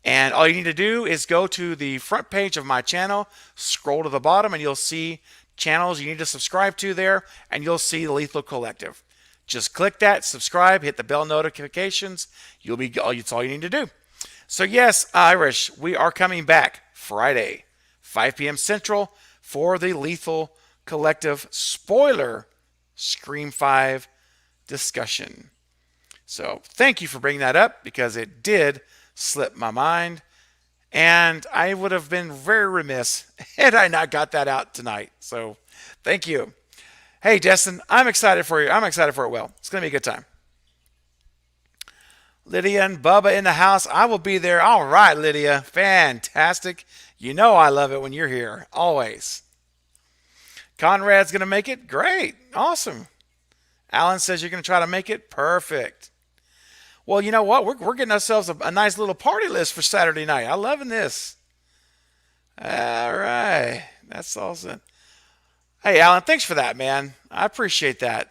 And all you need to do is go to the front page of my channel, scroll to the bottom, and you'll see channels you need to subscribe to there, and you'll see the Lethal Collective. Just click that, subscribe, hit the bell notifications. It's all you need to do. So yes, Irish, we are coming back Friday, 5 p.m. Central, for the Lethal Collective spoiler Scream 5 discussion. So thank you for bringing that up, because it did slip my mind, and I would have been very remiss had I not got that out tonight. So thank you. Hey, Destin, I'm excited for you. I'm excited for it. Well, it's going to be a good time. Lydia and Bubba in the house. I will be there. All right, Lydia. Fantastic. You know I love it when you're here. Always. Conrad's going to make it. Great. Awesome. Alan says you're going to try to make it. Perfect. Well, you know what? We're getting ourselves a nice little party list for Saturday night. I'm loving this. All right. That's awesome. Hey, Alan, thanks for that, man. I appreciate that.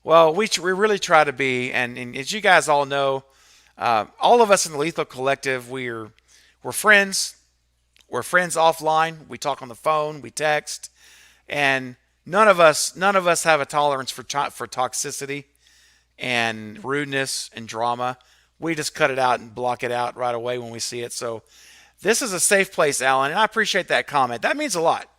Well, we really try to be, and as you guys all know, all of us in the Lethal Collective, we're friends. We're friends offline. We talk on the phone. We text, and none of us have a tolerance for toxicity and rudeness and drama. We just cut it out and block it out right away when we see it. So this is a safe place, Alan, and I appreciate that comment. That means a lot.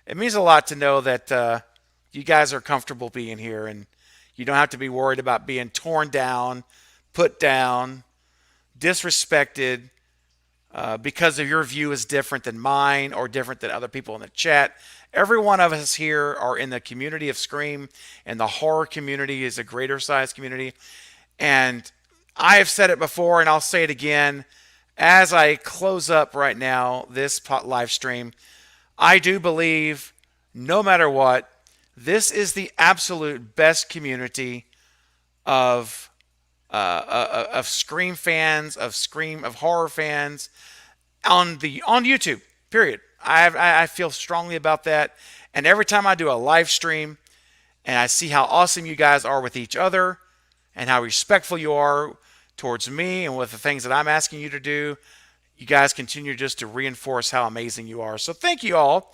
It means a lot to know that you guys are comfortable being here, and you don't have to be worried about being torn down, put down, disrespected because of your view is different than mine or different than other people in the chat. Every one of us here are in the community of Scream, and the horror community is a greater size community. And I have said it before, and I'll say it again. As I close up right now this live stream, I do believe, no matter what, this is the absolute best community of Scream fans, of horror fans on YouTube. Period. I feel strongly about that, and every time I do a live stream, and I see how awesome you guys are with each other, and how respectful you are towards me and with the things that I'm asking you to do, you guys continue just to reinforce how amazing you are. So thank you all.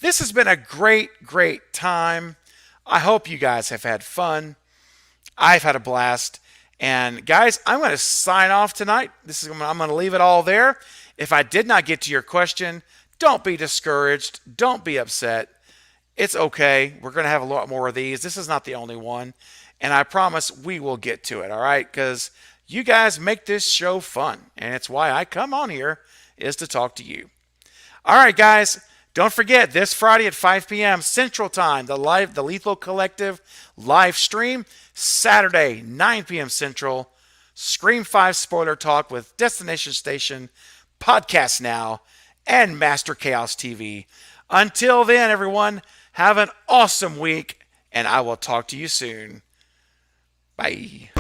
This has been a great, great time. I hope you guys have had fun. I've had a blast. And guys, I'm going to sign off tonight. I'm going to leave it all there. If I did not get to your question, don't be discouraged. Don't be upset. It's okay. We're going to have a lot more of these. This is not the only one. And I promise we will get to it, all right? Because you guys make this show fun. And it's why I come on here, is to talk to you. All right, guys. Don't forget, this Friday at 5 p.m. Central Time, the Lethal Collective live stream. Saturday, 9 p.m. Central, Scream 5 Spoiler Talk with Destination Station, Podcast Now, and Master Chaos TV. Until then, everyone, have an awesome week, and I will talk to you soon. Bye.